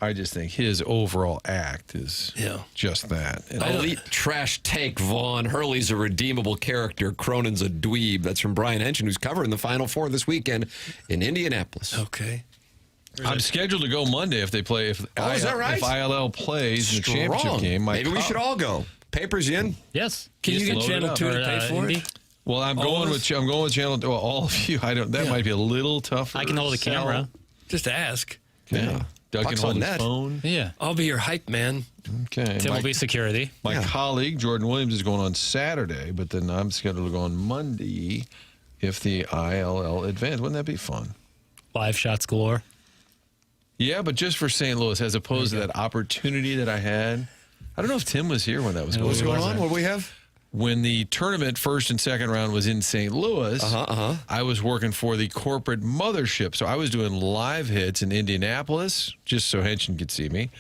I just think his overall act is just that. Elite trash take, Vaughn. Hurley's a redeemable character. Cronin's a dweeb. That's from Brian Henson, who's covering the Final Four this weekend in Indianapolis. Okay. I'm scheduled to go Monday if they play. If is that right? If ILL plays in the championship game, maybe we should all go. Papers in? Yes. Can you get Channel 2 to pay for it? Well, I'm going with Channel 2. Well, all of you. I don't. That might be a little tougher. I can hold the camera. Just ask. Yeah. Doug can hold his phone. Yeah. I'll be your hype man. Okay. Tim will be security. My colleague, Jordan Williams, is going on Saturday, but then I'm scheduled to go on Monday if the ILL advance. Wouldn't that be fun? Live shots galore. Yeah, but just for St. Louis, as opposed to that opportunity that I had. I don't know if Tim was here when that was going on. What's going on? What do we have? When the tournament first and second round was in St. Louis, I was working for the corporate mothership. So I was doing live hits in Indianapolis, just so Henson could see me.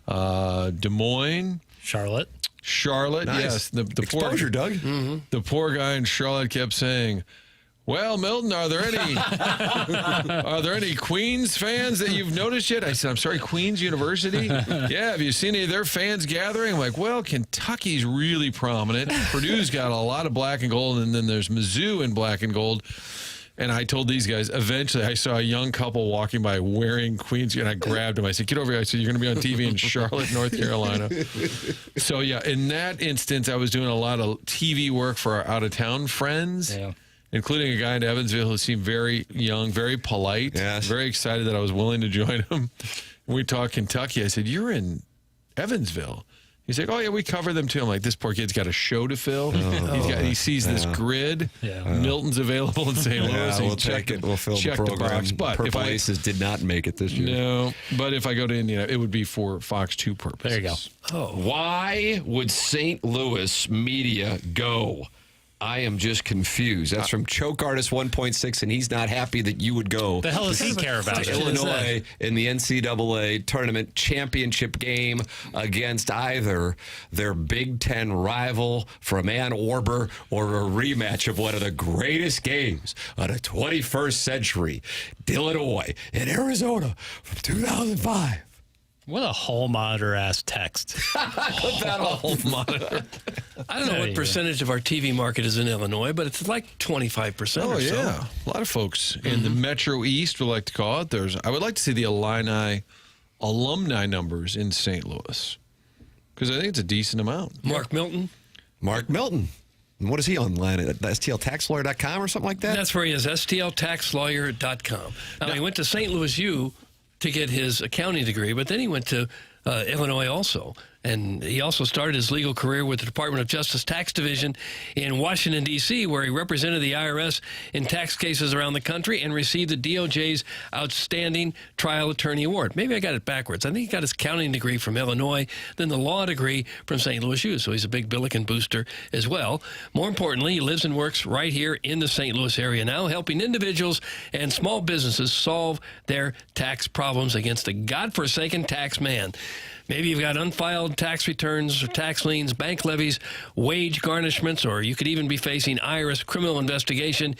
Des Moines. Charlotte, nice. Yes. The exposure, Doug. Mm-hmm. The poor guy in Charlotte kept saying, well, Milton, are there any Queens fans that you've noticed yet? I said, I'm sorry, Queens University? Yeah, have you seen any of their fans gathering? I'm like, well, Kentucky's really prominent. Purdue's got a lot of black and gold, and then there's Mizzou in black and gold. And I told these guys, eventually I saw a young couple walking by wearing Queens, and I grabbed them. I said, get over here. I said, you're going to be on TV in Charlotte, North Carolina. So, yeah, in that instance, I was doing a lot of TV work for our out-of-town friends. Yeah. Including a guy in Evansville who seemed very young, very polite, very excited that I was willing to join him. When we talked Kentucky, I said, you're in Evansville. He's like, oh, yeah, we cover them too. I'm like, this poor kid's got a show to fill. He sees this grid. Milton's available in St. Louis. We'll check it. We'll fill the program. But Purple Aces did not make it this year. No, but if I go to Indiana, it would be for Fox 2 purposes. There you go. Why would St. Louis media go I am just confused. That's from Choke Artist 1.6, and he's not happy that you would go. The hell does he care about? Illinois in the NCAA tournament championship game against either their Big Ten rival from Ann Arbor or a rematch of one of the greatest games of the 21st century, Illinois and Arizona from 2005. What a hall monitor ass text. Put that hall monitor. I don't know what percentage of our TV market is in Illinois, but it's like 25% or so. Yeah. A lot of folks in the Metro East would like to call it. I would like to see the alumni numbers in St. Louis, because I think it's a decent amount. Mark Milton. And what is he online at stltaxlawyer.com or something like that? That's where he is, stltaxlawyer.com. Now, he went to St. Louis U to get his accounting degree, but then he went to Illinois also. And he also started his legal career with the Department of Justice Tax Division in Washington, D.C., where he represented the IRS in tax cases around the country and received the DOJ's Outstanding Trial Attorney Award. Maybe I got it backwards. I think he got his accounting degree from Illinois, then the law degree from St. Louis U, so he's a big Billiken booster as well. More importantly, he lives and works right here in the St. Louis area now, helping individuals and small businesses solve their tax problems against a godforsaken tax man. Maybe you've got unfiled tax returns or tax liens, bank levies, wage garnishments, or you could even be facing IRS criminal investigation.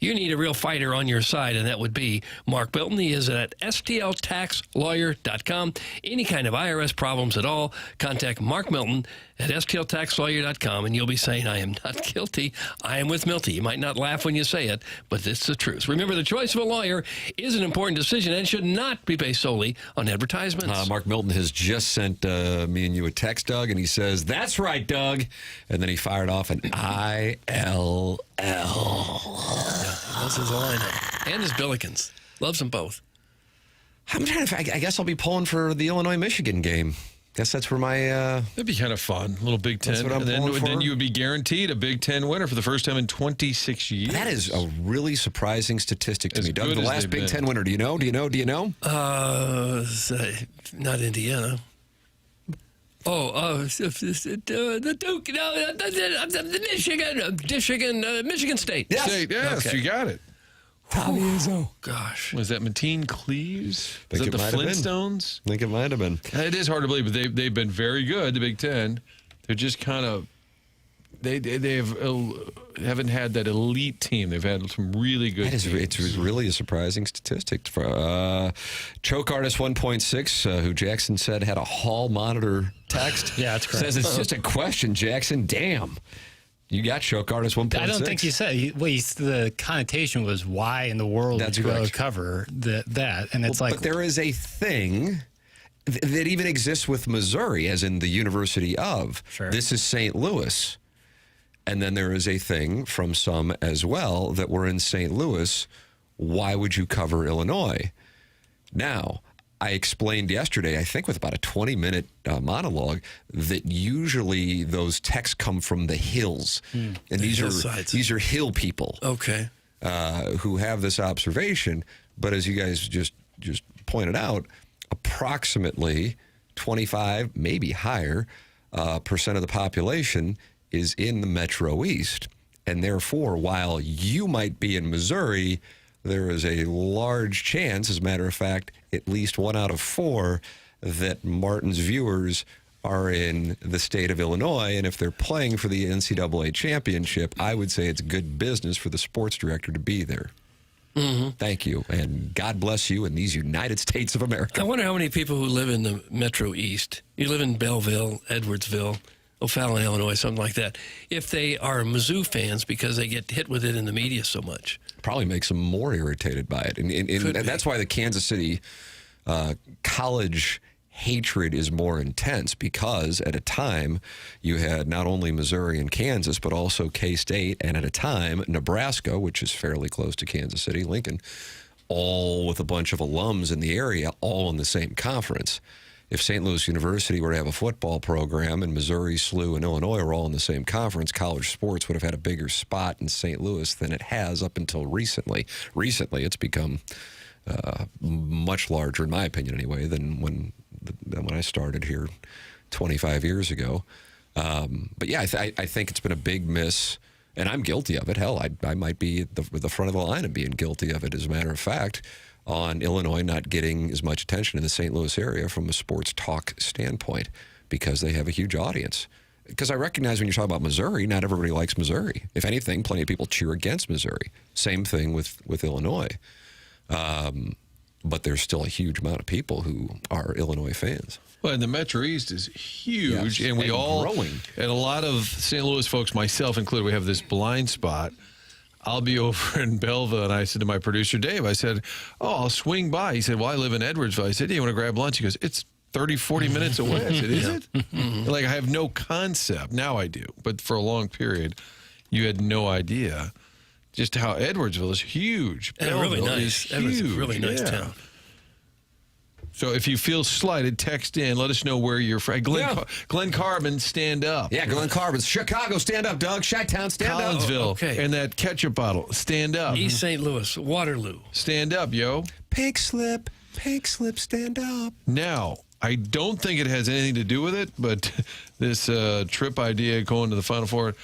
You need a real fighter on your side, and that would be Mark Milton. He is at stltaxlawyer.com. Any kind of IRS problems at all, contact Mark Milton at stltaxlawyer.com, and you'll be saying, I am not guilty. I am with Milty. You might not laugh when you say it, but it's the truth. Remember, the choice of a lawyer is an important decision and should not be based solely on advertisements. Mark Milton has just sent me and you a text, Doug, and he says, "That's right, Doug." And then he fired off an ILL. That's his line. And his Billikens. Loves them both. I'm trying to. I guess I'll be pulling for the Illinois-Michigan game. Guess that's where my. That'd be kind of fun. A little Big Ten. That's what I'm and pulling for. then you would be guaranteed a Big Ten winner for the first time in 26 years. That is a really surprising statistic to me, Doug. The last Big Ten winner. Do you know? Not Indiana. The Duke. No, the Michigan State. Yes, Okay. You got it. Tommy Izzo. Gosh. Was that Mateen Cleaves? Think Was it that the might have been. Flintstones? I think it might have been. It is hard to believe, but they've been very good, the Big Ten. They're just kind of, haven't had that elite team. They've had some really good teams. It's really a surprising statistic. Choke Artist 1.6, who Jackson said had a hall monitor text. Yeah, that's correct. Says it's just a question, Jackson. Damn. You got Choke Artist 1.6. I don't think you said. The connotation was why in the world That's would you go correct. cover that? And it's But there is a thing that even exists with Missouri, as in the University of. Sure. This is St. Louis. And then there is a thing from some as well that we're in St. Louis. Why would you cover Illinois? Now, I explained yesterday, I think with about a 20-minute monologue, that usually those texts come from the hills. And these are hill people. Okay. Who have this observation. But as you guys just pointed out, approximately 25, maybe higher, percent of the population is in the Metro East. And therefore, while you might be in Missouri, there is a large chance, as a matter of fact, at least 1 out of 4, that Martin's viewers are in the state of Illinois. And if they're playing for the NCAA championship, I would say it's good business for the sports director to be there. Mm-hmm. Thank you. And God bless you in these United States of America. I wonder how many people who live in the Metro East, you live in Belleville, Edwardsville, O'Fallon, Illinois, something like that, if they are Mizzou fans because they get hit with it in the media so much. Probably makes them more irritated by it. And that's why the Kansas City college hatred is more intense, because at a time you had not only Missouri and Kansas, but also K-State, and at a time Nebraska, which is fairly close to Kansas City, Lincoln, all with a bunch of alums in the area, all in the same conference. If St. Louis University were to have a football program and Missouri, SLU, and Illinois were all in the same conference, college sports would have had a bigger spot in St. Louis than it has up until recently. Recently, it's become much larger, in my opinion anyway, than when I started here 25 years ago. But yeah, I think it's been a big miss And I'm guilty of it. Hell, I might be at the front of the line of being guilty of it, as a matter of fact, on Illinois not getting as much attention in the St. Louis area from a sports talk standpoint because they have a huge audience. Because I recognize when you talk about Missouri, not everybody likes Missouri. If anything, plenty of people cheer against Missouri. Same thing with Illinois. But there's still a huge amount of people who are Illinois fans. Well, and the Metro East is huge, Yes, and we and all, growing. and a lot of St. Louis folks, myself included, we have this blind spot. I'll be over in Belleville, and I said to my producer, Dave, I said, I'll swing by. He said, well, I live in Edwardsville. I said, do you want to grab lunch? He goes, it's 30, 40 minutes away. I said, is it? Like, I have no concept. Now I do. But for a long period, you had no idea just how Edwardsville is huge. And really Belleville nice. is Edwards is a huge. really nice Yeah. town. So if you feel slighted, text in. Let us know where you're from. Glenn Carbon, stand up. Yeah, Glenn Carbon. Chicago, stand up, Doug. Chi-Town, stand up. Collinsville, okay. and that ketchup bottle, stand up. East St. Louis, Waterloo. Stand up, yo. Pink slip, stand up. Now, I don't think it has anything to do with it, but this trip idea going to the Final Four,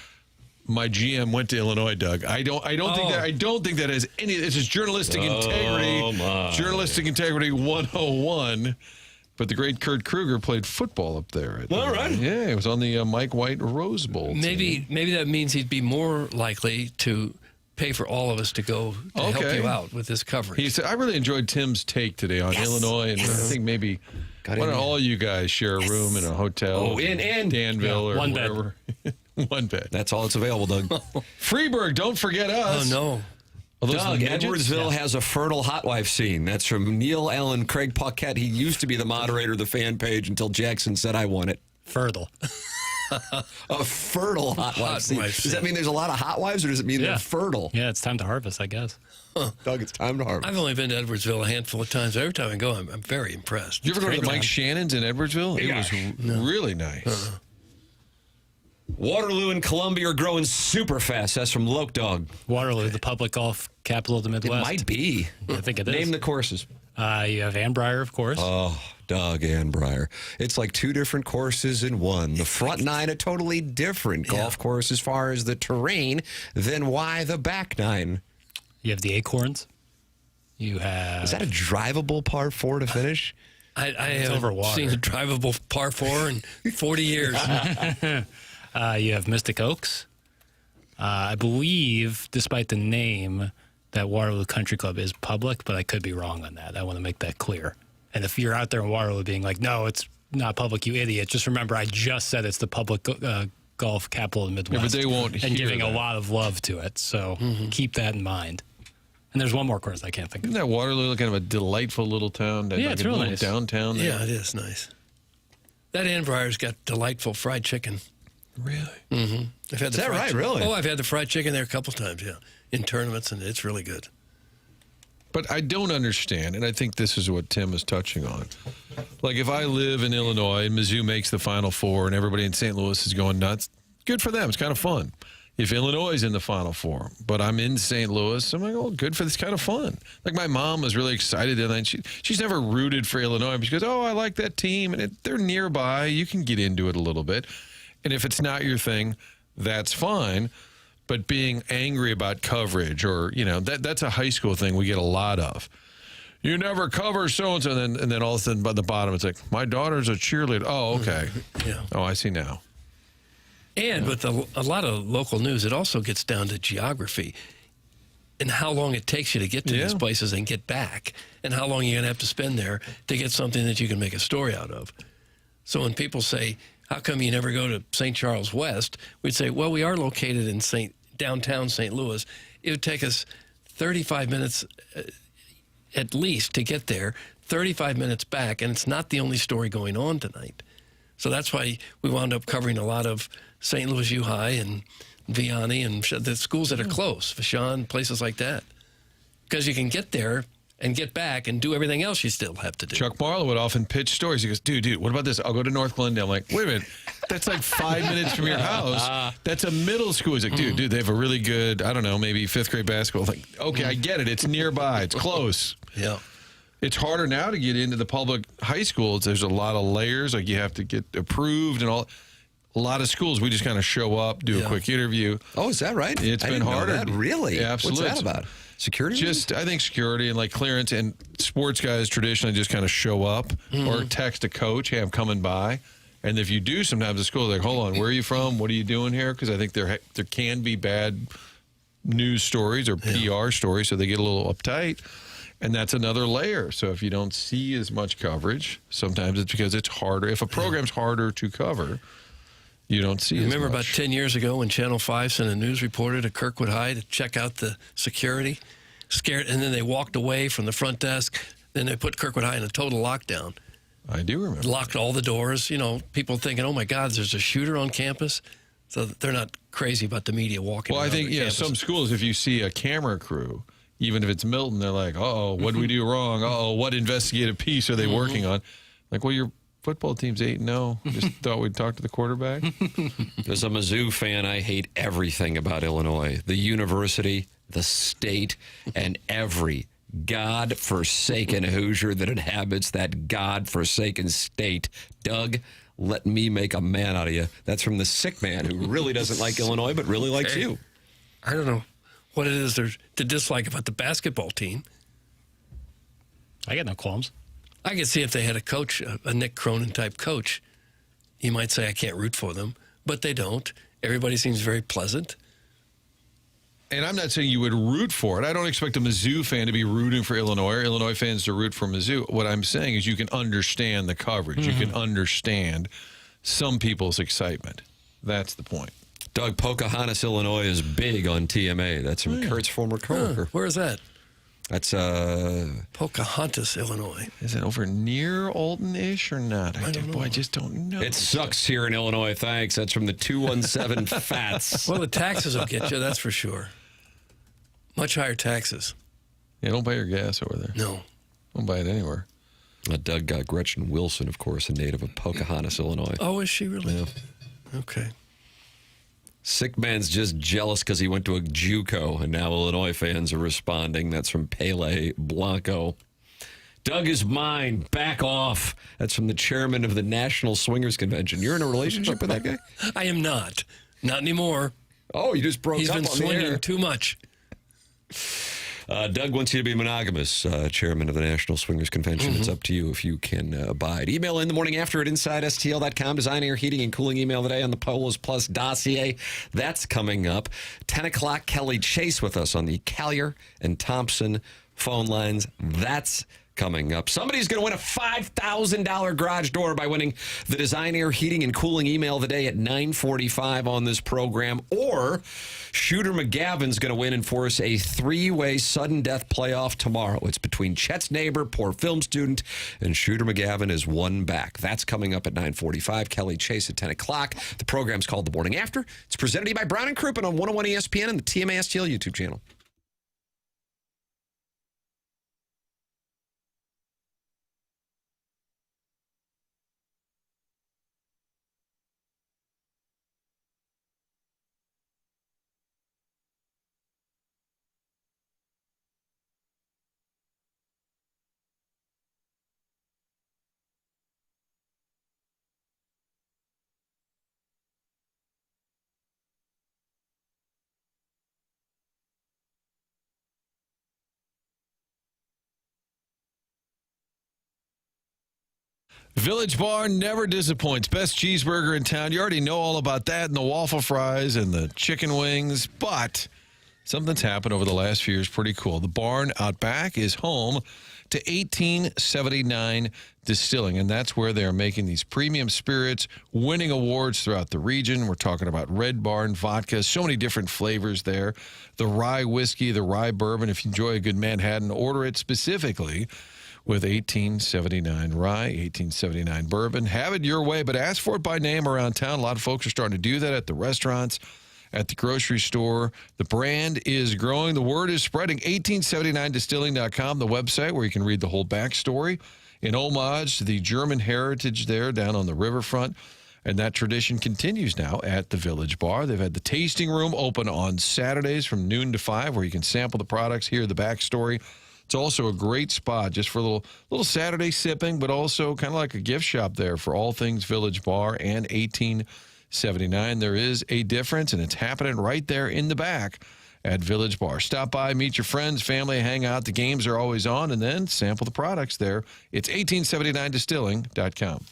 my GM went to Illinois, Doug. I don't think that has any. It's just journalistic integrity. Journalistic integrity 101. But the great Kurt Kruger played football up there. All right. Yeah, it was on the Mike White Rose Bowl. Maybe that means he'd be more likely to pay for all of us to go to help you out with this coverage. He said, I really enjoyed Tim's take today on Illinois, and I think maybe why don't all you guys share a room in a hotel in Danville or one wherever. One bed. That's all that's available, Doug. Freeburg, don't forget us. Oh, no. Doug, Edwardsville has a fertile hot wife scene. That's from Neil Allen, Craig Paquette. He used to be the moderator of the fan page until Jackson said, I want it. Fertile. A fertile hot wife scene. Does that mean there's a lot of hot wives, or does it mean they're fertile? Yeah, it's time to harvest, I guess. Doug, it's time to harvest. I've only been to Edwardsville a handful of times. Every time I go, I'm very impressed. Did you ever go to Mike Shannon's in Edwardsville? It was really nice. Waterloo and Columbia are growing super fast. That's from Loke Dog. Waterloo, the public golf capital of the Midwest. It might be. I think it is. Name the courses. You have Ann Breyer, of course. Oh, Doug Ann Breyer. It's like two different courses in one. The front nine, a totally different golf course as far as the terrain. Then why the back nine? You have the Acorns. You have... Is that a drivable par 4 to finish? I haven't seen a drivable par 4 in 40 years. You have Mystic Oaks. I believe, despite the name, that Waterloo Country Club is public, but I could be wrong on that. I want to make that clear. And if you're out there in Waterloo being like, no, it's not public, you idiot, just remember I just said it's the public golf capital of the Midwest. Yeah, but they won't and hear giving that. a lot of love to it. So keep that in mind. And there's one more course I can't think of. Isn't that Waterloo kind of a delightful little town? Yeah, like it's a real little nice. downtown there? Yeah, it is nice. That Ann Breyer's got delightful fried chicken. Really? Mm-hmm. I've had Is that right, really? Oh, I've had the fried chicken there a couple times, in tournaments, and it's really good. But I don't understand, and I think this is what Tim is touching on. Like, if I live in Illinois and Mizzou makes the Final Four and everybody in St. Louis is going nuts, good for them. It's kind of fun. If Illinois is in the Final Four, but I'm in St. Louis, I'm like, oh, good for this, kind of fun. Like, my mom was really excited the other night. She's never rooted for Illinois, but she goes, oh, I like that team, and they're nearby. You can get into it a little bit. And if it's not your thing, that's fine. But being angry about coverage or, that's a high school thing we get a lot of. You never cover so-and-so. And then all of a sudden, by the bottom, it's like, my daughter's a cheerleader. Oh, okay. Yeah. Oh, I see now. And with a lot of local news, it also gets down to geography and how long it takes you to get to these places and get back, and how long you're going to have to spend there to get something that you can make a story out of. So when people say, how come you never go to St. Charles West? We'd say, well, we are located in downtown St. Louis. It would take us 35 minutes at least to get there, 35 minutes back, and it's not the only story going on tonight. So that's why we wound up covering a lot of St. Louis U High and Vianney and the schools that are close, Vaughn, places like that. Because you can get there and get back and do everything else you still have to do. Chuck Marlowe would often pitch stories. He goes, dude, what about this? I'll go to North Glendale. I'm like, wait a minute. That's like 5 minutes from your house. That's a middle school. He's like, dude, they have a really good, I don't know, maybe fifth grade basketball. I'm like, okay, I get it. It's nearby. It's close. Yeah. It's harder now to get into the public high schools. There's a lot of layers. Like, you have to get approved and all. A lot of schools, we just kind of show up, do a quick interview. Oh, is that right? It's I been didn't know harder. that. Really? Yeah, absolutely. What's that about? Security? Just, I think security and like clearance, and sports guys traditionally just kind of show up or text a coach, hey, I'm coming by. And if you do, sometimes the school, like, hold on, where are you from? What are you doing here? Because I think there can be bad news stories or PR stories, so they get a little uptight. And that's another layer. So if you don't see as much coverage, sometimes it's because it's harder. If a program's harder to cover, you don't see Remember as about much. 10 years ago when Channel 5 sent a news reporter to Kirkwood High to check out the security? Scared, and then they walked away from the front desk. Then they put Kirkwood High in a total lockdown. I do remember. Locked all the doors. You know, people thinking, oh, my God, there's a shooter on campus. So they're not crazy about the media walking Well, I around think, the campus. some schools, if you see a camera crew, even if it's Milton, they're like, uh-oh, what did we do wrong? Uh-oh, what investigative piece are they working on? Like, well, your football team's 8-0. Just thought we'd talk to the quarterback. As a Mizzou fan, I hate everything about Illinois. The university, the state, and every God-forsaken Hoosier that inhabits that God-forsaken state. Doug, let me make a man out of you. That's from the sick man who really doesn't like Illinois but really likes you. I don't know what it is there to dislike about the basketball team. I got no qualms. I could see if they had a coach, a Nick Cronin-type coach, you might say I can't root for them, but they don't. Everybody seems very pleasant. And I'm not saying you would root for it. I don't expect a Mizzou fan to be rooting for Illinois or Illinois fans to root for Mizzou. What I'm saying is you can understand the coverage. You can understand some people's excitement. That's the point. Doug, Pocahontas, Illinois is big on TMA. That's from Kurt's former coworker. Where is that? That's Pocahontas, Illinois. Is it over near Alton-ish or not? I just don't know. It sucks here in Illinois, thanks. That's from the 217 Fats. Well, the taxes will get you, that's for sure. Much higher taxes. Yeah, don't buy your gas over there. No. Don't buy it anywhere. Doug Gretchen Wilson, of course, a native of Pocahontas, Illinois. Oh, is she really? Yeah. Okay. Sick man's just jealous because he went to a JUCO, and now Illinois fans are responding. That's from Pele Blanco. Doug is mine. Back off. That's from the chairman of the National Swingers Convention. You're in a relationship with that guy? I am not. Not anymore. Oh, you just broke He's up been on the swinging air. too much. Doug wants you to be monogamous, chairman of the National Swingers Convention. It's up to you if you can abide. Email in the morning after at InsideSTL.com. Design, air, heating, and cooling email today on the Polos Plus dossier. That's coming up. 10 o'clock, Kelly Chase with us on the Collier and Thompson phone lines. That's coming up. Somebody's going to win a $5,000 garage door by winning the Design, Air, Heating, and Cooling email of the day at 9:45 on this program. Or Shooter McGavin's going to win and force a three-way sudden death playoff tomorrow. It's between Chet's neighbor, poor film student, and Shooter McGavin is one back. That's coming up at 9:45. Kelly Chase at 10 o'clock. The program's called The Morning After. It's presented to you by Brown and Crouppen on 101 ESPN and the TMA STL YouTube channel. Village Bar never disappoints. Best cheeseburger in town. You already know all about that and the waffle fries and the chicken wings. But something's happened over the last few years. Pretty cool. The barn out back is home to 1879 Distilling, and that's where they're making these premium spirits, winning awards throughout the region. We're talking about Red Barn vodka, so many different flavors there. The rye whiskey, the rye bourbon. If you enjoy a good Manhattan, order it specifically with 1879 rye, 1879 bourbon. Have it your way, but ask for it by name around town. A lot of folks are starting to do that at the restaurants, at the grocery store. The brand is growing. The word is spreading. 1879distilling.com, the website where you can read the whole backstory in homage to the German heritage there down on the riverfront. And that tradition continues now at the Village Bar. They've had the tasting room open on Saturdays from noon to 5 where you can sample the products, hear the backstory. It's also a great spot just for a little Saturday sipping, but also kind of like a gift shop there for all things Village Bar and 1879 1879. There is a difference, and it's happening right there in the back at Village Bar. Stop by, meet your friends, family, hang out. The games are always on, and then sample the products there. It's 1879distilling.com.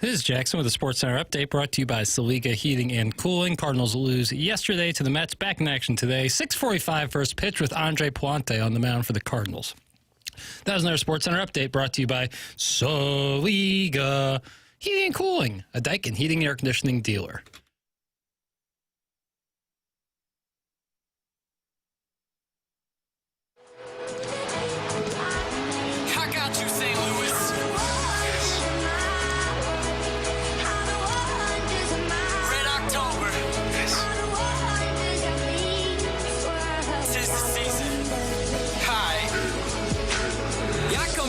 This is Jackson with the Sports Center update brought to you by Saliga Heating and Cooling. Cardinals lose yesterday to the Mets. Back in action today. 6:45 first pitch with Andre Puente on the mound for the Cardinals. That was another Sports Center update brought to you by Saliga Heating and Cooling, a Daikin heating and air conditioning dealer.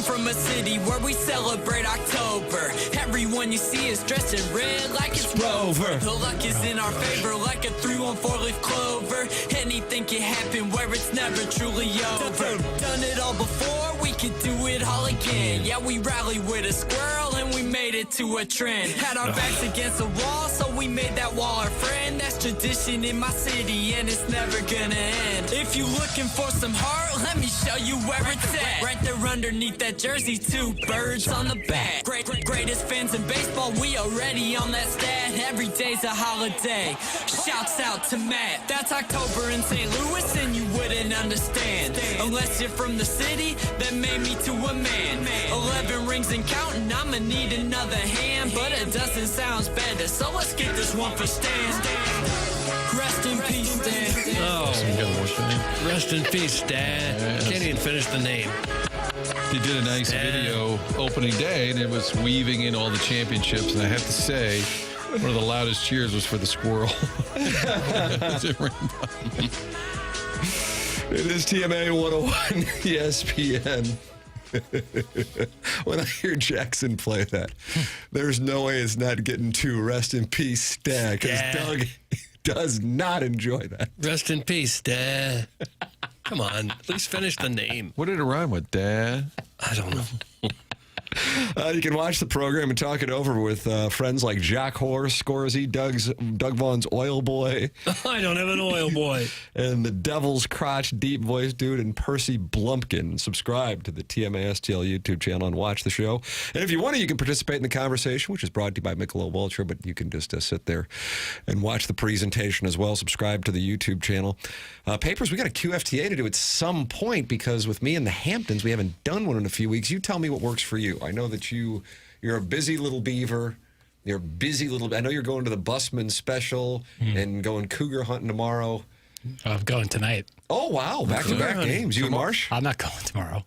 From a city where we celebrate October. Everyone you see is dressed in red like it's Rover. The luck is in our favor like a 3-1 4-leaf clover. Anything can happen where it's never truly over. Done it all before, we could do it all again. Yeah, we rallied with a squirrel and we made it to a trend. Had our backs against the wall, so we made that wall our friend. That's tradition in my city and it's never gonna end. If you looking for some heart, let me show you where it's at. Right there underneath that jersey, 2 birds on the back. Greatest fans in baseball, we already on that stat. Every day's a holiday. Shouts out to Matt. That's October in St. Louis and you wouldn't understand. Unless you're from the city that made me to a man. 11 rings and counting, I'ma need another hand. But a dozen sounds better, so let's get this one for Stan. Rest in peace, Stan. Oh, rest in peace, Stan. Can't even finish the name. He did a nice video opening day, and it was weaving in all the championships. And I have to say, one of the loudest cheers was for the squirrel. It is TMA 101 ESPN. When I hear Jackson play that, there's no way it's not getting to rest in peace, Stan, because Doug does not enjoy that. Rest in peace, Dad. Come on, at least finish the name. What did it rhyme with, Dad? I don't know. You can watch the program and talk it over with friends like Jack Horse, Scorsy, Doug Vaughn's Oil Boy. I don't have an oil boy. And the Devil's Crotch Deep Voice Dude and Percy Blumpkin. Subscribe to the TMASTL YouTube channel and watch the show. And if you want to, you can participate in the conversation, which is brought to you by Michelob Ultra, but you can just sit there and watch the presentation as well. Subscribe to the YouTube channel. Papers, we got a QFTA to do at some point because with me in the Hamptons, we haven't done one in a few weeks. You tell me what works for you. I know that you're a busy little beaver. You're a busy little. I know you're going to the Busman special and going cougar hunting tomorrow. I'm going tonight. Oh wow! Back-to-back games. You and Marsh? I'm not going tomorrow.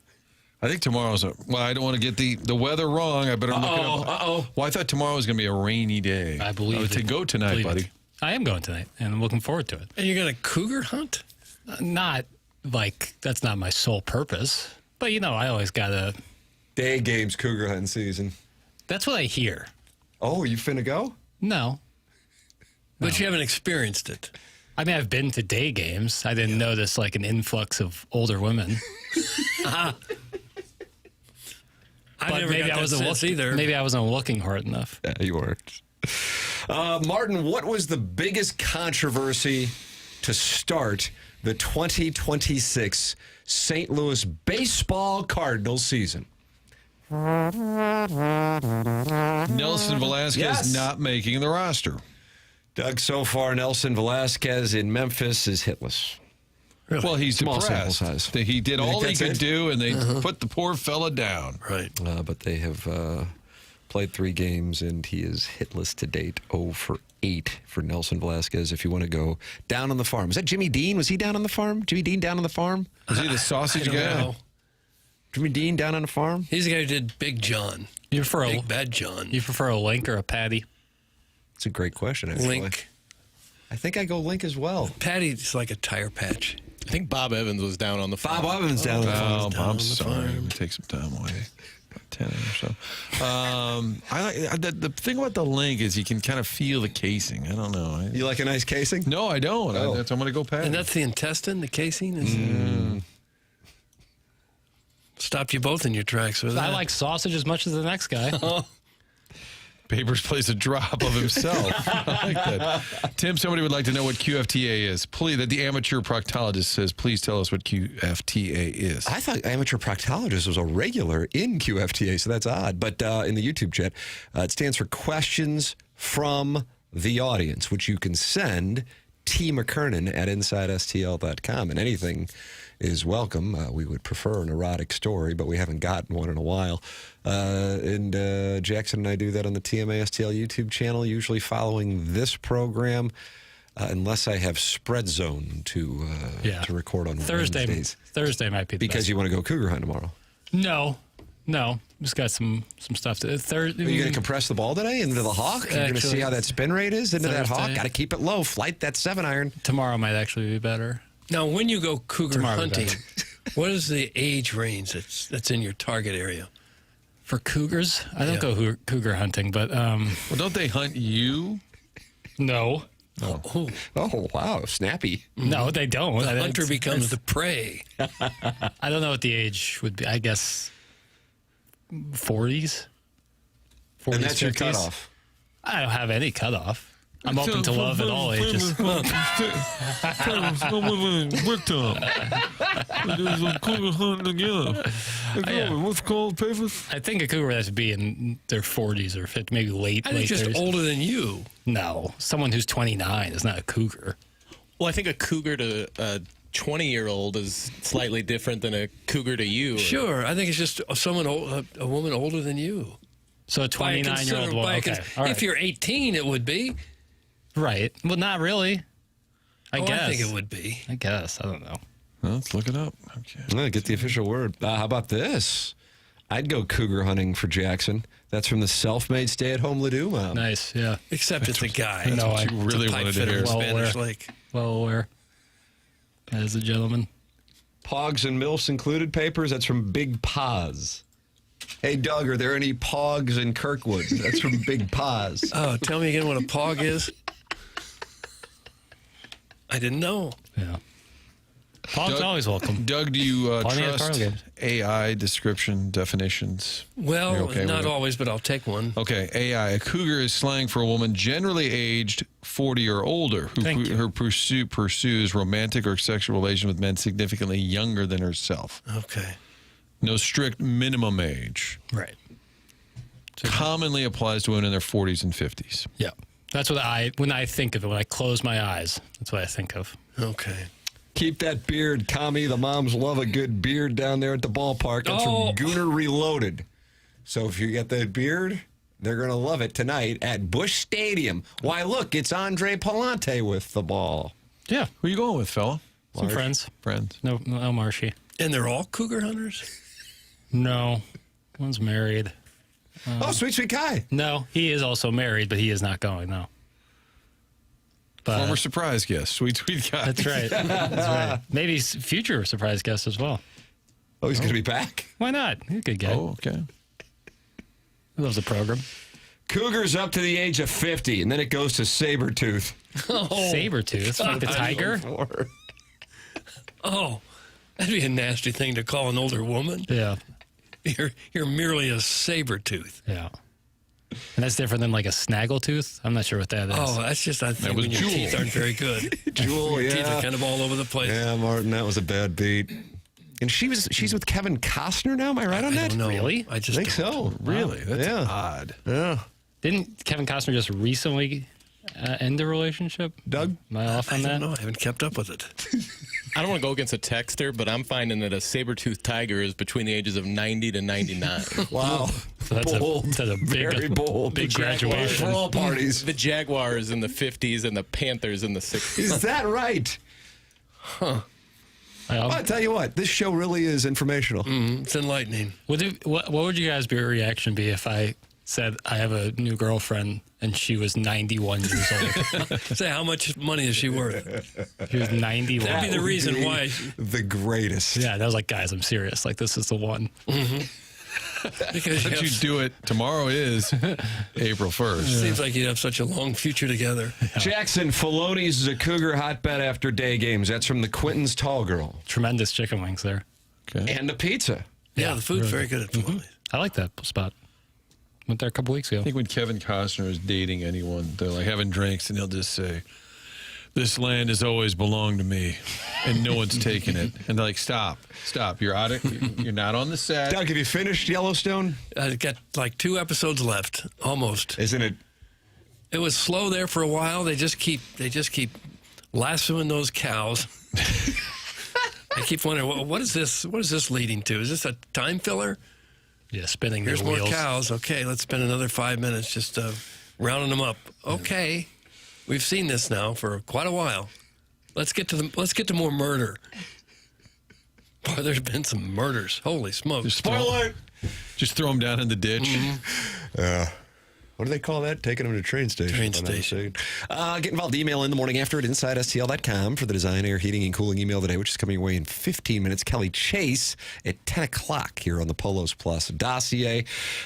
I think tomorrow's well, I don't want to get the weather wrong. I better look it up. Well, I thought tomorrow was going to be a rainy day. I believe to go tonight, buddy. I am going tonight, and I'm looking forward to it. And you're going to cougar hunt? Not like that's not my sole purpose, but I always gotta. Day games, cougar hunting season. That's what I hear. Oh, you finna go? No. But you haven't experienced it. I mean, I've been to day games. I didn't notice like an influx of older women. I never got that sense either. Maybe I wasn't looking hard enough. Yeah, you weren't. Martin, what was the biggest controversy to start the 2026 St. Louis baseball Cardinals season? Nelson Velasquez not making the roster. Doug, so far, Nelson Velasquez in Memphis is hitless. Really? Well, he's Small depressed. sample size. He did all he could do, and they put the poor fella down. Right. But they have played 3 games, and he is hitless to date. 0 for 8 for Nelson Velasquez. If you want to go down on the farm. Is that Jimmy Dean? Was he down on the farm? Jimmy Dean down on the farm? Was he the sausage guy? Know. Jimmy Dean down on the farm? He's the guy who did Big John. You prefer Big Bad John. You prefer a Link or a Patty? It's a great question, actually. Link. I think I go Link as well. Patty's like a tire patch. I think Bob Evans was down on the farm. Bob Evans down on the farm. Oh, I'm sorry. Take some time away. 10 or so. I like the thing about the Link is you can kind of feel the casing. I don't know. You like a nice casing? No, I don't. Oh. I'm going to go past. And that's the intestine, the casing? Is Stopped you both in your tracks with that. I like sausage as much as the next guy. Papers plays a drop of himself. I like that. Tim, somebody would like to know what QFTA is. Please, the amateur proctologist says, please tell us what QFTA is. I thought amateur proctologist was a regular in QFTA, so that's odd. But in the YouTube chat, it stands for Questions from the Audience, which you can send T. McKernan at InsideSTL.com. And anything is welcome. We would prefer an erotic story, but we haven't gotten one in a while. And Jackson and I do that on the TMASTL YouTube channel, usually following this program, unless I have Spread Zone to record on Wednesdays. Thursday might be the because best. You want to go cougar hunt tomorrow. No. Just got some stuff to. Are you going to compress the ball today into the hawk? You're going to see how that spin rate is into that hawk? Got to keep it low. Flight that 7-iron. Tomorrow might actually be better. Now, when you go cougar Tomorrow hunting, what is the age range that's in your target area? For cougars? I don't go cougar hunting, but... Well, don't they hunt you? No. Oh, wow. Snappy. No, they don't. The hunter becomes the prey. I don't know what the age would be. I guess 40s? 40s, and that's 50s? your cutoff? I don't have any cutoff. I'm open to love at all ages. What's called papers? I think a cougar has to be in their 40s or 50, maybe late. I think just 30s. older than you. No, someone who's 29 is not a cougar. Well, I think a cougar to a 20-year-old is slightly different than a cougar to you. Sure, I think it's just a woman older than you. So a 29-year-old woman. Okay. All right. If you're 18, it would be. Right. Well, not really. I guess. I think it would be. I guess. I don't know. Well, let's look it up. Okay. Get the official word. How about this? I'd go cougar hunting for Jackson. That's from the self-made stay-at-home Ladue mom. Nice, yeah. Except it's a guy. No, I really wanted to hear. Spanish Lake. Well aware. As a gentleman. Pogs and MILFs included papers. That's from Big Paws. Hey, Doug, are there any pogs in Kirkwood? That's from Big Paws. Oh, tell me again what a pog is. I didn't know. Yeah. Pog's always welcome. Doug, do you trust AI description definitions? Well, not always, but I'll take one. Okay, AI. A cougar is slang for a woman generally aged 40 or older who pursues romantic or sexual relations with men significantly younger than herself. Okay. No strict minimum age. Right. Commonly applies to women in their 40s and 50s. Yeah. That's what when I think of it, when I close my eyes, that's what I think of. Okay. Keep that beard, Commie. The moms love a good beard down there at the ballpark. That's from Gooner Reloaded. So if you get that beard, they're going to love it tonight at Busch Stadium. Why, look, it's Andre Palante with the ball. Yeah. Who are you going with, fella? Some friends. No Marshy. And they're all cougar hunters? No. One's married. Sweet Kai. No, he is also married, but he is not going, no. But, former surprise guest, sweet guy. That's right. That's right. Maybe future surprise guest as well. Oh, he's going to be back? Why not? He's a good guy. Oh, okay. He loves the program. Cougars up to the age of 50, and then it goes to Sabretooth. Sabretooth? Like the tiger? Oh, that'd be a nasty thing to call an older woman. Yeah. You're merely a saber tooth. Yeah. And that's different than like a snaggletooth? I'm not sure what that is. Oh, that's just, I think, when your teeth aren't very good. Jewel, your teeth are kind of all over the place. Yeah, Martin, that was a bad beat. And she's with Kevin Costner now, am I right on that? I don't know. Really? I just think so. Really? That's odd. Yeah. Didn't Kevin Costner just recently end the relationship? Doug? Am I off on that? I don't know. I haven't kept up with it. I don't want to go against a texter, but I'm finding that a saber-toothed tiger is between the ages of 90 to 99. Wow. So that's a very bold. Big graduation. For all parties. The Jaguar is in the 50s and the Panthers in the 60s. Is that right? Huh. Well, I'll tell you what, this show really is informational. It's enlightening. What would you guys' reaction be if I said I have a new girlfriend and she was 91 years old? Say, how much money is she worth? She was 91. That'd be the reason why. The greatest. Yeah, that was like, guys, I'm serious. Like, this is the one. Mm-hmm. Because you do it. Tomorrow is April 1st. Seems like you'd have such a long future together. Jackson, Filoni's is a cougar hotbed after day games. That's from the Quinton's Tall Girl. Tremendous chicken wings there. Okay. And the pizza. Yeah, the food's very good at Filoni's. I like that spot. Went there a couple weeks ago. I think when Kevin Costner is dating anyone, they're like having drinks, and he'll just say, "This land has always belonged to me, and no one's taken it." And they're like, "Stop, you're out of, you're not on the set." Doug, have you finished Yellowstone? I've got like 2 episodes left, almost. Isn't it? It was slow there for a while. They just keep lassoing those cows. I keep wondering, what is this? What is this leading to? Is this a time filler? Yeah, spinning Here's their more wheels. cows. Okay, let's spend another 5 minutes just rounding them up. Okay, we've seen this now for quite a while. Let's get to more murder. Boy, there's been some murders. Holy smokes! Spoiler! Just throw them down in the ditch. What do they call that? Taking them to train station. Train station. Get involved. Email in the morning after at InsideSTL.com for the Design, Air, Heating, and Cooling email today, which is coming your way in 15 minutes. Kelly Chase at 10 o'clock here on the Polos Plus dossier.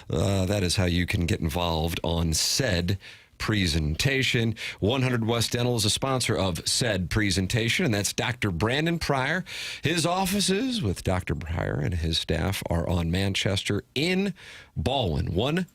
That is how you can get involved on said presentation. 100 West Dental is a sponsor of said presentation, and that's Dr. Brandon Pryor. His offices with Dr. Pryor and his staff are on Manchester in Baldwin, 100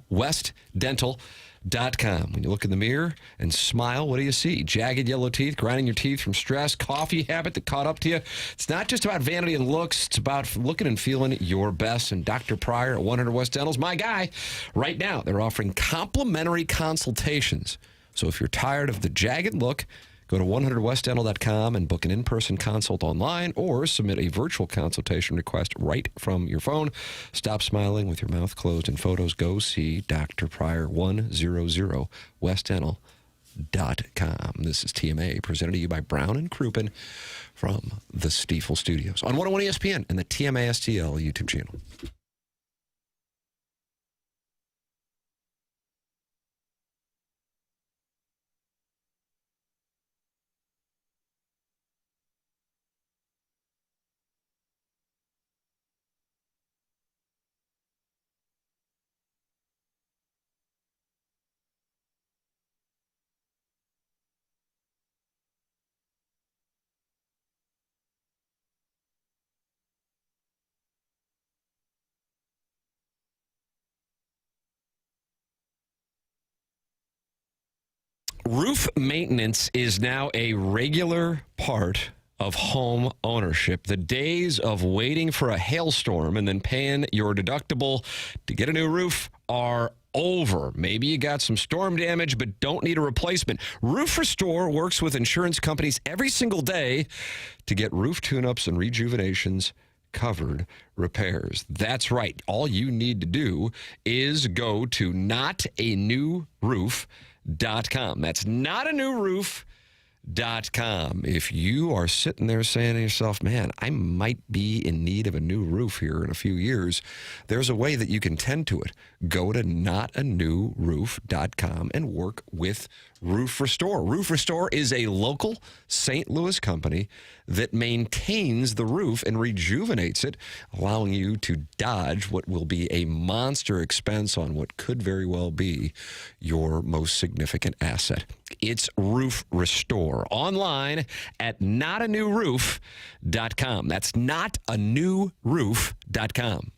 West Dental.com. When you look in the mirror and smile, what do you see? Jagged yellow teeth, grinding your teeth from stress, coffee habit that caught up to you. It's not just about vanity and looks. It's about looking and feeling your best. And Dr. Pryor at 100 West Dental is my guy. Right now, they're offering complimentary consultations. So if you're tired of the jagged look, go to 100westdental.com and book an in-person consult online or submit a virtual consultation request right from your phone. Stop smiling with your mouth closed in photos. Go see Dr. Pryor, 100westdental.com. This is TMA, presented to you by Brown and Crouppen from the Stiefel Studios on 101 ESPN and the TMA STL YouTube channel. Roof maintenance is now a regular part of home ownership. The days of waiting for a hailstorm and then paying your deductible to get a new roof are over. Maybe you got some storm damage but don't need a replacement. Roof Restore works with insurance companies every single day to get roof tune-ups and rejuvenations covered repairs. That's right. All you need to do is go to notanewroof.com. That's notanewroof.com. If you are sitting there saying to yourself, man, I might be in need of a new roof here in a few years, there's a way that you can tend to it. Go to notanewroof.com and work with Roof Restore. Roof Restore is a local St. Louis company that maintains the roof and rejuvenates it, allowing you to dodge what will be a monster expense on what could very well be your most significant asset. It's Roof Restore. Online at notanewroof.com. That's notanewroof.com.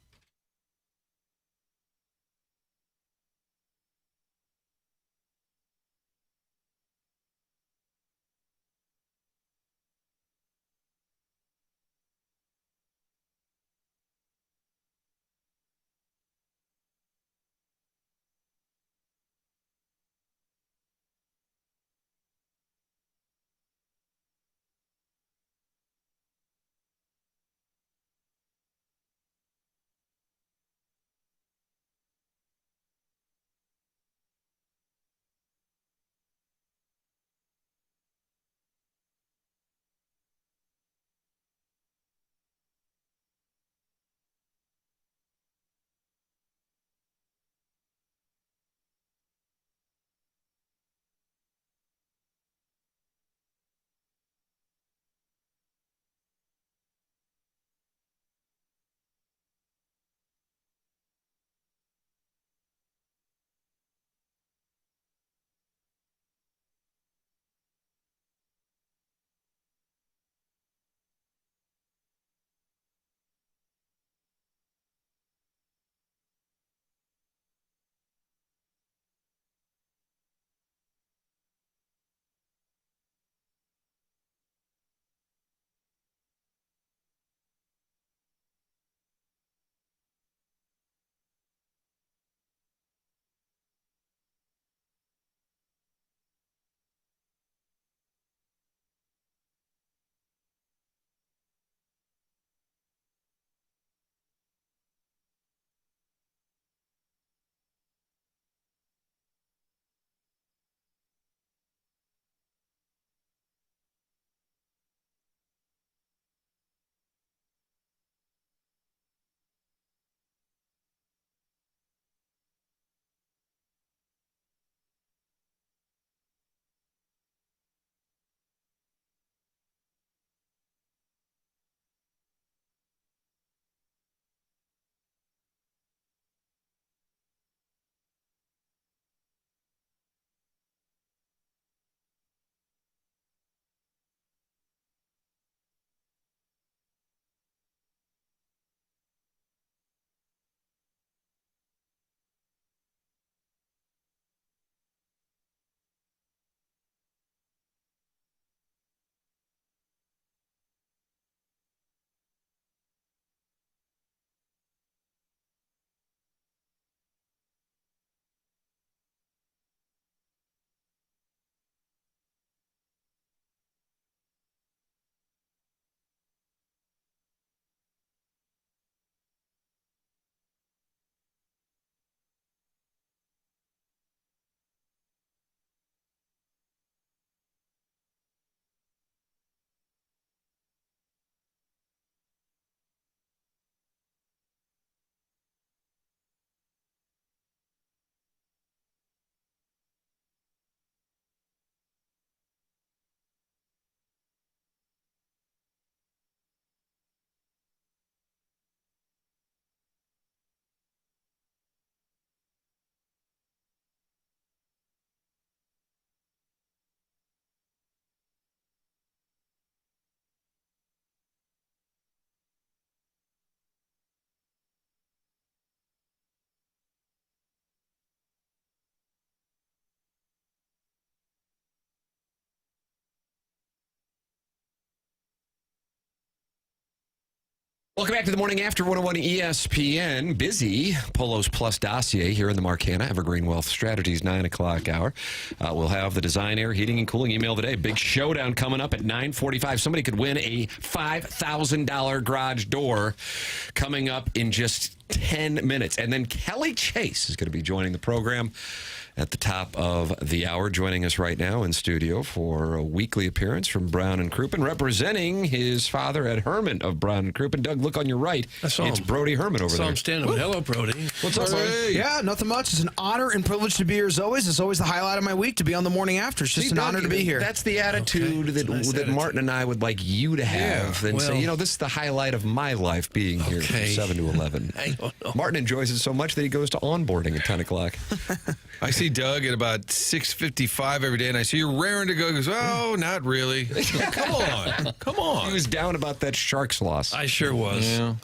Welcome back to the Morning After 101 ESPN. Busy Polos Plus dossier here in the Marcana Evergreen Wealth Strategies 9 o'clock hour. We'll have the Design Air Heating and Cooling email today. Big showdown coming up at 9:45. Somebody could win a $5,000 garage door coming up in just 10 minutes. And then Kelly Chase is going to be joining the program at the top of the hour, joining us right now in studio for a weekly appearance from Brown and Crouppen, representing his father, Ed Herman of Brown and Crouppen. Doug, look on your right. I saw It's him. Brody Herman over there. I'm standing. Hello, Brody. What's up, Brody? Yeah, nothing much. It's an honor and privilege to be here as always. It's always the highlight of my week to be on the Morning After. It's just an honor to be here. That's the attitude that Martin and I would like you to have. And say, this is the highlight of my life being here from 7 to 11. Martin enjoys it so much that he goes to onboarding at 10 o'clock. I see Doug at about 6:55 every day, and I see you're raring to go. He goes, oh, not really. Come on. He was down about that Sharks loss. I sure was. Yeah.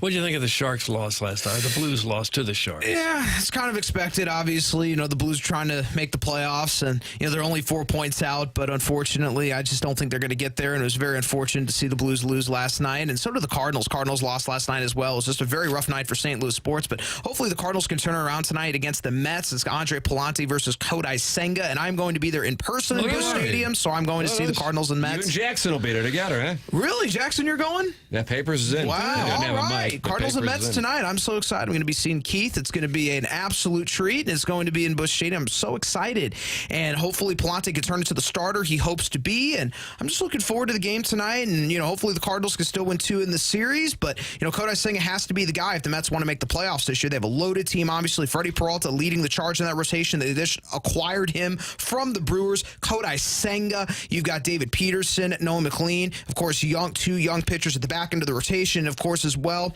What do you think of the Sharks' loss last night? The Blues lost to the Sharks. Yeah, it's kind of expected, obviously. The Blues are trying to make the playoffs, and, they're only 4 points out, but unfortunately, I just don't think they're going to get there, and it was very unfortunate to see the Blues lose last night, and so did the Cardinals. Cardinals lost last night as well. It was just a very rough night for St. Louis sports, but hopefully the Cardinals can turn around tonight against the Mets. It's Andre Palante versus Kodai Senga, and I'm going to be there in person in Busch Stadium, so I'm going to see the Cardinals and Mets. You and Jackson will be there together, huh? Really? Jackson, you're going? That papers is in. Wow, all right. Cardinals and Mets tonight. I'm so excited. I'm going to be seeing Keith. It's going to be an absolute treat, and it's going to be in Busch Stadium. I'm so excited, and hopefully Palante can turn into the starter he hopes to be, and I'm just looking forward to the game tonight, and, hopefully the Cardinals can still win 2 in the series, but, Kodai Senga has to be the guy if the Mets want to make the playoffs this year. They have a loaded team, obviously. Freddie Peralta leading the charge in that rotation. They just acquired him from the Brewers. Kodai Senga. You've got David Peterson, Noah McLean. Of course, two young pitchers at the back end of the rotation. Of course, as well,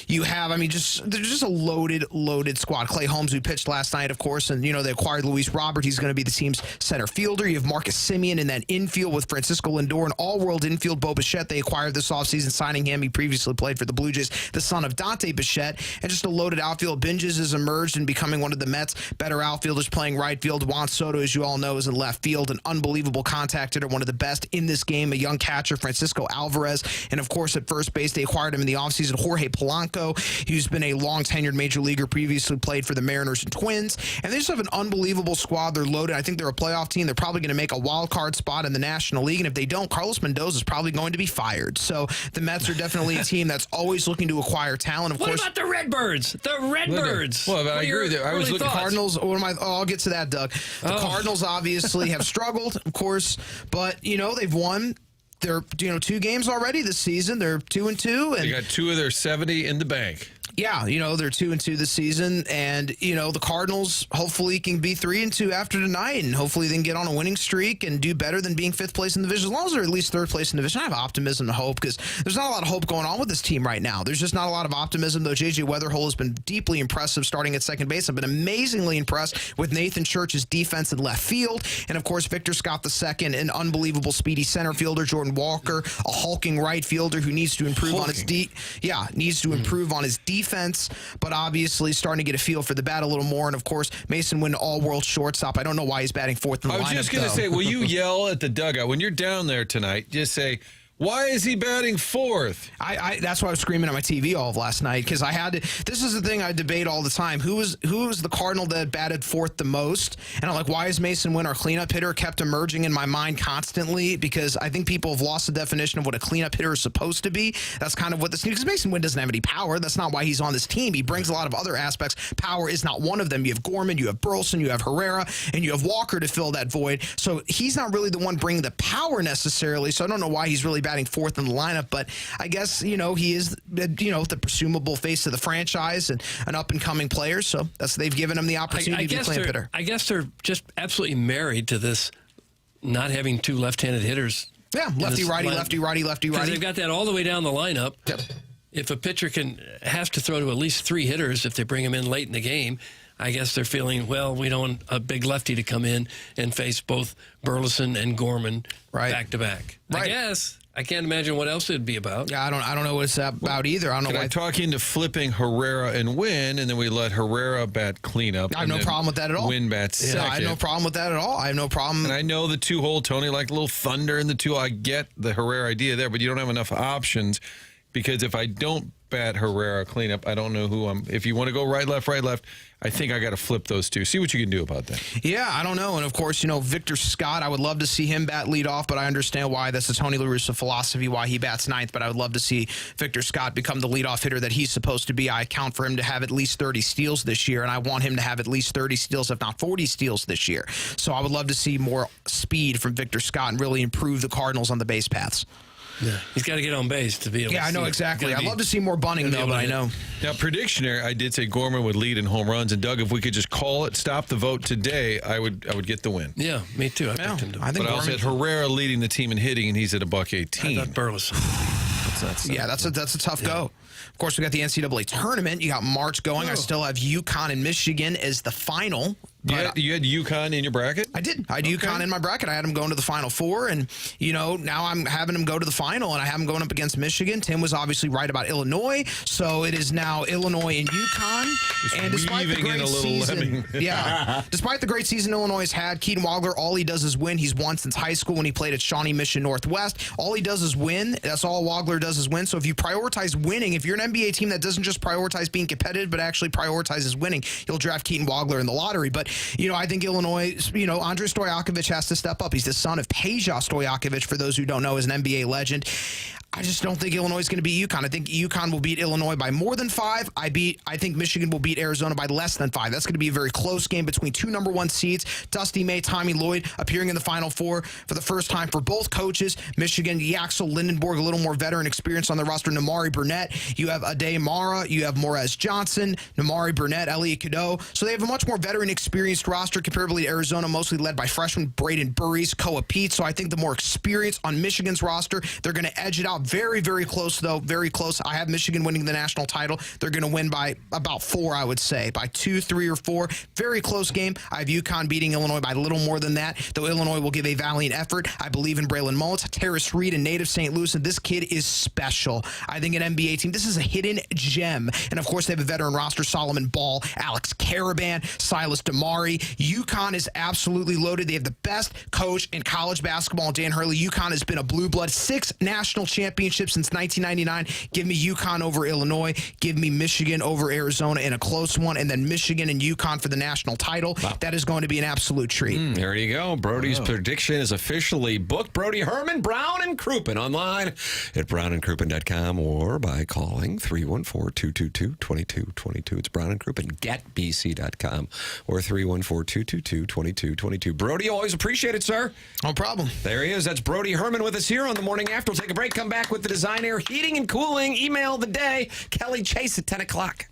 you have, there's just a loaded squad. Clay Holmes, who pitched last night, of course, and, they acquired Luis Robert. He's going to be the team's center fielder. You have Marcus Semien in that infield with Francisco Lindor, an all-world infield. Bo Bichette, they acquired this offseason, signing him. He previously played for the Blue Jays, the son of Dante Bichette. And just a loaded outfield. Binges has emerged and becoming one of the Mets' better outfielders, playing right field. Juan Soto, as you all know, is in left field. An unbelievable contact hitter, one of the best in this game. A young catcher, Francisco Alvarez. And, of course, at first base, they acquired him in the offseason, Jorge Polanco, who's been a long-tenured major leaguer, previously played for the Mariners and Twins. And they just have an unbelievable squad. They're loaded. I think they're a playoff team. They're probably going to make a wild card spot in the National League. And if they don't, Carlos Mendoza is probably going to be fired. So the Mets are definitely a team that's always looking to acquire talent. Of What course, about the Redbirds? The Redbirds. Well, I agree with you. I was looking the Cardinals. I'll get to that, Doug. The Cardinals obviously have struggled, of course, but they've won. They're 2 games already this season. They're 2-2, and they got 2 of their 70 in the bank. Yeah, they're 2-2 this season, and the Cardinals hopefully can be 3-2 after tonight, and hopefully they can get on a winning streak and do better than being 5th place in the division. As long as they're at least 3rd place in the division, I have optimism and hope, because there's not a lot of hope going on with this team right now. There's just not a lot of optimism, though. J.J. Weatherhole has been deeply impressive starting at second base. I've been amazingly impressed with Nathan Church's defense in left field, and of course Victor Scott II, an unbelievable speedy center fielder. Jordan Walker, a hulking right fielder who needs to improve on his improve on his defense, but obviously starting to get a feel for the bat a little more. And of course, Mason Wynn, all-world shortstop. I don't know why he's batting 4th in the lineup. I was just going to say, will you yell at the dugout when you're down there tonight? Just say, why is he batting 4th? That's why I was screaming at my TV all of last night, because I had to. This is the thing I debate all the time. Who was the Cardinal that batted 4th the most? And I'm like, why is Mason Wynn, our cleanup hitter, kept emerging in my mind constantly? Because I think people have lost the definition of what a cleanup hitter is supposed to be. That's kind of what this. Because Mason Wynn doesn't have any power. That's not why he's on this team. He brings a lot of other aspects. Power is not one of them. You have Gorman, you have Burleson, you have Herrera, and you have Walker to fill that void. So he's not really the one bringing the power necessarily. So I don't know why he's really batting 4th in the lineup, but I guess, he is, the presumable face of the franchise and an up-and-coming player, so they've given him the opportunity to be clean hitter. I guess they're just absolutely married to this not having 2 left-handed hitters. Yeah, lefty-righty, lefty-righty, lefty-righty. They've got that all the way down the lineup. Yep. If a pitcher has to throw to at least 3 hitters if they bring him in late in the game, I guess they're feeling, we don't want a big lefty to come in and face both Burleson and Gorman back-to-back. Right. I guess. I can't imagine what else it'd be about. Yeah, I don't know what it's about either. I don't know why. I talk into flipping Herrera and Wynn, and then we let Herrera bat cleanup. I have no problem with that at all. Wynn bat second. I have no problem with that at all. I have no problem. And I know the 2-hole, Tony, like a little thunder in the 2. I get the Herrera idea there, but you don't have enough options. because if I don't bat Herrera cleanup, I don't know who I'm. If you want to go right, left, I think I got to flip those two. See what you can do about that. Yeah, I don't know. And of course, Victor Scott, I would love to see him bat lead off, but I understand why that's a Tony La Russa philosophy, why he bats ninth. But I would love to see Victor Scott become the leadoff hitter that he's supposed to be. I count for him to have at least 30 steals this year, and I want him to have at least 30 steals, if not 40 steals this year. So I would love to see more speed from Victor Scott and really improve the Cardinals on the base paths. Yeah, he's got to get on base to be able to I know exactly. I'd love to see more bunting, though, but I know. Now, predictioner, I did say Gorman would lead in home runs. And, Doug, if we could just call it, stop the vote today, I would get the win. Yeah, me too. I picked him to I think but I also had Herrera leading the team in hitting, and he's at $1.18. I thought Burleson. That's a tough go. Of course, we got the NCAA tournament. You got March going. I still have UConn and Michigan as the final. You had UConn in your bracket? I did. I had UConn in my bracket. I had them going to the Final Four, and, now I'm having them go to the final, and I have them going up against Michigan. Tim was obviously right about Illinois, so it is now Illinois and UConn. And despite the great season, despite the great season Illinois has had, Keaton Wagler, all he does is win. He's won since high school when he played at Shawnee Mission Northwest. All he does is win. That's all Wagler does is win. So if you prioritize winning, if you're an NBA team that doesn't just prioritize being competitive, but actually prioritizes winning, you'll draft Keaton Wagler in the lottery. But I think Illinois, Andrei Stojakovic has to step up. He's the son of Peja Stojakovic, for those who don't know, is an NBA legend. I just don't think Illinois is going to beat UConn. I think UConn will beat Illinois by more than 5. I think Michigan will beat Arizona by less than 5. That's going to be a very close game between two number 1 seeds. Dusty May, Tommy Lloyd appearing in the Final Four for the first time for both coaches. Michigan, Yaxel Lindenborg, a little more veteran experience on the roster. Namari Burnett. You have Ade Mara. You have Morez Johnson, Namari Burnett, Elliot Cadeau. So they have a much more veteran experienced roster comparably to Arizona, mostly led by freshman Braden Burries, Koa Pete. So I think the more experience on Michigan's roster, they're going to edge it out. Very, very close, though. Very close. I have Michigan winning the national title. They're going to win by about 4, I would say. By 2, 3, or 4. Very close game. I have UConn beating Illinois by a little more than that, though Illinois will give a valiant effort. I believe in Braylon Mullins, Terrace Reed, and native St. Louis, and this kid is special. I think an NBA team, this is a hidden gem. And, of course, they have a veteran roster, Solomon Ball, Alex Caravan, Silas Damari. UConn is absolutely loaded. They have the best coach in college basketball, Dan Hurley. UConn has been a blue blood. 6 national championships since 1999. Give me UConn over Illinois. Give me Michigan over Arizona in a close one, and then Michigan and UConn for the national title. Wow. That is going to be an absolute treat. There you go. Brody's prediction is officially booked. Brody Herman, Brown and Crouppen online at brownandcrouppen.com or by calling 314-222-2222. It's Brown and Crouppen. GetBC.com or 314-222-2222. Brody, always appreciate it, sir. No problem. There he is. That's Brody Herman with us here on the Morning After. We'll take a break, come back with the Design Air Heating and Cooling email of the day. Kelly Chase at 10 o'clock.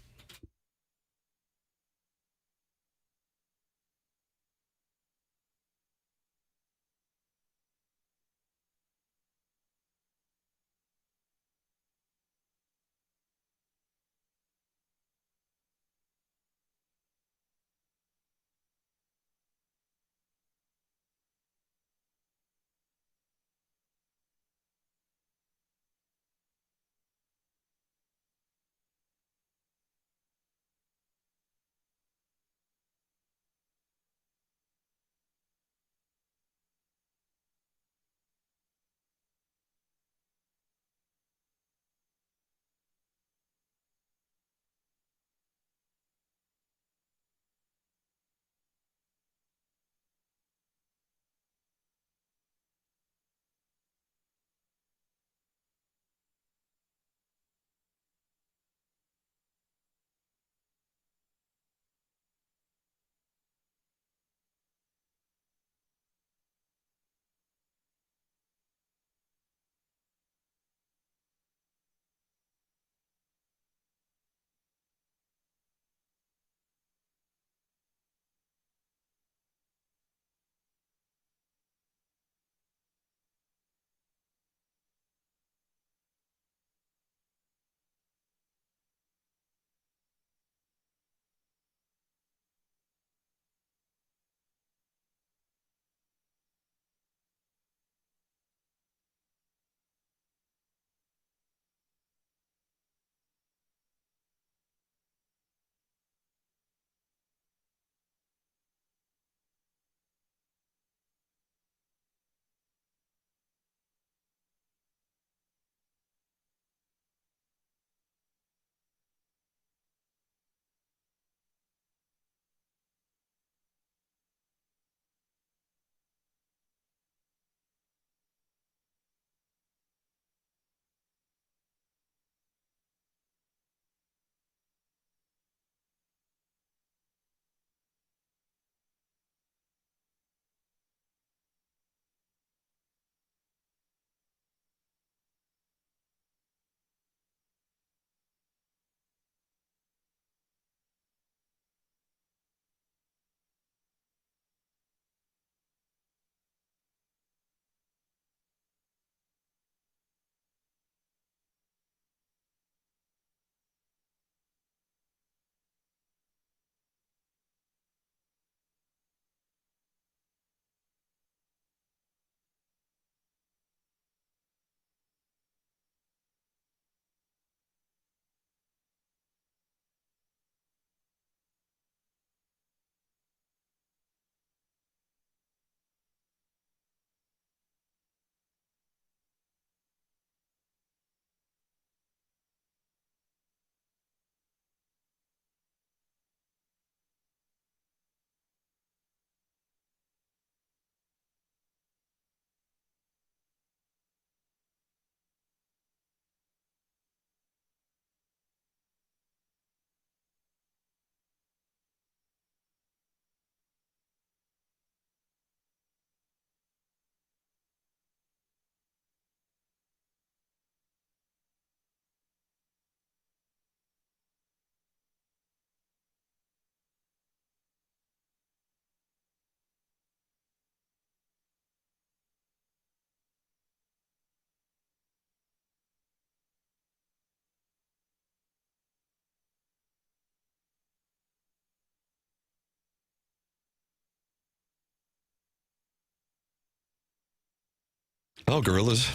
Oh, gorillas.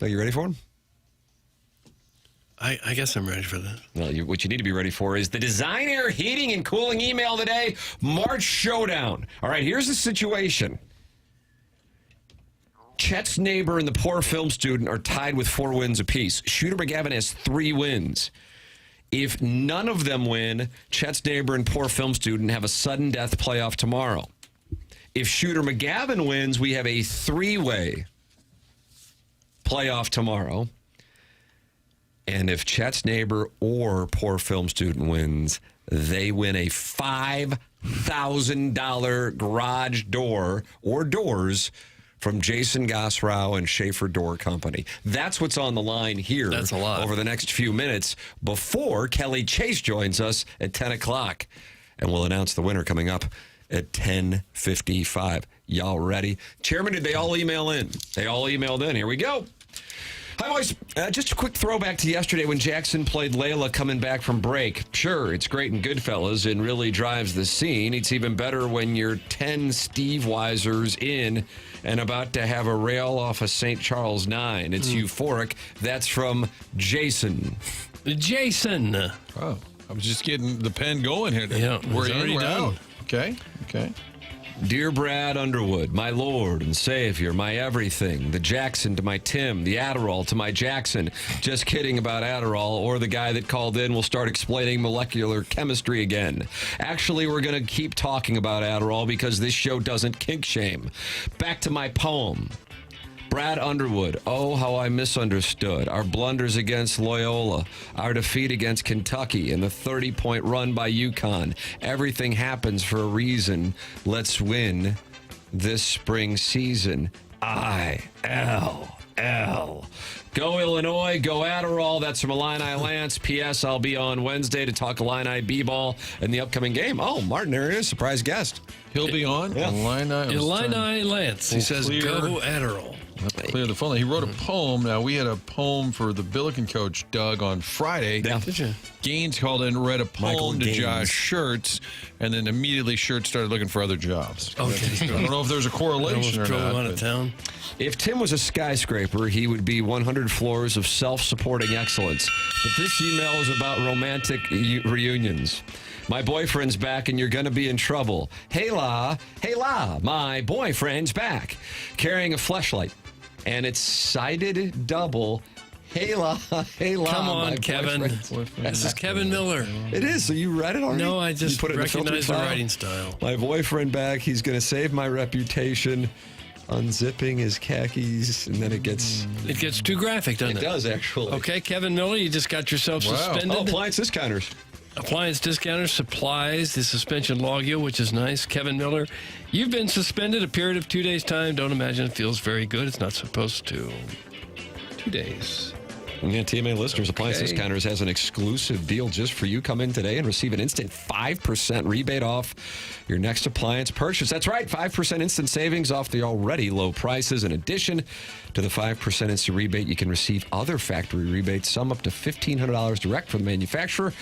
Are you ready for them? I guess I'm ready for this. Well, what you need to be ready for is the Design Air Heating and Cooling email today, March Showdown. All right, here's the situation. Chet's neighbor and the poor film student are tied with 4 wins apiece. Shooter McGavin has 3 wins. If none of them win, Chet's neighbor and poor film student have a sudden death playoff tomorrow. If Shooter McGavin wins, we have a 3-way playoff tomorrow. And if Chet's neighbor or poor film student wins, they win a $5,000 garage door or doors from Jason Gosrow and Schaefer Door Company. That's what's on the line here. That's a lot. Over the next few minutes before Kelly Chase joins us at 10 o'clock. And we'll announce the winner coming up at 10:55. Y'all ready? Chairman, did they all email in? They all emailed in. Here we go. Hi, boys. Just a quick throwback to yesterday when Jackson played Layla coming back from break. Sure, it's great in Goodfellas and really drives the scene. It's even better when you're 10 Steve Weisers in and about to have a rail off a St. Charles 9. It's euphoric. That's from Jason. Jason. Oh, I was just getting the pen going here. Yeah, we're already in, we're done. out. Okay. Dear Brad Underwood, my Lord and Savior, my everything, the Jackson to my Tim, the Adderall to my Jackson. Just kidding about Adderall, or the guy that called in will start explaining molecular chemistry again. Actually, we're going to keep talking about Adderall because this show doesn't kink shame. Back to my poem. Brad Underwood, oh, how I misunderstood. Our blunders against Loyola, our defeat against Kentucky, and the 30-point run by UConn. Everything happens for a reason. Let's win this spring season. I-L-L. Go Illinois, go Adderall. That's from Illini Lance. P.S. I'll be on Wednesday to talk Illini B-ball and the upcoming game. Oh, Martin, there he is, surprise guest. He'll be on. Yeah. Illini Lance. He says, go Adderall. Clear the phone. He wrote a poem. Now, we had a poem for the Billiken coach, Doug, on Friday. Yeah. Did you? Gaines called in, read a Michael poem to Gaines. Josh Schertz, and then immediately Schertz started looking for other jobs. Okay. I don't know if there's a correlation or Drove him out not. of town. If Tim was a skyscraper, he would be 100 floors of self-supporting excellence. But this email is about romantic reunions. My boyfriend's back and you're going to be in trouble. Hey la, my boyfriend's back. Carrying a fleshlight. And it's sided double. Hey la. Come on, my Kevin. This is Kevin Miller. It is. So you read it already? No, I just You put it in the filtered recognize the file? writing style. My boyfriend back. He's going to save my reputation. Unzipping his khakis, and then it gets too graphic, doesn't it? It does, actually. Okay, Kevin Miller, you just got yourself suspended. Oh, appliance discounters. Appliance Discounters supplies the suspension logio, which is nice. Kevin Miller, you've been suspended a period of 2 days' time. Don't imagine it feels very good. It's not supposed to. 2 days. Yeah, TMA listeners, Appliance Discounters has an exclusive deal just for you. Come in today and receive an instant 5% rebate off your next appliance purchase. That's right, 5% instant savings off the already low prices. In addition to the 5% instant rebate, you can receive other factory rebates, some up to $1,500 direct from the manufacturer.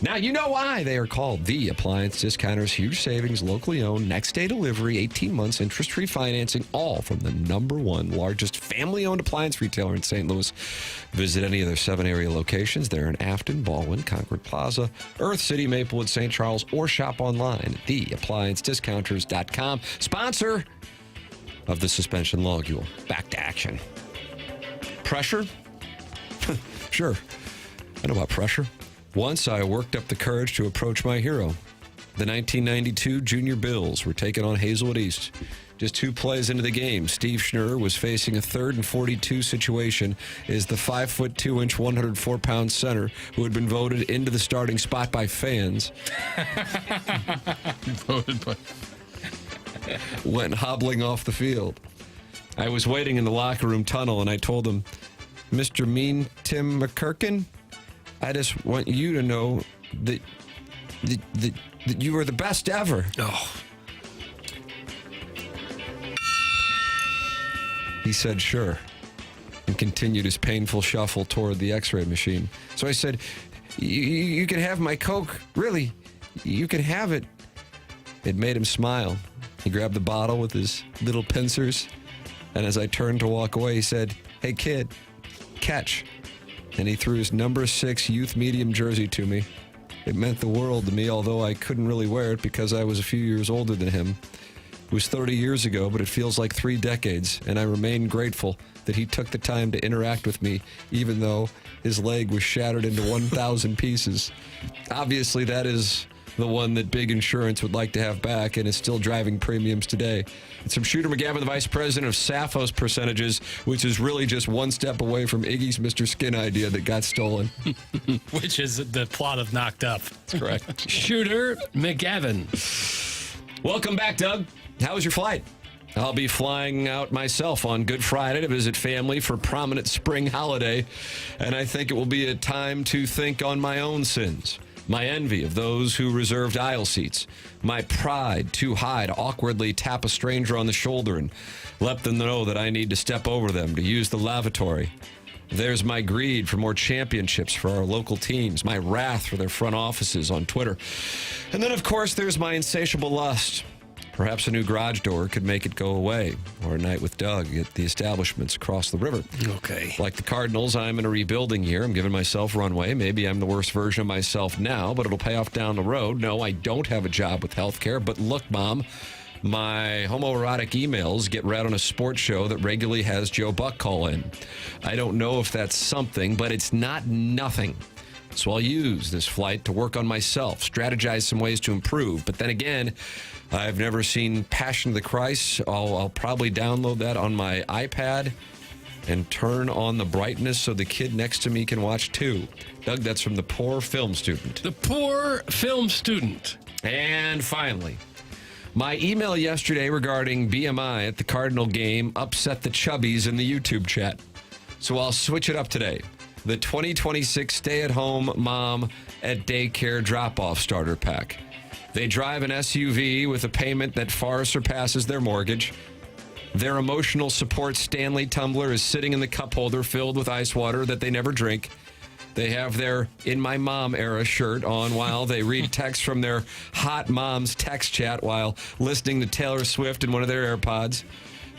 Now you know why they are called the Appliance Discounters. Huge savings, locally owned, next day delivery, 18 months, interest-free financing, all from the #1 largest family-owned appliance retailer in St. Louis. Visit any of their 7 area locations. They're in Afton, Baldwin, Concord Plaza, Earth City, Maplewood, St. Charles, or shop online at theappliancediscounters.com. Sponsor of the suspension logule. Back to action. Pressure? Sure. I know about pressure. Once I worked up the courage to approach my hero. The 1992 Junior Bills were taking on Hazelwood East. Just 2 plays into the game, Steve Schnurr was facing a 3rd and 42 situation as the 5'2", 104-pound center who had been voted into the starting spot by fans went hobbling off the field. I was waiting in the locker room tunnel and I told him, Mr. Mean Tim McKernan, I just want you to know that you were the best ever. Oh. He said, sure, and continued his painful shuffle toward the x-ray machine. So I said, you can have my Coke. Really, you can have it. It made him smile. He grabbed the bottle with his little pincers, And as I turned to walk away, he said, "Hey, kid, catch." And he threw his number 6 youth medium jersey to me. It meant the world to me, although I couldn't really wear it because I was a few years older than him. It was 30 years ago, but it feels like 3 decades, and I remain grateful that he took the time to interact with me, even though his leg was shattered into 1,000 pieces. Obviously, that is the one that Big Insurance would like to have back, and is still driving premiums today. It's from Shooter McGavin, the vice president of Sappho's Percentages, which is really just one step away from Iggy's Mr. Skin idea that got stolen. Which is the plot of Knocked Up. That's correct. Shooter McGavin. Welcome back, Doug. How was your flight? I'll be flying out myself on Good Friday to visit family for prominent spring holiday, and I think it will be a time to think on my own sins. My envy of those who reserved aisle seats. My pride too high to awkwardly tap a stranger on the shoulder and let them know that I need to step over them to use the lavatory. There's my greed for more championships for our local teams, my wrath for their front offices on Twitter. And then, of course, there's my insatiable lust. Perhaps a new garage door could make it go away, or a night with Doug at the establishments across the river. Okay. Like the Cardinals, I'm in a rebuilding year. I'm giving myself runway. Maybe I'm the worst version of myself now, but it'll pay off down the road. No, I don't have a job with healthcare, but look, Mom, my homoerotic emails get read on a sports show that regularly has Joe Buck call in. I don't know if that's something, but it's not nothing. So I'll use this flight to work on myself, strategize some ways to improve. But then again, I've never seen Passion of the Christ. I'll probably download that on my iPad and turn on the brightness so the kid next to me can watch too. Doug, that's from the poor film student. The poor film student. And finally, my email yesterday regarding BMI at the Cardinal game upset the chubbies in the YouTube chat. So I'll switch it up today. The 2026 stay-at-home mom at daycare drop-off starter pack. They drive an SUV with a payment that far surpasses their mortgage. Their emotional support Stanley tumbler is sitting in the cup holder filled with ice water that they never drink. They have their In My Mom era shirt on while they read texts from their hot mom's text chat while listening to Taylor Swift in one of their AirPods.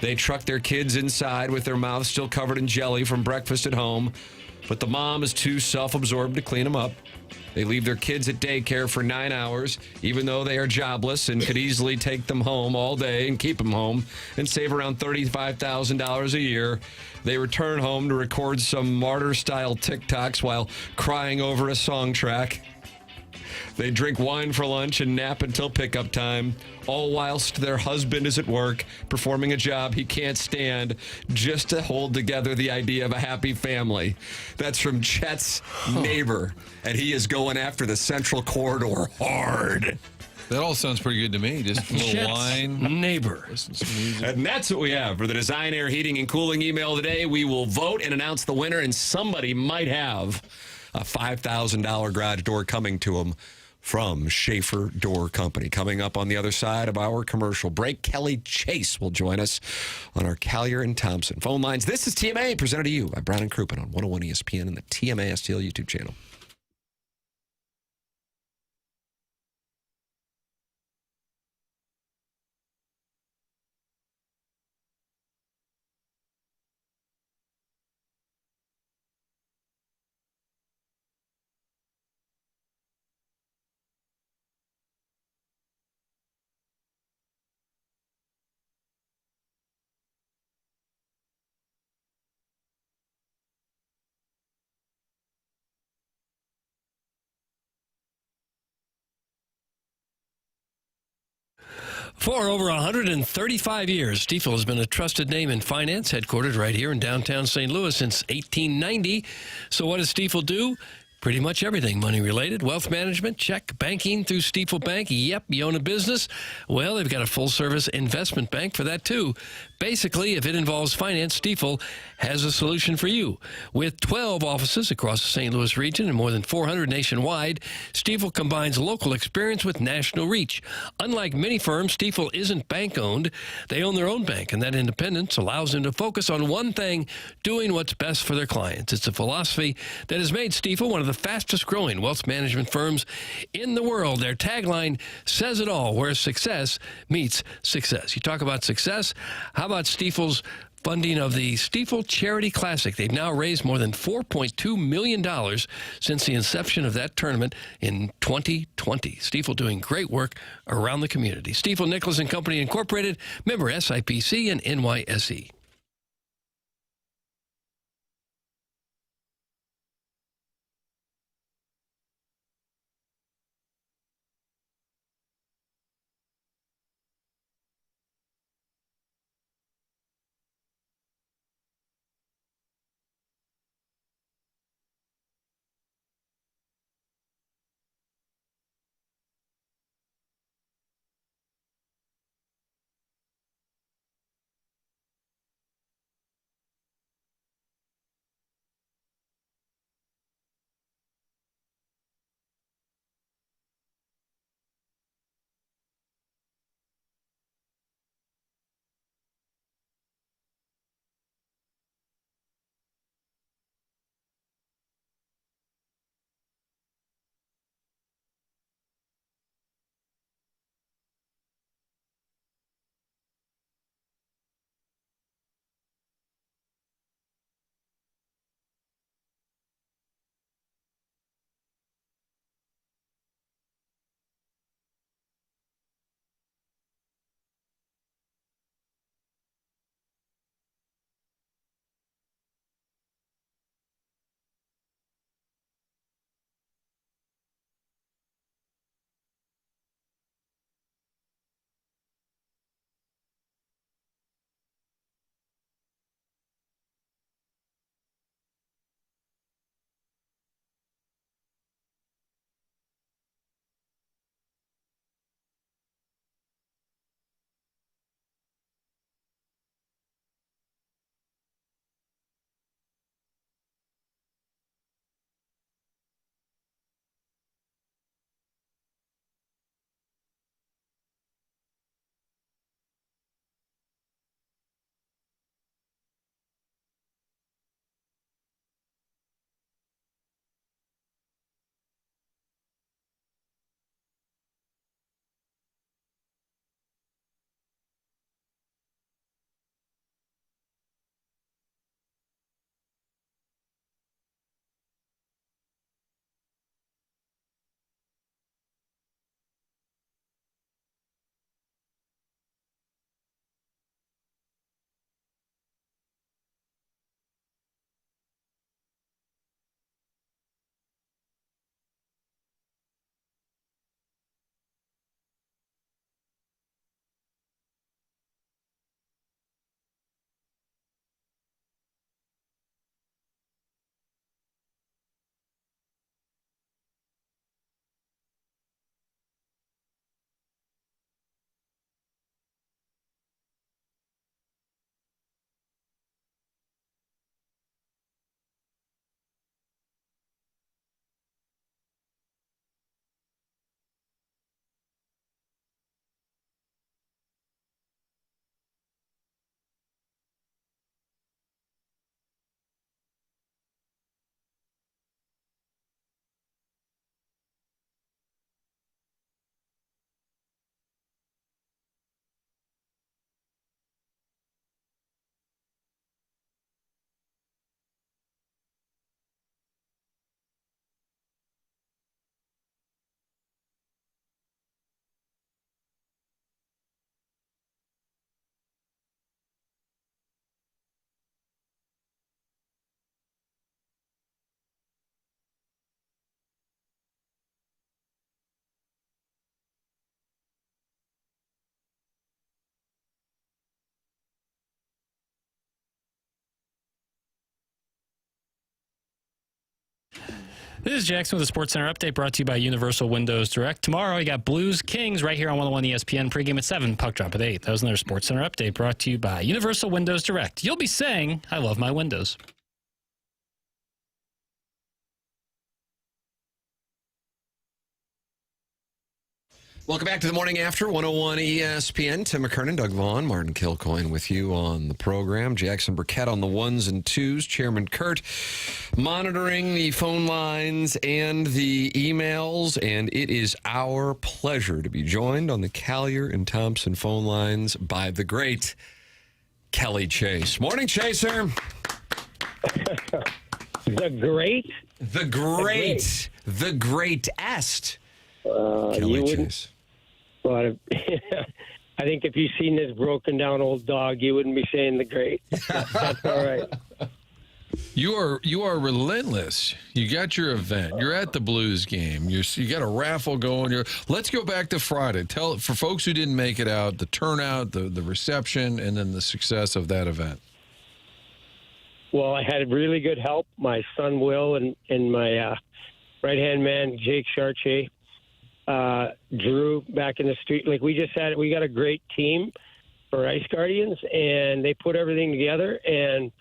They truck their kids inside with their mouths still covered in jelly from breakfast at home, but the mom is too self-absorbed to clean them up. They leave their kids at daycare for 9 hours, even though they are jobless and could easily take them home all day and keep them home and save around $35,000 a year. They return home to record some martyr-style TikToks while crying over a song track. They drink wine for lunch and nap until pickup time, all whilst their husband is at work performing a job he can't stand just to hold together the idea of a happy family. That's from Chet's neighbor, and he is going after the Central Corridor hard. That all sounds pretty good to me. Just a little Chet's wine. Neighbor. Listen to some music. And that's what we have for the Design, Air, Heating, and Cooling email today. We will vote and announce the winner, and somebody might have a $5,000 garage door coming to them from Schaefer Door Company. Coming up on the other side of our commercial break, Kelly Chase will join us on our Collier and Thompson phone lines. This is TMA, presented to you by Brown and Crouppen on 101 ESPN and the TMA STL YouTube channel. For over 135 years, Stifel has been a trusted name in finance, headquartered right here in downtown St. Louis since 1890. So what does Stifel do? Pretty much everything money-related, wealth management, check, banking through Stifel Bank. Yep, you own a business? Well, they've got a full-service investment bank for that, too. Basically, if it involves finance, Stifel has a solution for you. With 12 offices across the St. Louis region and more than 400 nationwide, Stifel combines local experience with national reach. Unlike many firms, Stifel isn't bank-owned. They own their own bank, and that independence allows them to focus on one thing, doing what's best for their clients. It's a philosophy that has made Stifel one of the fastest-growing wealth management firms in the world. Their tagline says it all, where success meets success. You talk about success, how about Stifel's funding of the Stiefel Charity Classic. They've now raised more than $4.2 million since the inception of that tournament in 2020. Stiefel doing great work around the community. Stiefel Nicholas and Company Incorporated, member SIPC and NYSE. This is Jackson with the Sports Center update brought to you by Universal Windows Direct. Tomorrow, you got Blues Kings right here on 101 ESPN. Pregame at 7, puck drop at 8. That was another Sports Center update brought to you by Universal Windows Direct. You'll be saying, I love my windows. Welcome back to the Morning After, 101 ESPN. Tim McKernan, Doug Vaughn, Martin Kilcoyne with you on the program. Jackson Burkett on the ones and twos. Chairman Kurt monitoring the phone lines and the emails. And it is our pleasure to be joined on the Collier and Thompson phone lines by the great Kelly Chase. Morning, Chaser. The great? The greatest. Kelly Chase. Well, I think if you've seen this broken down old dog, you wouldn't be saying the great. That's all right. You are relentless. You got your event. You're at the Blues game. You got a raffle going. Let's go back to Friday. Tell for folks who didn't make it out, the turnout, the reception, and then the success of that event. Well, I had really good help. My son Will and my right-hand man Jake Chartier, Drew back in the street. Like we got a great team for Ice Guardians, and they put everything together, and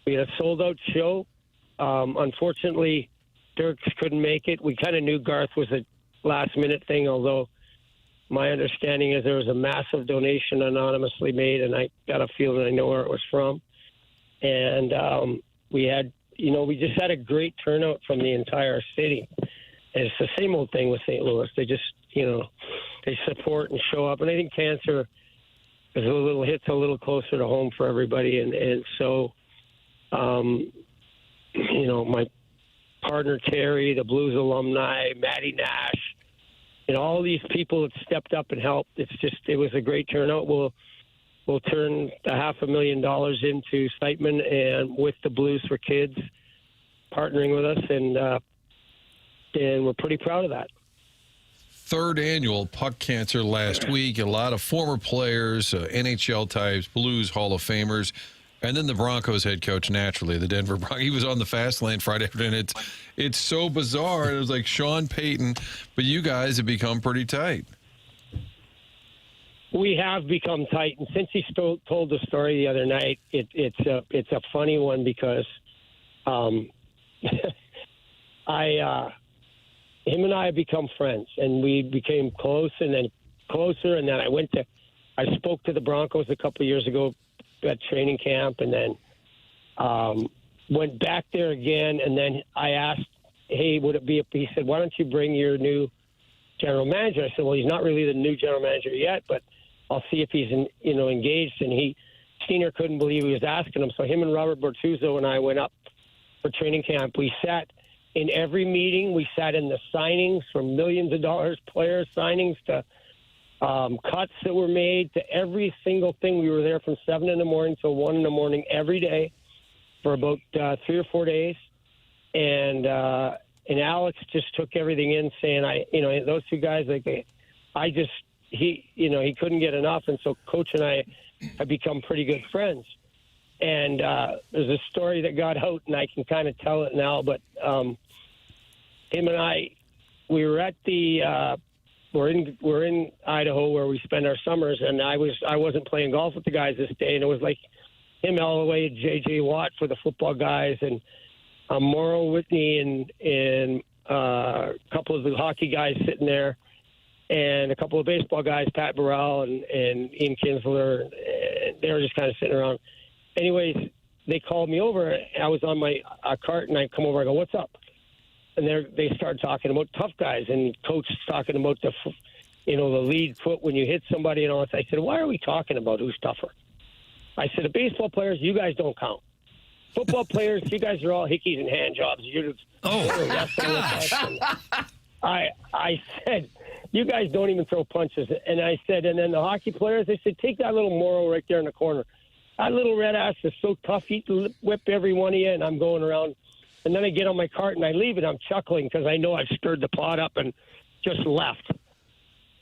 we had a sold-out show. Unfortunately, Dirks couldn't make it. We kind of knew Garth was a last-minute thing, although my understanding is there was a massive donation anonymously made, and I got a feeling I know where it was from. And we just had a great turnout from the entire city. And it's the same old thing with St. Louis. They just, they support and show up. And I think cancer hits a little closer to home for everybody. And so, my partner Terry, the Blues alumni, Matty Nash, all these people that stepped up and helped. It was a great turnout. We'll turn $500,000 into Siteman and with the Blues for Kids partnering with us, and we're pretty proud of that. Third annual Puck Cancer last week. A lot of former players, NHL types, Blues Hall of Famers, and then the Broncos head coach, naturally, the Denver Broncos. He was on the fast lane Friday afternoon. It's so bizarre. It was like Sean Payton, but you guys have become pretty tight. We have become tight, and since he told the story the other night, it's a funny one because him and I have become friends, and we became close, and then closer, and then I spoke to the Broncos a couple of years ago at training camp, and then went back there again, and then I asked, hey, would it be he said, why don't you bring your new general manager? I said, well, he's not really the new general manager yet, but I'll see if he's engaged. And Steiner couldn't believe he was asking him. So him and Robert Bortuzzo and I went up for training camp. We sat in every meeting. We sat in the signings, from millions of dollars player signings to cuts that were made to every single thing. We were there from 7 in the morning till 1 in the morning every day for about 3 or 4 days. And Alex just took everything in, saying, those two guys, he couldn't get enough. And so Coach and I have become pretty good friends. And there's a story that got out, and I can kind of tell it now, but him and I, we were at we're in Idaho where we spend our summers, and I wasn't playing golf with the guys this day, and it was like him all the way, J.J. Watt for the football guys, and Morrow Whitney and a couple of the hockey guys sitting there, and a couple of baseball guys, Pat Burrell and Ian Kinsler, and they were just kind of sitting around. Anyways, they called me over. I was on my cart, and I come over. I go, what's up? And they start talking about tough guys, and Coach is talking about the lead foot when you hit somebody and all that. I said, why are we talking about who's tougher? I said, the baseball players, you guys don't count. Football players, you guys are all hickeys and hand jobs. I said, you guys don't even throw punches. And I said, and then the hockey players, they said, take that little Morrow right there in the corner. That little red ass is so tough, he'd whip every one of you, and I'm going around. And then I get on my cart and I leave, and I'm chuckling because I know I've stirred the pot up and just left.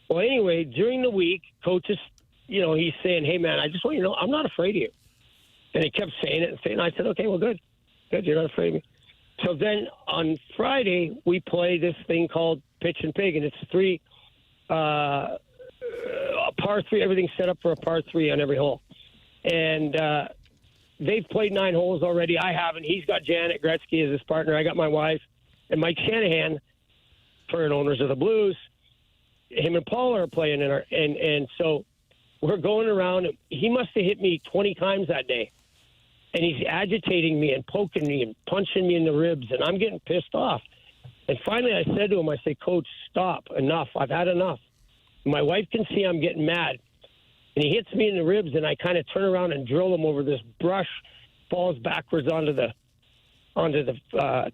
Well, anyway, during the week, Coach is, he's saying, hey, man, I just want you to know, I'm not afraid of you. And he kept saying it. And I said, okay, well, good. Good, you're not afraid of me. So then on Friday, we play this thing called Pitch and Pig, and it's a par 3, everything's set up for a par 3 on every hole. And they've played 9 holes already. I haven't. He's got Janet Gretzky as his partner. I got my wife and Mike Shanahan, current owners of the Blues. Him and Paul are playing and so we're going around. He must have hit me 20 times that day. And he's agitating me and poking me and punching me in the ribs, and I'm getting pissed off. And finally I said to him, I said, Coach, stop. Enough. I've had enough. My wife can see I'm getting mad. and he hits me in the ribs, and I kind of turn around and drill him over this brush, falls backwards onto the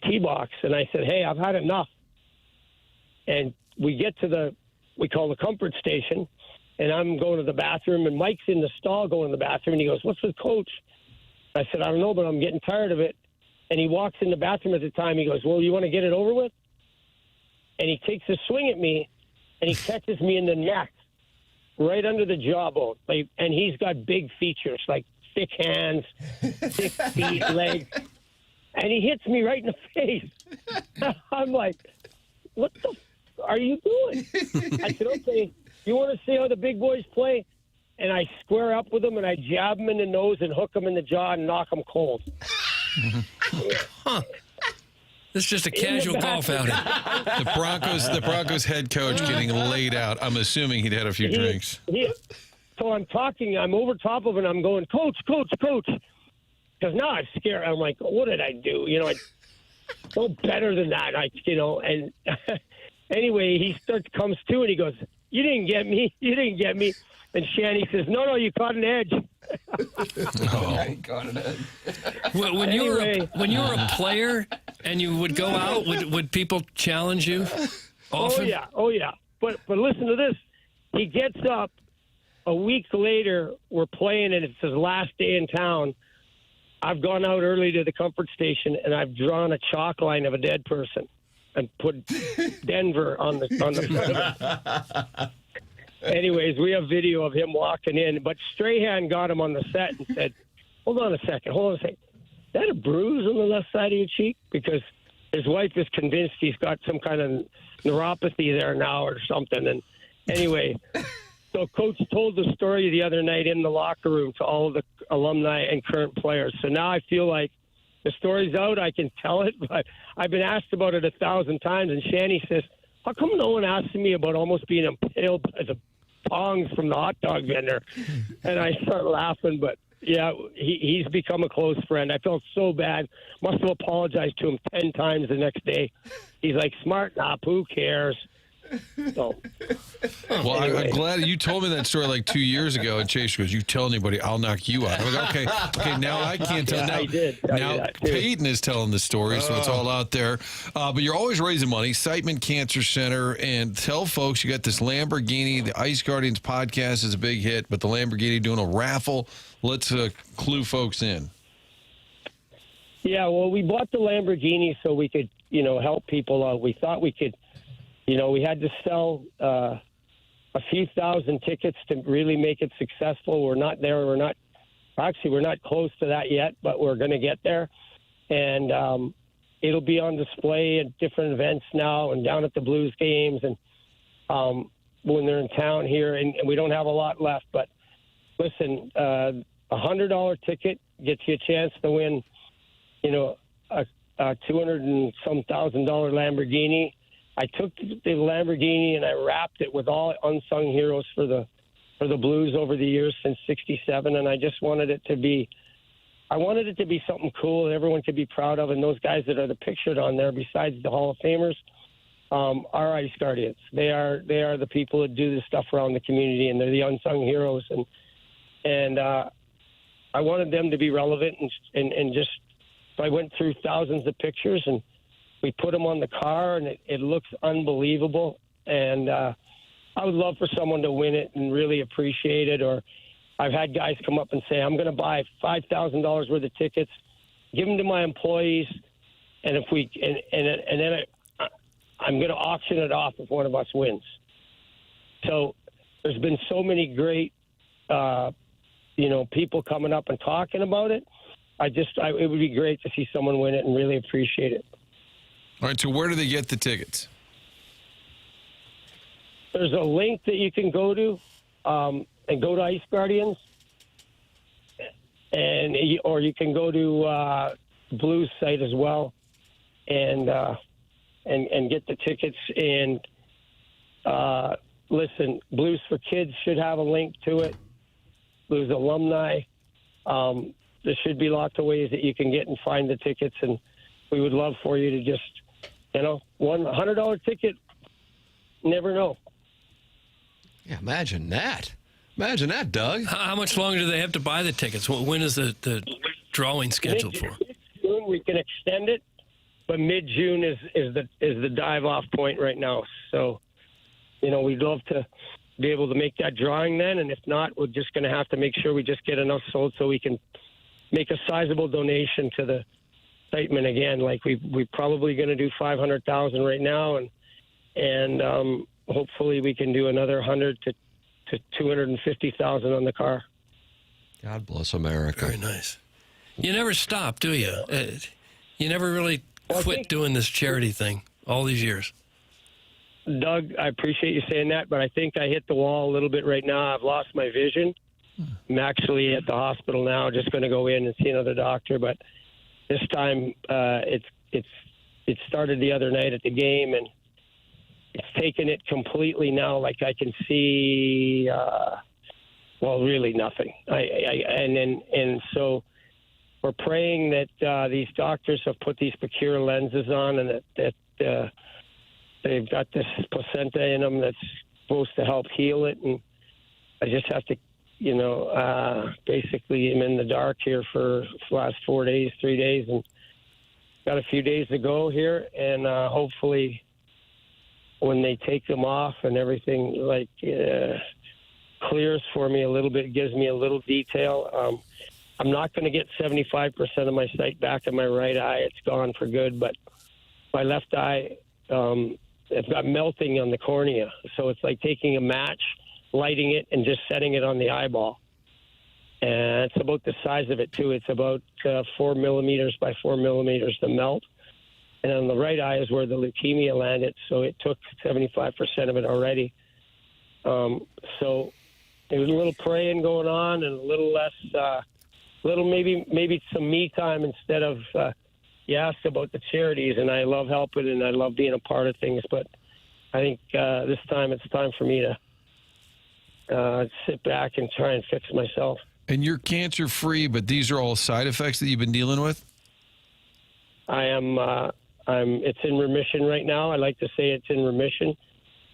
tee box, and I said, "Hey, I've had enough." And we get to we call the comfort station, and I'm going to the bathroom, and Mike's in the stall going to the bathroom, and he goes, "What's with Coach?" I said, "I don't know, but I'm getting tired of it." And he walks in the bathroom at the time. He goes, "Well, you want to get it over with?" And he takes a swing at me, and he catches me in the neck, right under the jawbone. And he's got big features, like thick hands, thick feet, legs. And he hits me right in the face. I'm like, "What the are you doing?" I said, "Okay, you want to see how the big boys play?" And I square up with him, and I jab him in the nose and hook him in the jaw and knock him cold. Huh. This is just a casual golf outing. The Broncos head coach getting laid out. I'm assuming he'd had a few drinks. So I'm over top of him, and I'm going, "Coach, coach, coach." Because now I'm scared. I'm like, "What did I do?" I no better than that. And anyway, he comes to, and he goes, "You didn't get me. You didn't get me." And Shanny says, "No, you caught an edge." Got it. When you were a player and you would go out, would people challenge you often? Oh yeah. But listen to this. He gets up a week later. We're playing, and it's his last day in town. I've gone out early to the comfort station, and I've drawn a chalk line of a dead person and put Denver on the front of it. Anyways, we have video of him walking in, but Strahan got him on the set and said, hold on a second. Is that a bruise on the left side of your cheek?" Because his wife is convinced he's got some kind of neuropathy there now or something. And anyway, so Coach told the story the other night in the locker room to all of the alumni and current players. So now I feel like the story's out. I can tell it, but I've been asked about it 1,000 times. And Shanny says, "How come no one asked me about almost being impaled by the tongs from the hot dog vendor?" And I start laughing, but yeah, he's become a close friend. I felt so bad. Must have apologized to him 10 times the next day. He's like, "Smart enough, who cares?" So, well, anyway. I'm glad you told me that story like 2 years ago. And Chase goes, "You tell anybody, I'll knock you out." I'm like, okay. Now I can't tell. Yeah, Now, I did tell you that, too. Peyton is telling the story, so it's all out there. But you're always raising money. Siteman Cancer Center, and tell folks you got this Lamborghini. The Ice Guardians podcast is a big hit, but the Lamborghini doing a raffle. Let's clue folks in. Yeah, well, we bought the Lamborghini so we could, help people out. We thought we could. We had to sell a few thousand tickets to really make it successful. We're not there. We're not close to that yet, but we're going to get there. And it'll be on display at different events now and down at the Blues games and when they're in town here. And we don't have a lot left. But listen, a $100 ticket gets you a chance to win, a $200 and some $1,000 Lamborghini. I took the Lamborghini and I wrapped it with all unsung heroes for the Blues over the years since '67, and I just wanted it to be something cool that everyone could be proud of. And those guys that are pictured on there, besides the Hall of Famers, are Ice Guardians. They are the people that do this stuff around the community, and they're the unsung heroes. And I wanted them to be relevant, and just so I went through thousands of pictures and we put them on the car, and it looks unbelievable. And I would love for someone to win it and really appreciate it. Or I've had guys come up and say, "I'm going to buy $5,000 worth of tickets, give them to my employees, and then I'm going to auction it off if one of us wins." So there's been so many great, people coming up and talking about it. It would be great to see someone win it and really appreciate it. All right, so where do they get the tickets? There's a link that you can go to and go to Ice Guardians, or you can go to Blues site as well and get the tickets. And listen, Blues for Kids should have a link to it. Blues alumni. There should be lots of ways that you can get and find the tickets, and we would love for you to just, $100 ticket, never know. Yeah, imagine that. Imagine that, Doug. How much longer do they have to buy the tickets? When is the drawing scheduled for? Mid-June, we can extend it, but mid-June is the dive-off point right now. So, we'd love to be able to make that drawing then, and if not, we're just going to have to make sure we just get enough sold so we can make a sizable donation to the excitement again. Like we're probably going to do $500,000 right now, and hopefully we can do another $100,000 to $250,000 on the car. God bless America. Very nice. You never stop, do you? You never really quit doing this charity thing all these years. Doug, I appreciate you saying that, but I think I hit the wall a little bit right now. I've lost my vision. I'm actually at the hospital now, just going to go in and see another doctor. But this time, it started the other night at the game, and it's taken it completely now. Like I can see, really nothing. And so we're praying that these doctors have put these Pacura lenses on, and that they've got this placenta in them that's supposed to help heal it. And I just have to, basically I'm in the dark here for the last 3 days, and got a few days to go here. And hopefully when they take them off and everything clears for me a little bit, gives me a little detail. I'm not going to get 75% of my sight back in my right eye. It's gone for good. But my left eye, I've got melting on the cornea. So it's like taking a match, lighting it, and just setting it on the eyeball. And it's about the size of it, too. It's about 4 millimeters by 4 millimeters to melt. And on the right eye is where the leukemia landed, so it took 75% of it already. So there was a little praying going on and a little less, maybe some me time instead of you asked about the charities, and I love helping and I love being a part of things, but I think this time it's time for me to sit back and try and fix myself. And you're cancer-free, but these are all side effects that you've been dealing with? I am. It's in remission right now. I like to say it's in remission.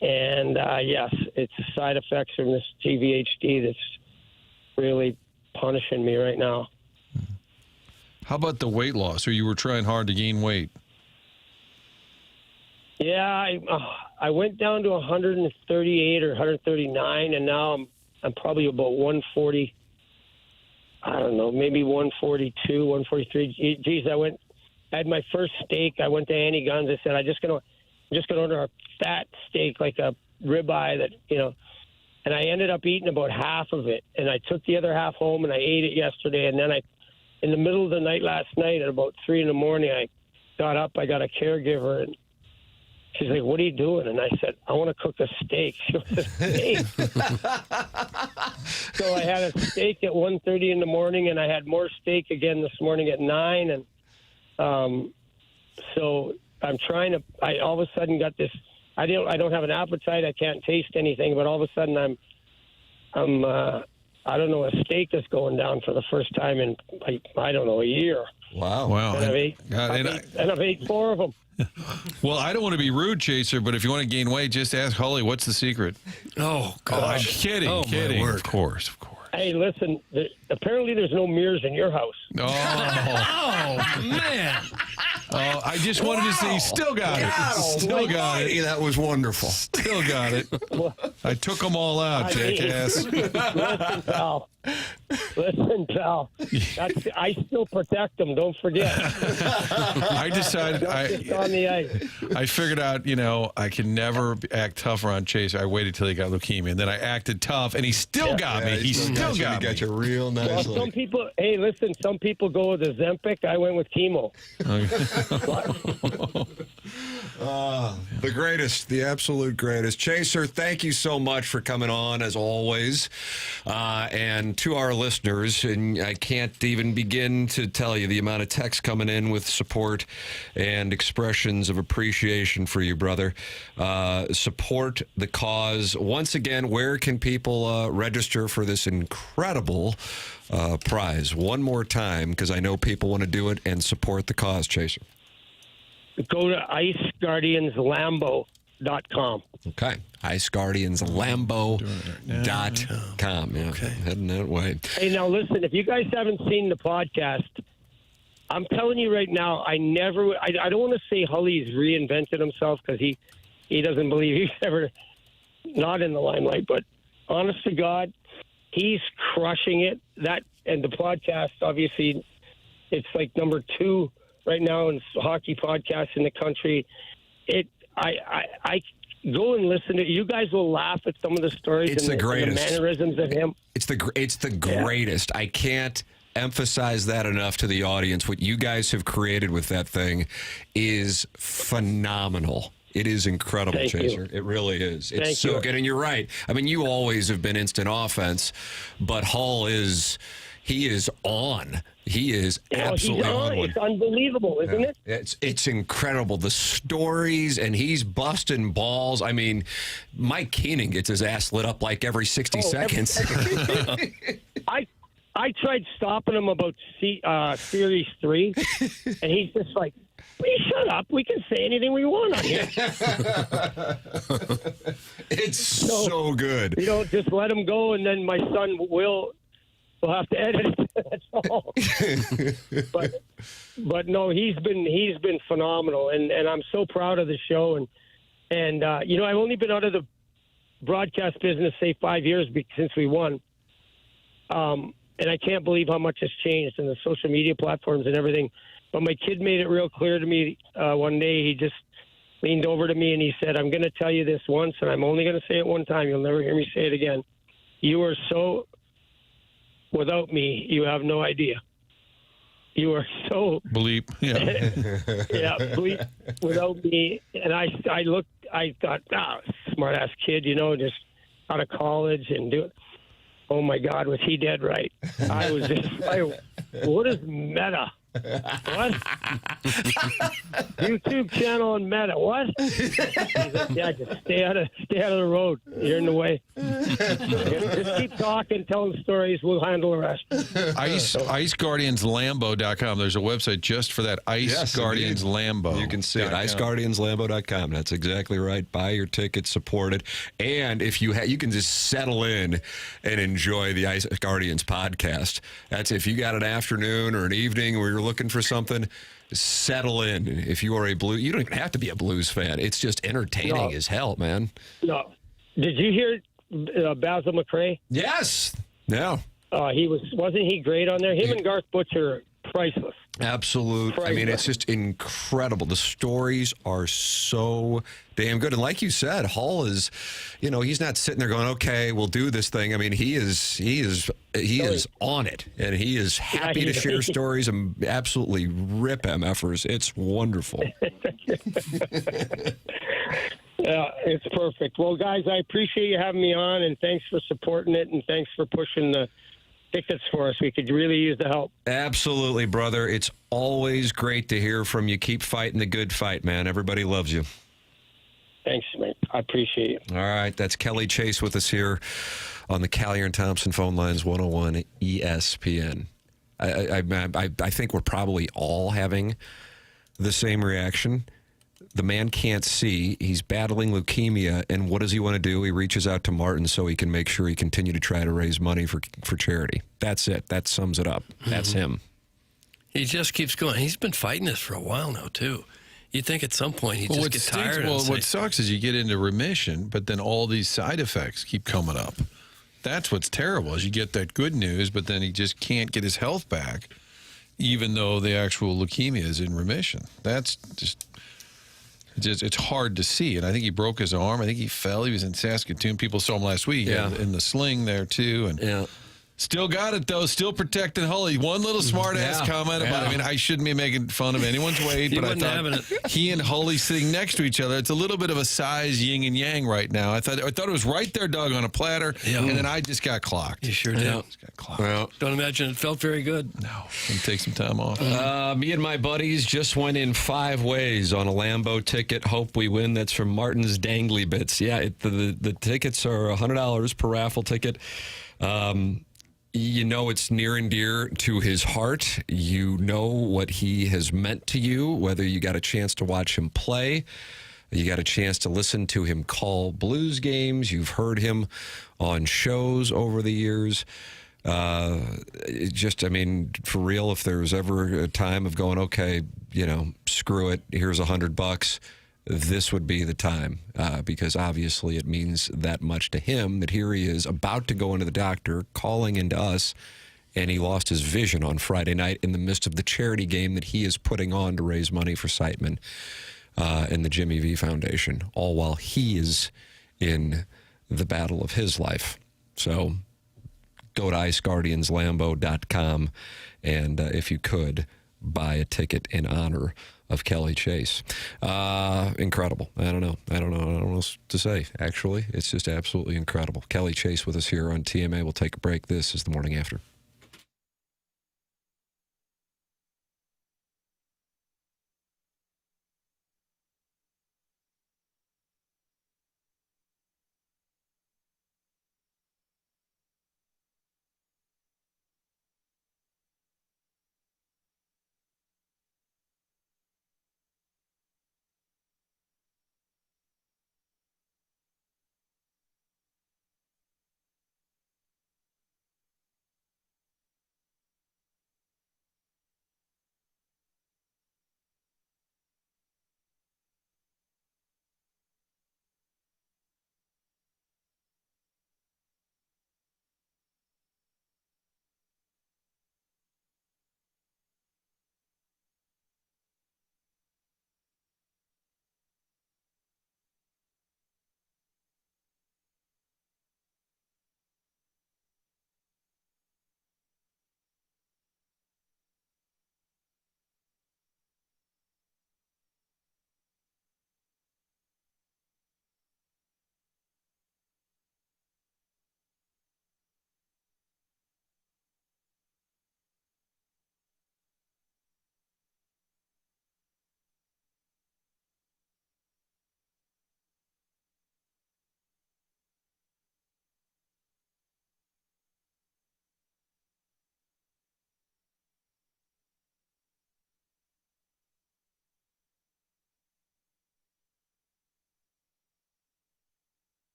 And, yes, it's side effects from this GVHD that's really punishing me right now. How about the weight loss? Or you were trying hard to gain weight? Yeah, I went down to 138 or 139, and now I'm probably about 140. I don't know, maybe 142, 143. Geez, I had my first steak. I went to Annie Gunn's. I said, I'm just gonna order a fat steak, like a ribeye that, and I ended up eating about half of it. And I took the other half home and I ate it yesterday. And then in the middle of the night last night at about 3 a.m, I got up, I got a caregiver, and she's like, "What are you doing?" And I said, "I want to cook a steak." It was a steak. So I had a steak at 1:30 in the morning, and I had more steak again this morning at 9. And so I'm trying to. I all of a sudden got this. I don't have an appetite. I can't taste anything. But all of a sudden I'm I don't know, a steak that's going down for the first time in I don't know, a year. Wow. And I've ate 4 of them. Well, I don't want to be rude, Chaser, but if you want to gain weight, just ask Holly, what's the secret? Oh, gosh. I'm kidding. Oh, kidding. my word. Of course. Hey, listen, apparently there's no mirrors in your house. Oh, man. Oh, I just wanted to say, still got it. Still got it. That was wonderful. Still got it. I took them all out, jackass. Listen, pal. I still protect them. Don't forget. I decided on the ice. I figured out, I can never act tough around Chaser. I waited till he got leukemia, and then I acted tough, and he still got me. He still got me. Got you real nicely. Well, some people go with Ozempic. I went with chemo. The greatest, the absolute greatest. Chaser, thank you so much for coming on, as always. And to our listeners, and I can't even begin to tell you the amount of texts coming in with support and expressions of appreciation for you, brother. Support the cause. Once again, where can people register for this incredible prize? One more time, because I know people want to do it and support the cause, Chaser. Go to Ice Guardians Lambeau iceguardianslambo.com. Okay. iceguardianslambo.com. Yeah, okay. Heading that way. Hey, now listen, if you guys haven't seen the podcast, I'm telling you right now, I don't want to say Hully's reinvented himself because he doesn't believe he's ever not in the limelight, but honest to God, he's crushing it. And the podcast, obviously, it's like number 2 right now in hockey podcasts in the country. I go and listen to it. You guys will laugh at some of the stories It's and the the greatest. mannerisms of him. It's the greatest. I can't emphasize that enough to the audience. What you guys have created with that thing is phenomenal. It is incredible, Thank Chaser. you. It really is. It's Thank so you. good. And you're right. I mean, you always have been instant offense, but Hull he is on. He is absolutely he's on one. It's unbelievable, isn't it? It's incredible. The stories, and he's busting balls. I mean, Mike Keenan gets his ass lit up like every 60 seconds. I tried stopping him about Series 3, and he's just like, "Will you shut up? We can say anything we want on here." It's so good. You know, just let him go, and then my son will have to edit it. That's all. but no, he's been phenomenal, and I'm so proud of the show. And you know, I've only been out of the broadcast business, say 5 years since we won. And I can't believe how much has changed in the social media platforms and everything. But my kid made it real clear to me one day. He just leaned over to me and he said, "I'm going to tell you this once, and I'm only going to say it one time. You'll never hear me say it again. You are so, without me, you have no idea. You are so..." Bleep. Yeah. Yeah, bleep without me. And I thought, smart ass kid, you know, just out of college and do it. Oh my God, was he dead right? I was just what is Meta? What? YouTube channel and Meta. What? He's like, yeah, just stay out of the road. You're in the way. Just keep talking, telling stories. We'll handle the rest. IceGuardiansLambo.com. There's a website just for that. Yes, Guardians Lambo. You can see it. IceGuardiansLambo.com. That's exactly right. Buy your ticket, support it, and if you you can just settle in and enjoy the Ice Guardians podcast. That's if you got an afternoon or an evening where you're looking for something. Settle in. If you are a Blues, you don't even have to be a Blues fan. It's just entertaining as hell, man. No. Did you hear Basil McRae? Yes. Yeah. Wasn't he great on there? Him and Garth Butcher, priceless. Absolute. I mean, it's just incredible. The stories are so damn good. And like you said, Hull is, you know, he's not sitting there going, "Okay, we'll do this thing." I mean, he is on it, and he is happy to share stories and absolutely rip MFers. It's wonderful. Yeah, it's perfect. Well, guys, I appreciate you having me on, and thanks for supporting it, and thanks for pushing the tickets for us. We could really use the help. Absolutely, brother. It's always great to hear from you. Keep fighting the good fight, man. Everybody loves you. Thanks, man. I appreciate it. All right, that's Kelly Chase with us here on the Callier and Thompson phone lines, 101 ESPN. I think we're probably all having the same reaction. The man can't see. He's battling leukemia, and what does he want to do? He reaches out to Martin so he can make sure he continue to try to raise money for charity. That's it. That sums it up. That's him. He just keeps going. He's been fighting this for a while now, too. You'd think at some point he'd just get tired. Well, what sucks is you get into remission, but then all these side effects keep coming up. That's what's terrible is you get that good news, but then he just can't get his health back, even though the actual leukemia is in remission. That's just it's hard to see. And I think he broke his arm. I think he fell. He was in Saskatoon. People saw him last week in the sling there, too. And still got it, though. Still protecting Hully. One little smart-ass comment about I mean, I shouldn't be making fun of anyone's weight, but I thought he and Hully sitting next to each other, it's a little bit of a size yin and yang right now. I thought it was right there, Doug, on a platter, and then I just got clocked. You sure did. Just got clocked. Well, don't imagine it felt very good. No. I'm take some time off. Me and my buddies just went in 5 ways on a Lambo ticket. Hope we win. That's from Martin's Dangly Bits. Yeah, the tickets are $100 per raffle ticket. You know it's near and dear to his heart. You know what he has meant to you, whether you got a chance to watch him play, You got a chance to listen to him call Blues games. You've heard him on shows over the years. I mean, for real, if there was ever a time of going, okay, screw it, here's $100, this would be the time, because obviously it means that much to him that here he is about to go into the doctor, calling into us, and he lost his vision on Friday night in the midst of the charity game that he is putting on to raise money for Siteman and the Jimmy V Foundation, all while he is in the battle of his life. So go to IceGuardiansLambo.com and if you could, buy a ticket in honor of Kelly Chase. Incredible. I don't know what else to say, actually. It's just absolutely incredible. Kelly Chase with us here on TMA. We'll take a break. This is The Morning After.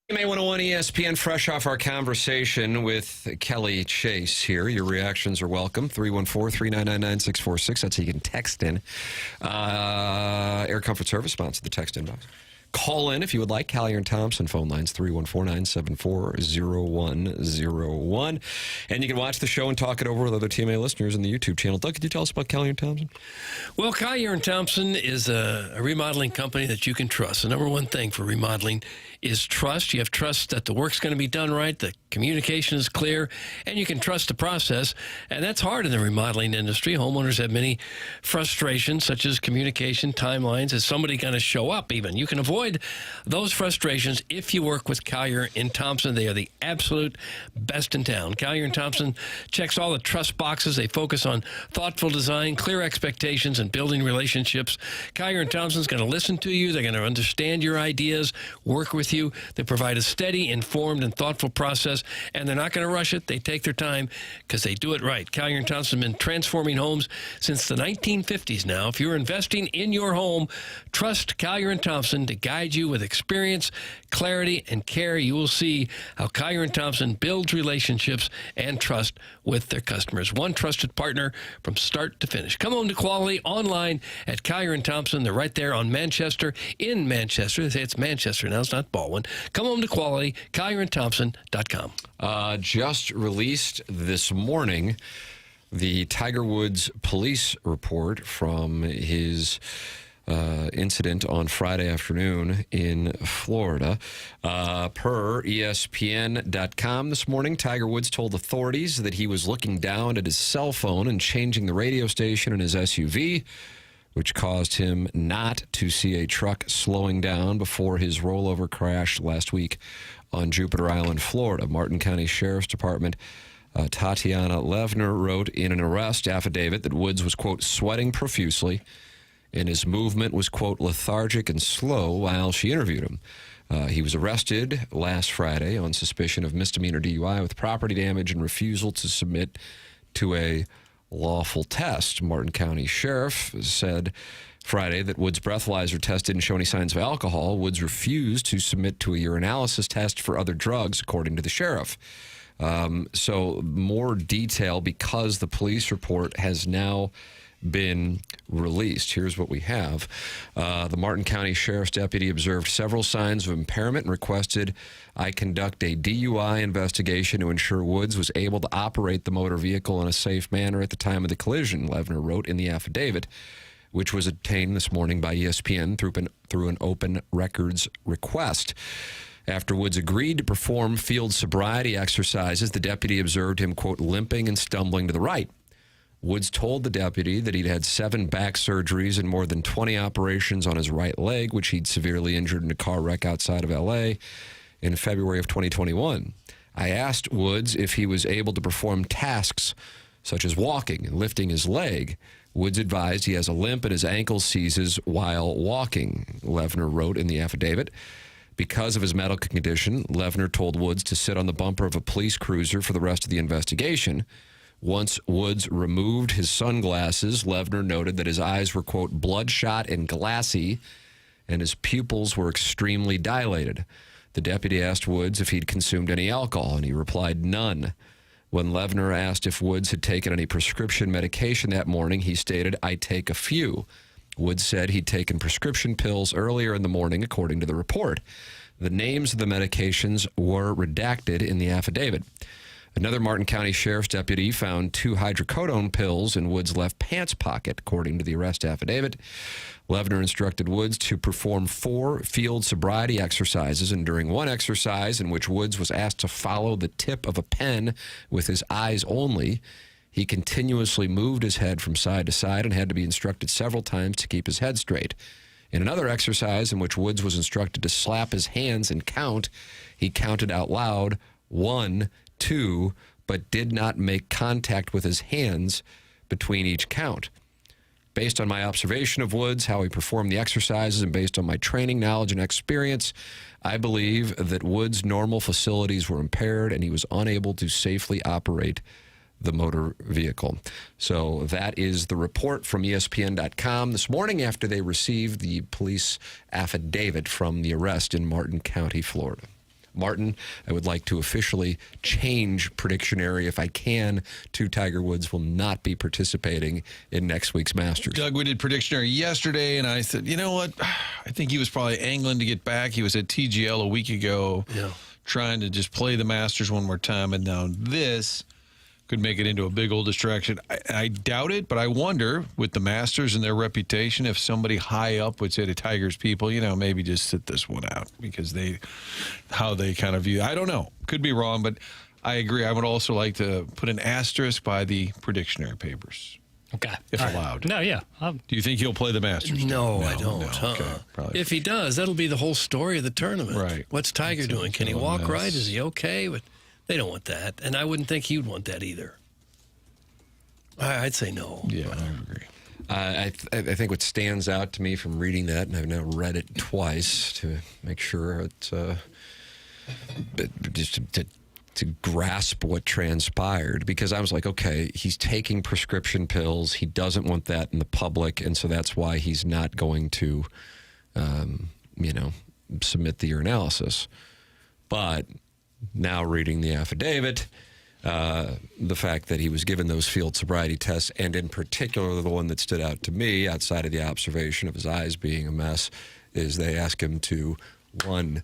TMA 101 ESPN, fresh off our conversation with Kelly Chase here. Your reactions are welcome. 314-399-9646. That's how you can text in. Air Comfort Service sponsor the text inbox. Call in if you would like. Callier and Thompson phone lines 314-974-0101. And you can watch the show and talk it over with other TMA listeners in the YouTube channel. Doug, could you tell us about Callier and Thompson? Well, Callier and Thompson is a remodeling company that you can trust. The number one thing for remodeling is trust. You have trust that the work's going to be done right, the communication is clear, and you can trust the process. And that's hard in the remodeling industry. Homeowners have many frustrations, such as communication, timelines. Is somebody going to show up even? You can avoid those frustrations if you work with Callier and Thompson. They are the absolute best in town. Callier and Thompson checks all the trust boxes. They focus on thoughtful design, clear expectations, and building relationships. Callier and Thompson's going to listen to you. They're going to understand your ideas, work with you. They provide a steady, informed, and thoughtful process, and they're not going to rush it. They take their time because they do it right. Callier and Thompson have been transforming homes since the 1950s now. If you're investing in your home, trust Callier and Thompson to guide you with experience, clarity, and care. You will see how Callier and Thompson builds relationships and trust with their customers. One trusted partner from start to finish. Come home to quality online at Callier and Thompson. They're right there on Manchester, in Manchester. They say it's Manchester now. It's not Baldwin. Come home to quality, CallierandThompson.com. Just released this morning the Tiger Woods police report from his incident on Friday afternoon in Florida. Per ESPN.com this morning, Tiger Woods told authorities that he was looking down at his cell phone and changing the radio station in his SUV, which caused him not to see a truck slowing down before his rollover crash last week on Jupiter Island, Florida. Martin County Sheriff's Department Tatiana Levner wrote in an arrest affidavit that Woods was, quote, sweating profusely, and his movement was, quote, lethargic and slow while she interviewed him. He was arrested last Friday on suspicion of misdemeanor DUI with property damage and refusal to submit to a lawful test. Martin County Sheriff said Friday that Woods' breathalyzer test didn't show any signs of alcohol. Woods refused to submit to a urinalysis test for other drugs, according to the sheriff. So more detail because the police report has now been released. Here's what we have. The Martin County Sheriff's deputy observed several signs of impairment and requested I conduct a DUI investigation to ensure Woods was able to operate the motor vehicle in a safe manner at the time of the collision, Levner wrote in the affidavit, which was obtained this morning by ESPN through an open records request. After Woods agreed to perform field sobriety exercises, the deputy observed him, quote, limping and stumbling to the right. Woods told the deputy that he'd had 7 back surgeries and more than 20 operations on his right leg, which he'd severely injured in a car wreck outside of L.A. in February of 2021. I asked Woods if he was able to perform tasks such as walking and lifting his leg. Woods advised he has a limp and his ankle seizes while walking, Levner wrote in the affidavit. Because of his medical condition, Levner told Woods to sit on the bumper of a police cruiser for the rest of the investigation. Once Woods removed his sunglasses, Levner noted that his eyes were, quote, bloodshot and glassy, and his pupils were extremely dilated. The deputy asked Woods if he'd consumed any alcohol, and he replied none. When Levner asked if Woods had taken any prescription medication that morning, he stated, I take a few. Woods said he'd taken prescription pills earlier in the morning, according to the report. The names of the medications were redacted in the affidavit. Another Martin County Sheriff's deputy found 2 hydrocodone pills in Woods' left pants pocket, according to the arrest affidavit. Levner instructed Woods to perform 4 field sobriety exercises, and during one exercise in which Woods was asked to follow the tip of a pen with his eyes only, he continuously moved his head from side to side and had to be instructed several times to keep his head straight. In another exercise in which Woods was instructed to slap his hands and count, he counted out loud, 1, 2, but did not make contact with his hands between each count. Based on my observation of Woods, how he performed the exercises, and based on my training, knowledge, and experience, I believe that Woods' normal facilities were impaired and he was unable to safely operate the motor vehicle. So that is the report from ESPN.com this morning after they received the police affidavit from the arrest in Martin County, Florida. Martin, I would like to officially change Predictionary if I can to Tiger Woods will not be participating in next week's Masters. Doug, we did Predictionary yesterday, and I said, you know what? I think he was probably angling to get back. He was at TGL a week ago trying to just play the Masters one more time, and now this could make it into a big old distraction. I doubt it, but I wonder, with the Masters and their reputation, if somebody high up would say to Tiger's people, maybe just sit this one out because how they kind of view. I don't know. Could be wrong, but I agree. I would also like to put an asterisk by the Predictionary papers. Okay. If allowed. No, yeah. Do you think he'll play the Masters? No, I don't. No. Okay, probably. If he does, that'll be the whole story of the tournament. Right. What's Tiger doing? Can he walk right? Is he okay? But they don't want that, and I wouldn't think he would want that either. I'd say no. Yeah, I agree. I think what stands out to me from reading that, and I've now read it twice to make sure it's just to grasp what transpired, because I was like, okay, he's taking prescription pills. He doesn't want that in the public, and so that's why he's not going to, submit the urinalysis. But now reading the affidavit, the fact that he was given those field sobriety tests, and in particular the one that stood out to me outside of the observation of his eyes being a mess, is they ask him to 1,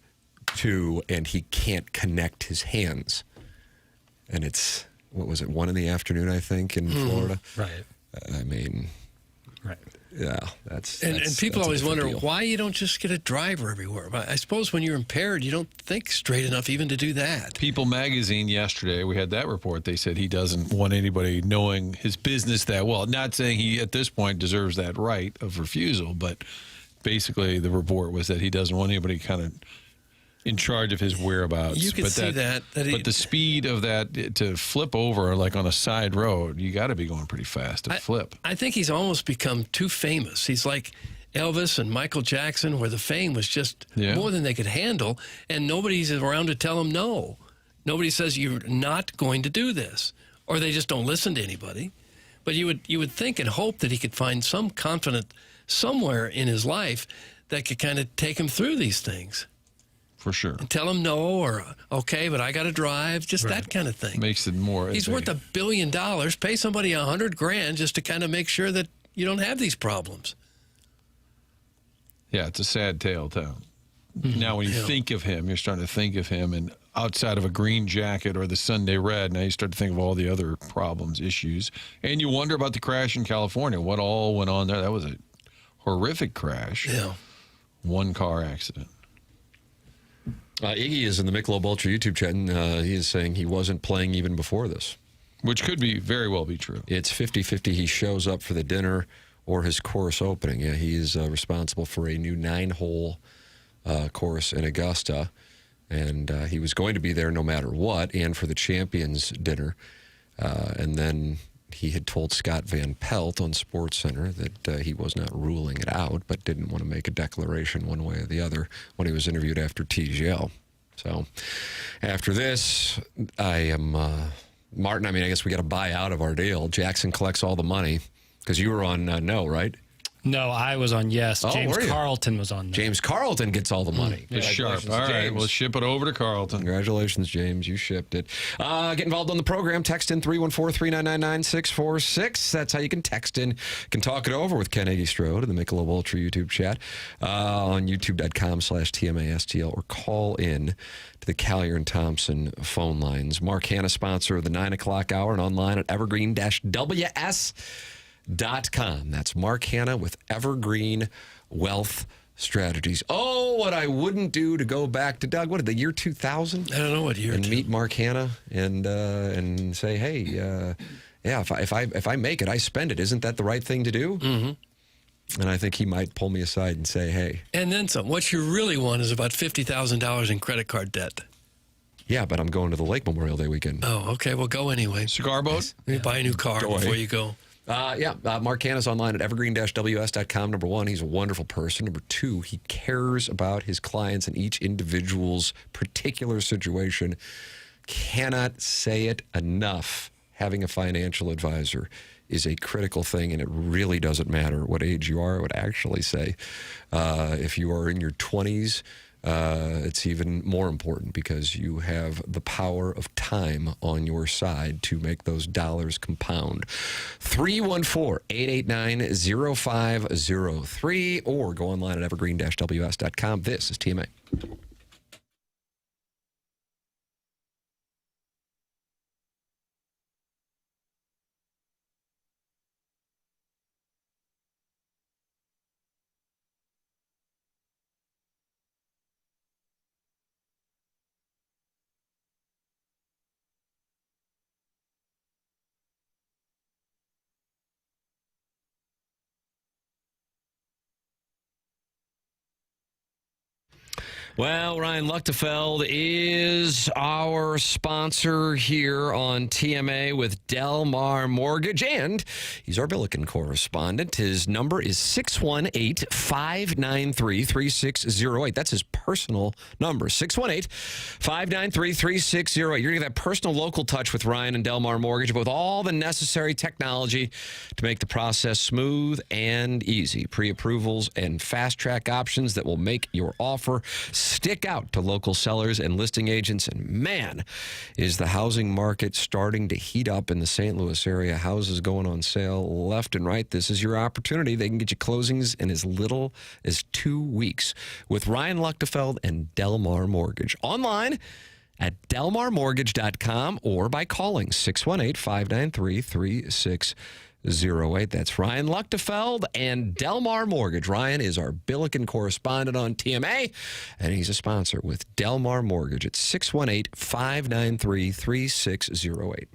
2, and he can't connect his hands. And it's, 1 in the afternoon, I think, in Florida? Right. I mean, right. Yeah, that's And people that's a always different wonder deal. why you don't just get a driver everywhere. But I suppose when you're impaired, you don't think straight enough even to do that. People magazine yesterday, we had that report. They said he doesn't want anybody knowing his business that well. Not saying he, at this point, deserves that right of refusal, but basically the report was that he doesn't want anybody kind of in charge of his whereabouts. You can see that but the speed of that to flip over like on a side road, you got to be going pretty fast to flip. I think he's almost become too famous. He's like Elvis and Michael Jackson, where the fame was just more than they could handle, and nobody's around to tell him no. Nobody says you're not going to do this, or they just don't listen to anybody. But you would think and hope that he could find some confidant somewhere in his life that could kind of take him through these things. For sure. And tell him no, or okay, but I got to drive, just that kind of thing. Makes it more. He's worth $1 billion. Pay somebody $100,000 just to kind of make sure that you don't have these problems. Yeah, it's a sad tale, too. Now, when you think of him, you're starting to think of him, and outside of a green jacket or the Sunday red, now you start to think of all the other problems, issues. And you wonder about the crash in California. What all went on there? That was a horrific crash. Yeah. 1-car accident. Iggy is in the Michelob Ultra YouTube chat, and he is saying he wasn't playing even before this. Which could very well be true. It's 50-50 he shows up for the dinner or his course opening. Yeah, he is responsible for a new 9-hole course in Augusta, and he was going to be there no matter what, and for the Champions dinner. And then he had told Scott Van Pelt on SportsCenter that he was not ruling it out, but didn't want to make a declaration one way or the other when he was interviewed after TGL. So after this, I am Martin. I mean, I guess we got to buy out of our deal. Jackson collects all the money because you were on no, right? No, I was on yes. Oh, James were you? Carlton was on no. James Carlton gets all the money. Sharp. All right, we'll ship it over to Carlton. Congratulations, James. You shipped it. Get involved on the program. Text in 314-399-9646. That's how you can text in. You can talk it over with Ken Strode in the Michelob Ultra YouTube chat on youtube.com/TMASTL, or call in to the Callier and Thompson phone lines. Mark Hanna, sponsor of the 9 o'clock hour, and online at evergreen-ws.com. That's Mark Hanna with Evergreen Wealth Strategies. Oh, what I wouldn't do to go back to Doug. What did the year 2000? I don't know what year. And meet Mark Hanna and say, hey, yeah, if I make it, I spend it. Isn't that the right thing to do? Mm-hmm. And I think he might pull me aside and say, hey. And then some. What you really want is about $50,000 in credit card debt. Yeah, but I'm going to the Lake Memorial Day weekend. Oh, okay. Well, go anyway. Cigar boat? Buy a new car before you go. Mark Hanna's online at evergreen-ws.com. Number one, he's a wonderful person. Number two, he cares about his clients and each individual's particular situation. Cannot say it enough. Having a financial advisor is a critical thing, and it really doesn't matter what age you are. I would actually say if you are in your 20s, it's even more important because you have the power of time on your side to make those dollars compound. 314-889-0503 or go online at evergreen-ws.com. This is TMA. Well, Ryan Luchtefeld is our sponsor here on TMA with Del Mar Mortgage, and he's our Billiken correspondent. His number is 618-593-3608. That's his personal number, 618-593-3608. You're going to get that personal local touch with Ryan and Del Mar Mortgage, but with all the necessary technology to make the process smooth and easy. Pre-approvals and fast-track options that will make your offer stick out to local sellers and listing agents. And man, is the housing market starting to heat up in the St. Louis area. Houses going on sale left and right. This is your opportunity. They can get you closings in as little as 2 weeks with Ryan Luchtefeld and Del Mar Mortgage. Online at delmarmortgage.com or by calling 618-593-3608. That's Ryan Luchtefeld and Del Mar Mortgage. Ryan is our Billiken correspondent on TMA, and he's a sponsor with Del Mar Mortgage at 618-593-3608.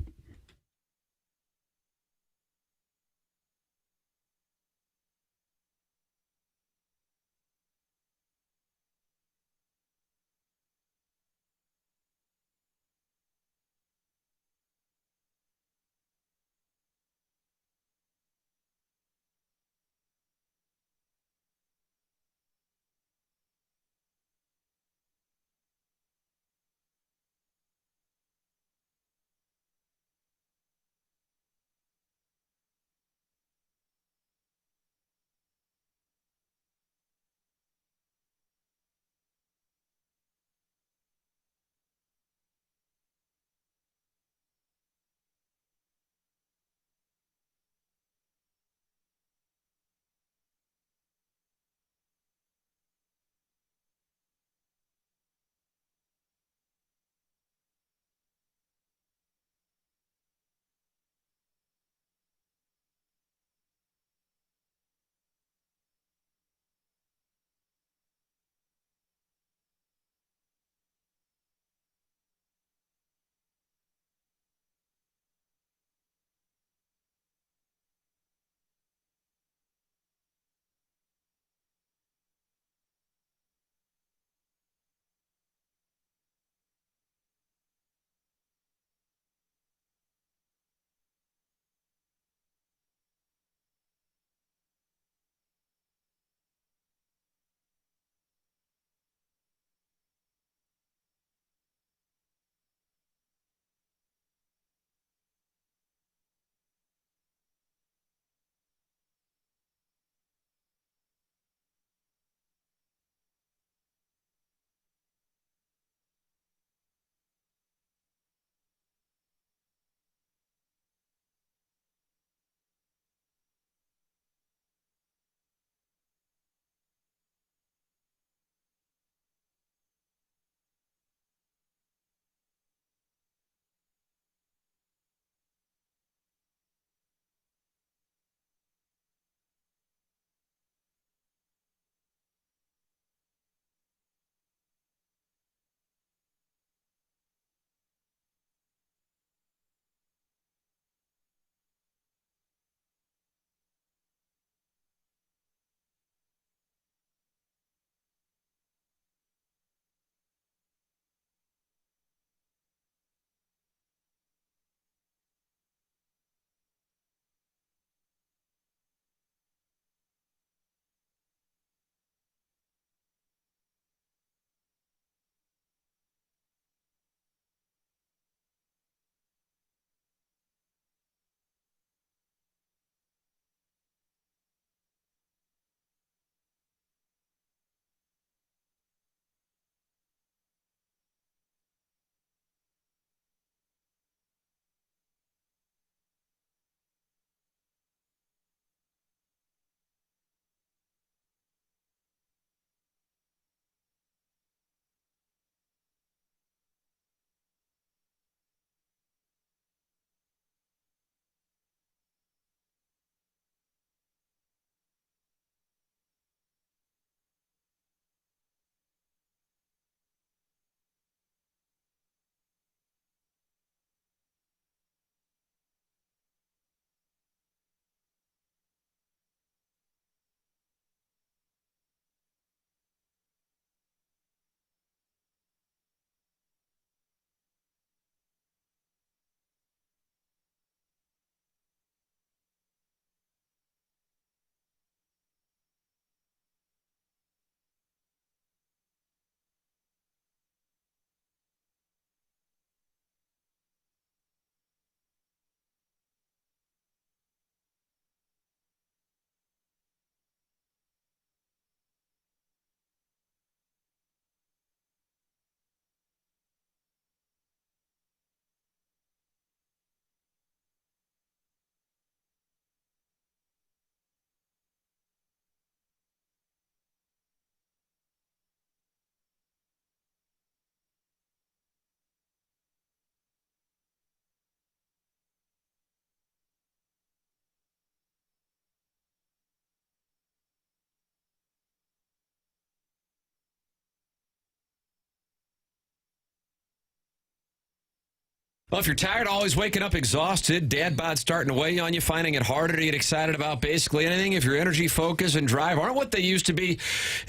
Well, if you're tired, always waking up exhausted, dad bod starting to weigh on you, finding it harder to get excited about basically anything, if your energy, focus, and drive aren't what they used to be,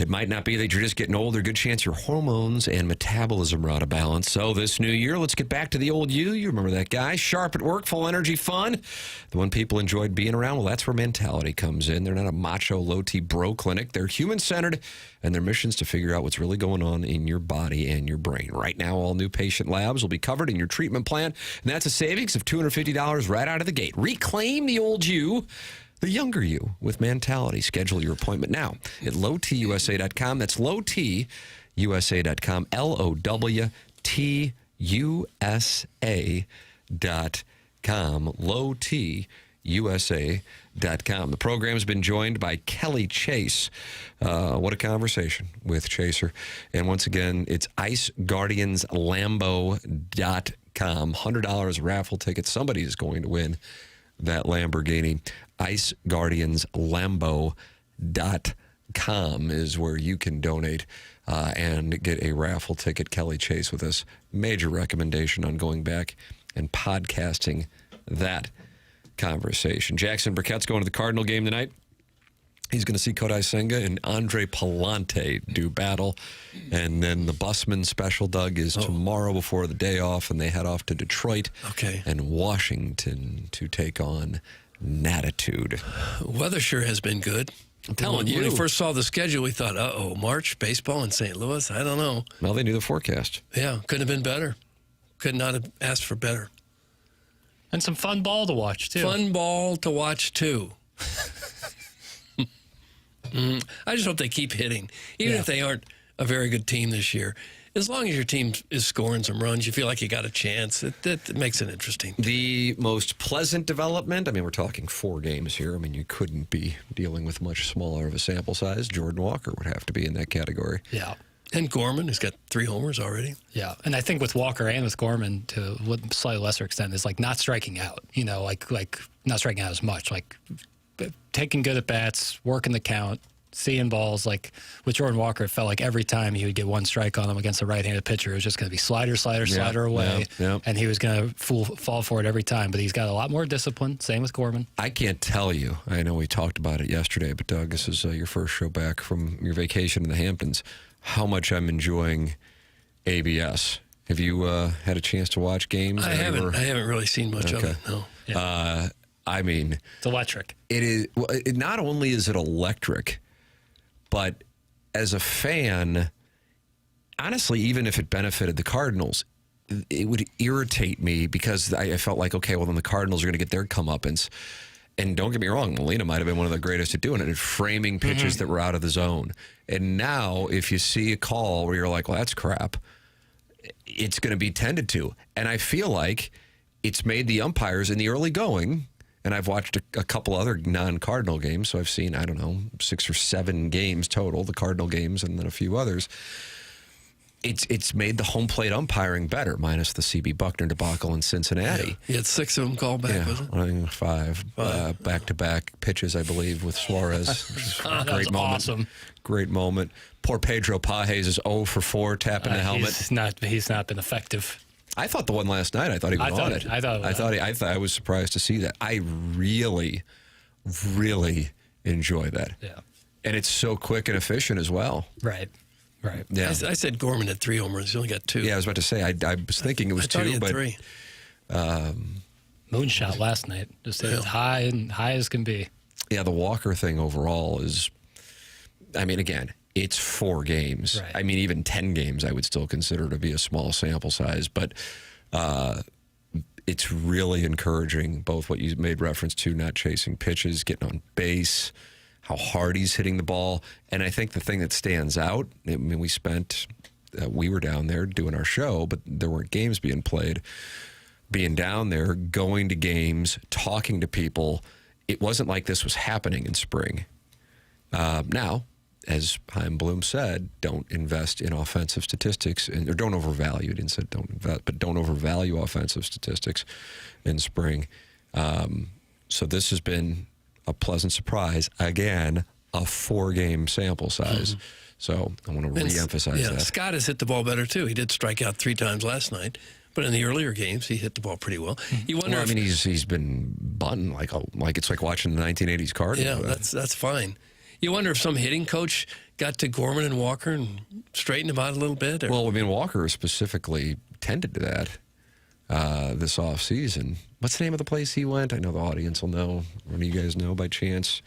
it might not be that you're just getting older. Good chance your hormones and metabolism are out of balance. So this new year, let's get back to the old you. You remember that guy, sharp at work, full energy, fun. The one people enjoyed being around. Well, that's where Mentality comes in. They're not a macho, low-T bro clinic. They're human-centered, and their mission is to figure out what's really going on in your body and your brain. Right now, all new patient labs will be covered in your treatment plan, and that's a savings of $250 right out of the gate. Reclaim the old you, the younger you, with Mentality. Schedule your appointment now at lowtusa.com. That's lowtusa.com, lowtusa.com, lowtusa.com. The program has been joined by Kelly Chase. What a conversation with Chaser. And once again, it's IceGuardiansLambo.com. $100 raffle ticket. Somebody is going to win that Lamborghini. IceGuardiansLambo.com is where you can donate and get a raffle ticket. Kelly Chase with us. Major recommendation on going back and podcasting that conversation. Jackson Burkett's going to the Cardinal game tonight. He's going to see Kodai Senga and Andre Palante do battle. And then the Busman special, Doug, is tomorrow before the day off, and they head off to Detroit and Washington to take on Natitude. Weather sure has been good. I'm telling you. When we first saw the schedule, we thought, March, baseball in St. Louis? I don't know. Well, they knew the forecast. Yeah, couldn't have been better. Could not have asked for better. And some fun ball to watch, too. Fun ball to watch, too. I just hope they keep hitting. Even if they aren't a very good team this year. As long as your team is scoring some runs, you feel like you got a chance. It makes it interesting. The most pleasant development, I mean, we're talking 4 games here. I mean, you couldn't be dealing with much smaller of a sample size. Jordan Walker would have to be in that category. Yeah. And Gorman, who's got 3 homers already. Yeah, and I think with Walker and with Gorman, to a slightly lesser extent, is like not striking out. You know, like not striking out as much. Like taking good at bats, working the count, seeing balls. Like with Jordan Walker, it felt like every time he would get one strike on him against a right-handed pitcher, it was just going to be slider away, and he was going to fall for it every time. But he's got a lot more discipline. Same with Gorman. I can't tell you. I know we talked about it yesterday, but Doug, this is your first show back from your vacation in the Hamptons. How much I'm enjoying ABS. Have you had a chance to watch games? I haven't really seen much of it, no. Yeah. I mean, it's electric. It is. Well, not only is it electric, but as a fan, honestly, even if it benefited the Cardinals, it would irritate me because I felt like, okay, well, then the Cardinals are going to get their comeuppance. And don't get me wrong, Molina might have been one of the greatest at doing it, at framing pitches that were out of the zone. And now, if you see a call where you're like, well, that's crap, it's going to be tended to. And I feel like it's made the umpires in the early going, and I've watched a couple other non-Cardinal games, so I've seen, 6 or 7 games total, the Cardinal games and then a few others. It's made the home plate umpiring better, minus the C.B. Buckner debacle in Cincinnati. Yeah. You had 6 of them called back, was it? I think 5 back-to-back pitches, I believe, with Suarez. Which is a great moment. Awesome. Great moment. Poor Pedro Pages is 0 for 4 tapping the helmet. He's not been effective. I thought the one last night, I thought he was on it. I was surprised to see that. I really, really enjoy that. Yeah. And it's so quick and efficient as well. Right. Yeah. I said Gorman had 3 homers. He only got 2. Yeah, I was about to say. I was thinking it was 2, he had but 3. Moonshot last night, just as high as can be. Yeah, the Walker thing overall is. I mean, again, it's 4 games. Right. I mean, even 10 games I would still consider to be a small sample size, but it's really encouraging, both what you made reference to, not chasing pitches, getting on base, how hard he's hitting the ball. And I think the thing that stands out, I mean, we were down there doing our show, but there weren't games being played. Being down there, going to games, talking to people, it wasn't like this was happening in spring. Now, as Chaim Bloom said, don't invest in offensive statistics, or don't overvalue. He didn't say don't invest, but don't overvalue offensive statistics in spring. So this has been a pleasant surprise. Again, a 4-game sample size. So I want to reemphasize that. Scott has hit the ball better, too. He did strike out 3 times last night, but in the earlier games, he hit the ball pretty well. You wonder. Well, I mean, he's been bunting like it's like watching the 1980s Cardinals. Yeah, that's fine. You wonder if some hitting coach got to Gorman and Walker and straightened him out a little bit? Or? Well, I mean, Walker specifically tended to that this offseason. What's the name of the place he went? I know the audience will know. One of you guys know by chance?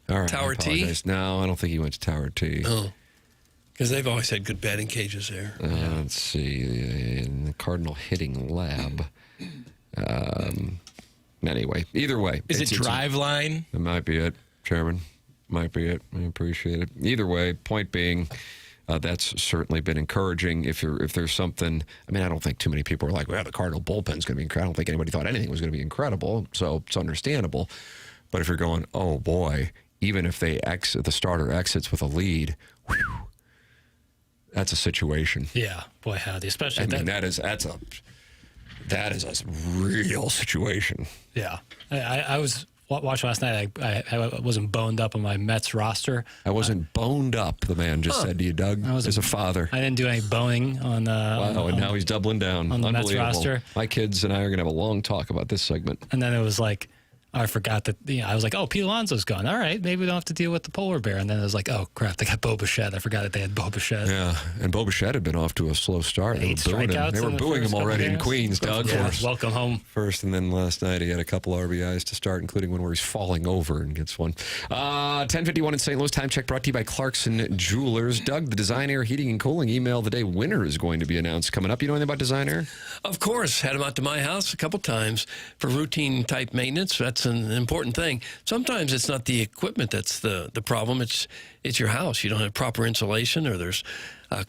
All right, Tower T? No, I don't think he went to Tower T. Oh, because they've always had good batting cages there. Let's see. In the Cardinal hitting lab. Anyway, either way. Is it drive line? It might be it, Chairman. Might be it. I appreciate it. Either way, point being, that's certainly been encouraging. If there's something, I mean, I don't think too many people are like, well, the Cardinal bullpen's going to be incredible. I don't think anybody thought anything was going to be incredible, so it's understandable. But if you're going, oh boy, even if the starter exits with a lead, whew, that's a situation. Yeah, boy, howdy. Especially that is a real situation. Yeah, I was watching last night. I wasn't boned up on my Mets roster. I wasn't boned up. The man just said to you, Doug, as a father. I didn't do any boning on. Wow, and now he's doubling down on the Mets Unbelievable. roster. My kids and I are going to have a long talk about this segment. And then it was like, I forgot that, I was like, oh, Pete Alonso's gone. All right, maybe we don't have to deal with the polar bear. And then it was like, oh, crap, they got Bo Bichette. I forgot that they had Bo Bichette. Yeah, and Bo Bichette had been off to a slow start. Eight strikeouts. They were booing him already in Queens, Doug. Yeah, welcome home. First, and then last night he had a couple RBIs to start, including one where he's falling over and gets one. 10:51 in St. Louis. Time check brought to you by Clarkson Jewelers. Doug, the Design Air Heating and Cooling Email of the Day winner is going to be announced coming up. You know anything about Design Air? Of course. Had him out to my house a couple times for routine type maintenance. That's an important thing. Sometimes it's not the equipment that's the problem. It's your house. You don't have proper insulation, or there's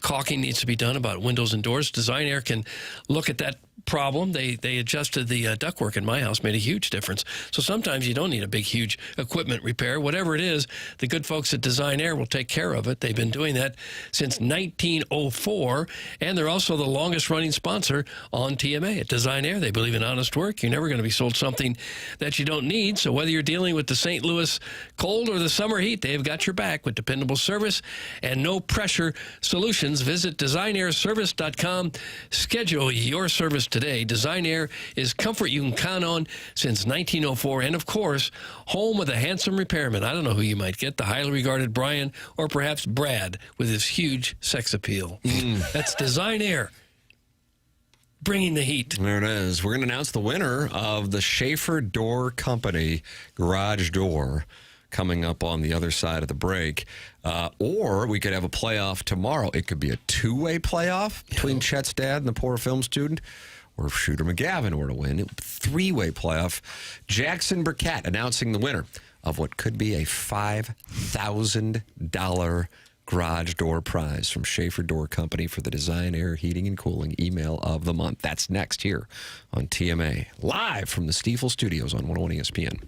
caulking needs to be done about windows and doors. Design Air can look at that problem. They adjusted the ductwork in my house, made a huge difference. So sometimes you don't need a big, huge equipment repair. Whatever it is, the good folks at Design Air will take care of it. They've been doing that since 1904, and they're also the longest-running sponsor on TMA at Design Air. They believe in honest work. You're never going to be sold something that you don't need. So whether you're dealing with the St. Louis cold or the summer heat, they've got your back with dependable service and no-pressure solutions. Visit designairservice.com. Schedule your service today. Design Air is comfort you can count on since 1904, and of course, home of the handsome repairman. I don't know who you might get, the highly regarded Brian or perhaps Brad with his huge sex appeal. That's Design Air, bringing the heat. There it is. We're going to announce the winner of the Schaefer Door Company garage door coming up on the other side of the break. Or we could have a playoff tomorrow. It could be a two-way playoff between Chet's dad and the poor film student, or if Shooter McGavin were to win, it would be a three-way playoff. Jackson Burkett announcing the winner of what could be a $5,000 garage door prize from Schaefer Door Company for the Design Air Heating and Cooling Email of the Month. That's next here on TMA, live from the Stiefel Studios on 101 ESPN.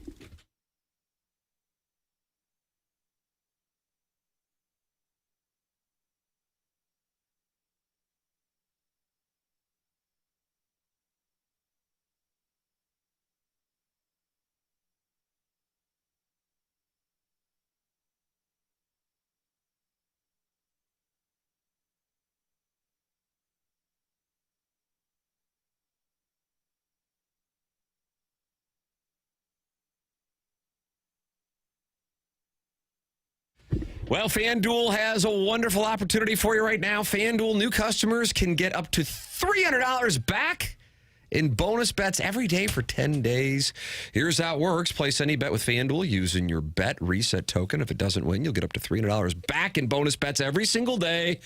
Well, FanDuel has a wonderful opportunity for you right now. FanDuel new customers can get up to $300 back in bonus bets every day for 10 days. Here's how it works. Place any bet with FanDuel using your bet reset token. If it doesn't win, you'll get up to $300 back in bonus bets every single day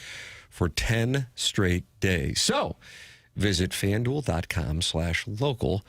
for 10 straight days. So visit FanDuel.com/local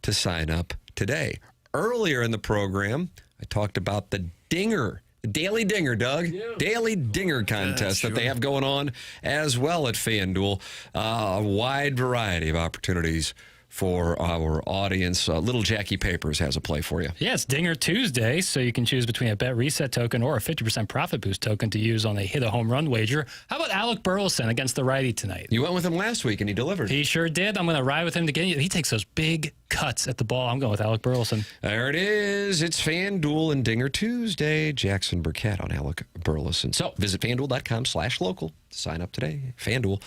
to sign up today. Earlier in the program, I talked about the Dinger. Daily Dinger, Doug. Yeah. Daily Dinger contest that they have going on as well at FanDuel. A wide variety of opportunities for our audience. Little Jackie Papers has a play for you. Yeah, it's Dinger Tuesday, so you can choose between a bet reset token or a 50% profit boost token to use on a hit a home run wager. How about Alec Burleson against the righty tonight? You went with him last week, and he delivered. He sure did. I'm going to ride with him to get you. He takes those big cuts at the ball. I'm going with Alec Burleson. There it is. It's FanDuel and Dinger Tuesday. Jackson Burkett on Alec Burleson. So visit FanDuel.com/local to sign up today. FanDuel,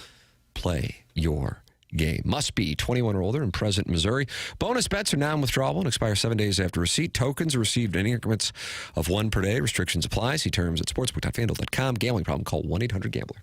play your game. Must be 21 or older and present in Missouri. Bonus bets are non-withdrawable and expire 7 days after receipt. Tokens are received in increments of 1 per day. Restrictions apply. See terms at sportsbook.fanduel.com. Gambling problem? Call 1-800-GAMBLER.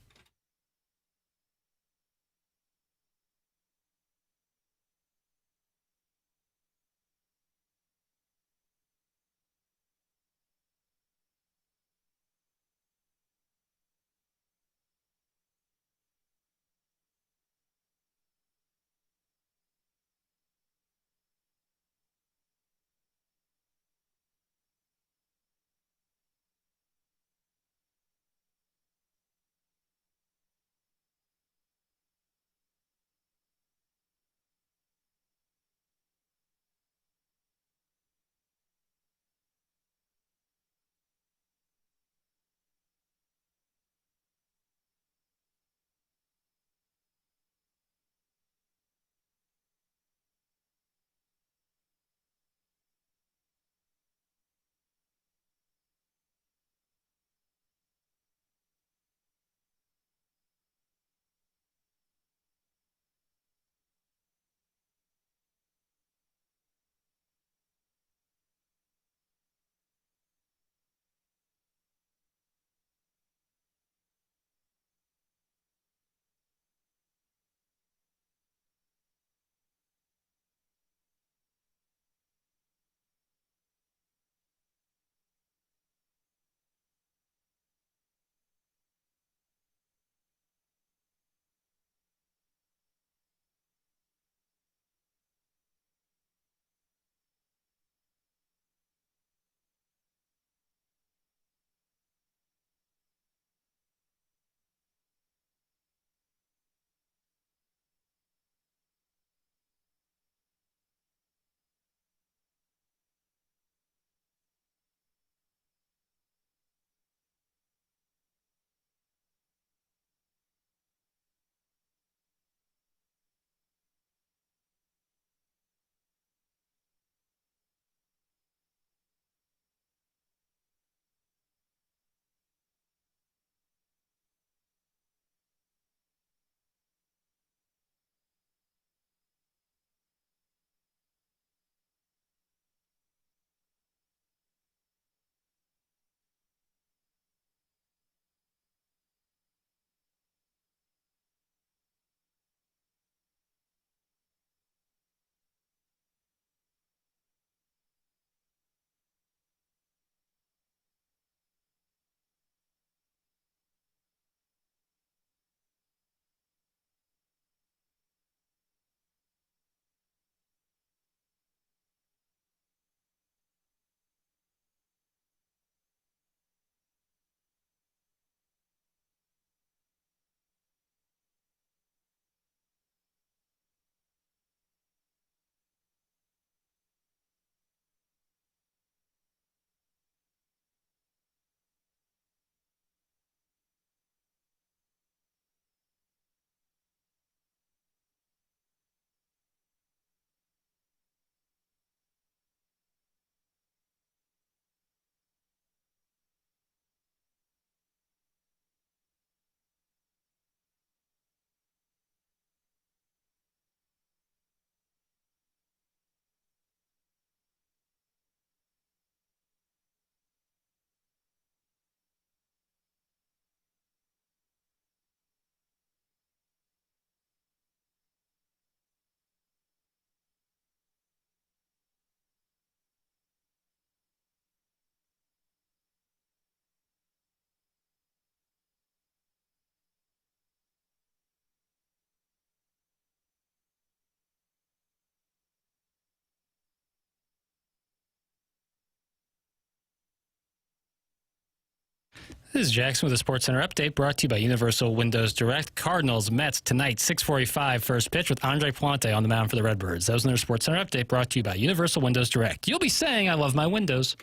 This is Jackson with a Sports Center update brought to you by Universal Windows Direct. Cardinals, Mets tonight, 6:45 first pitch with Andre Plante on the mound for the Redbirds. That was another Sports Center update brought to you by Universal Windows Direct. You'll be saying, I love my windows.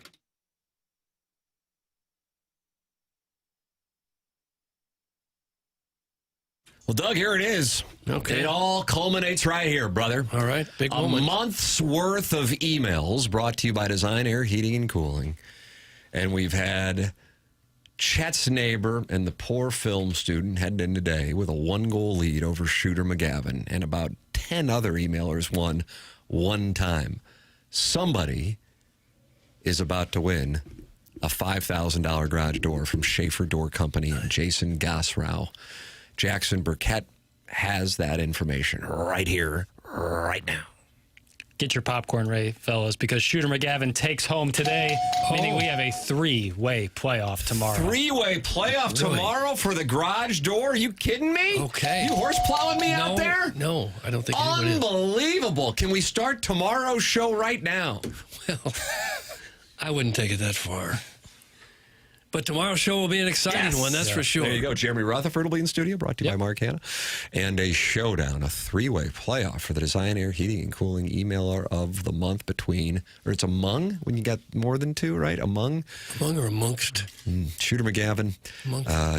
Well, Doug, here it is. Okay. It all culminates right here, brother. All right, big A moment. month's worth of emails brought to you by Design Air Heating and Cooling. And we've had Chet's neighbor and the poor film student headed in today with a 1-goal lead over Shooter McGavin, and about 10 other emailers won one time. Somebody is about to win a $5,000 garage door from Schaefer Door Company and Jason Gosrow. Jackson Burkett has that information right here, right now. Get your popcorn ready, fellas, because Shooter McGavin takes home today, meaning we have a 3-way playoff tomorrow. 3-way playoff tomorrow for the garage door? Are you kidding me? Okay. You horse plowing me out there? No, I don't think anyone is. Unbelievable. Can we start tomorrow's show right now? Well, I wouldn't take it that far. But tomorrow's show will be an exciting one, that's for sure. There you go. Jeremy Rutherford will be in studio, brought to you by Mark Hanna. And a showdown, a 3-way playoff for the Design Air Heating and Cooling Emailer of the Month between, or it's among, when you got more than two, right? Among or amongst? Shooter McGavin,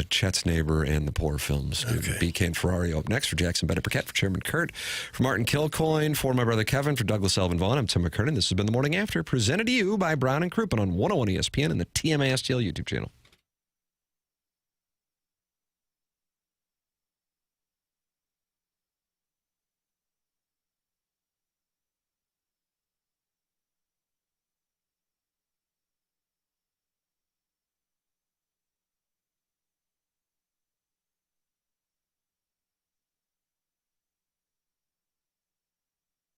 Chet's neighbor, and the poor film student. BK and Ferrari up next for Jackson Burkett, for Chairman Kurt, for Martin Kilcoyne, for my brother Kevin, for Douglas Elvin Vaughn. I'm Tim McKernan. This has been The Morning After, presented to you by Brown and Crouppen on 101 ESPN and the TMA STL YouTube channel.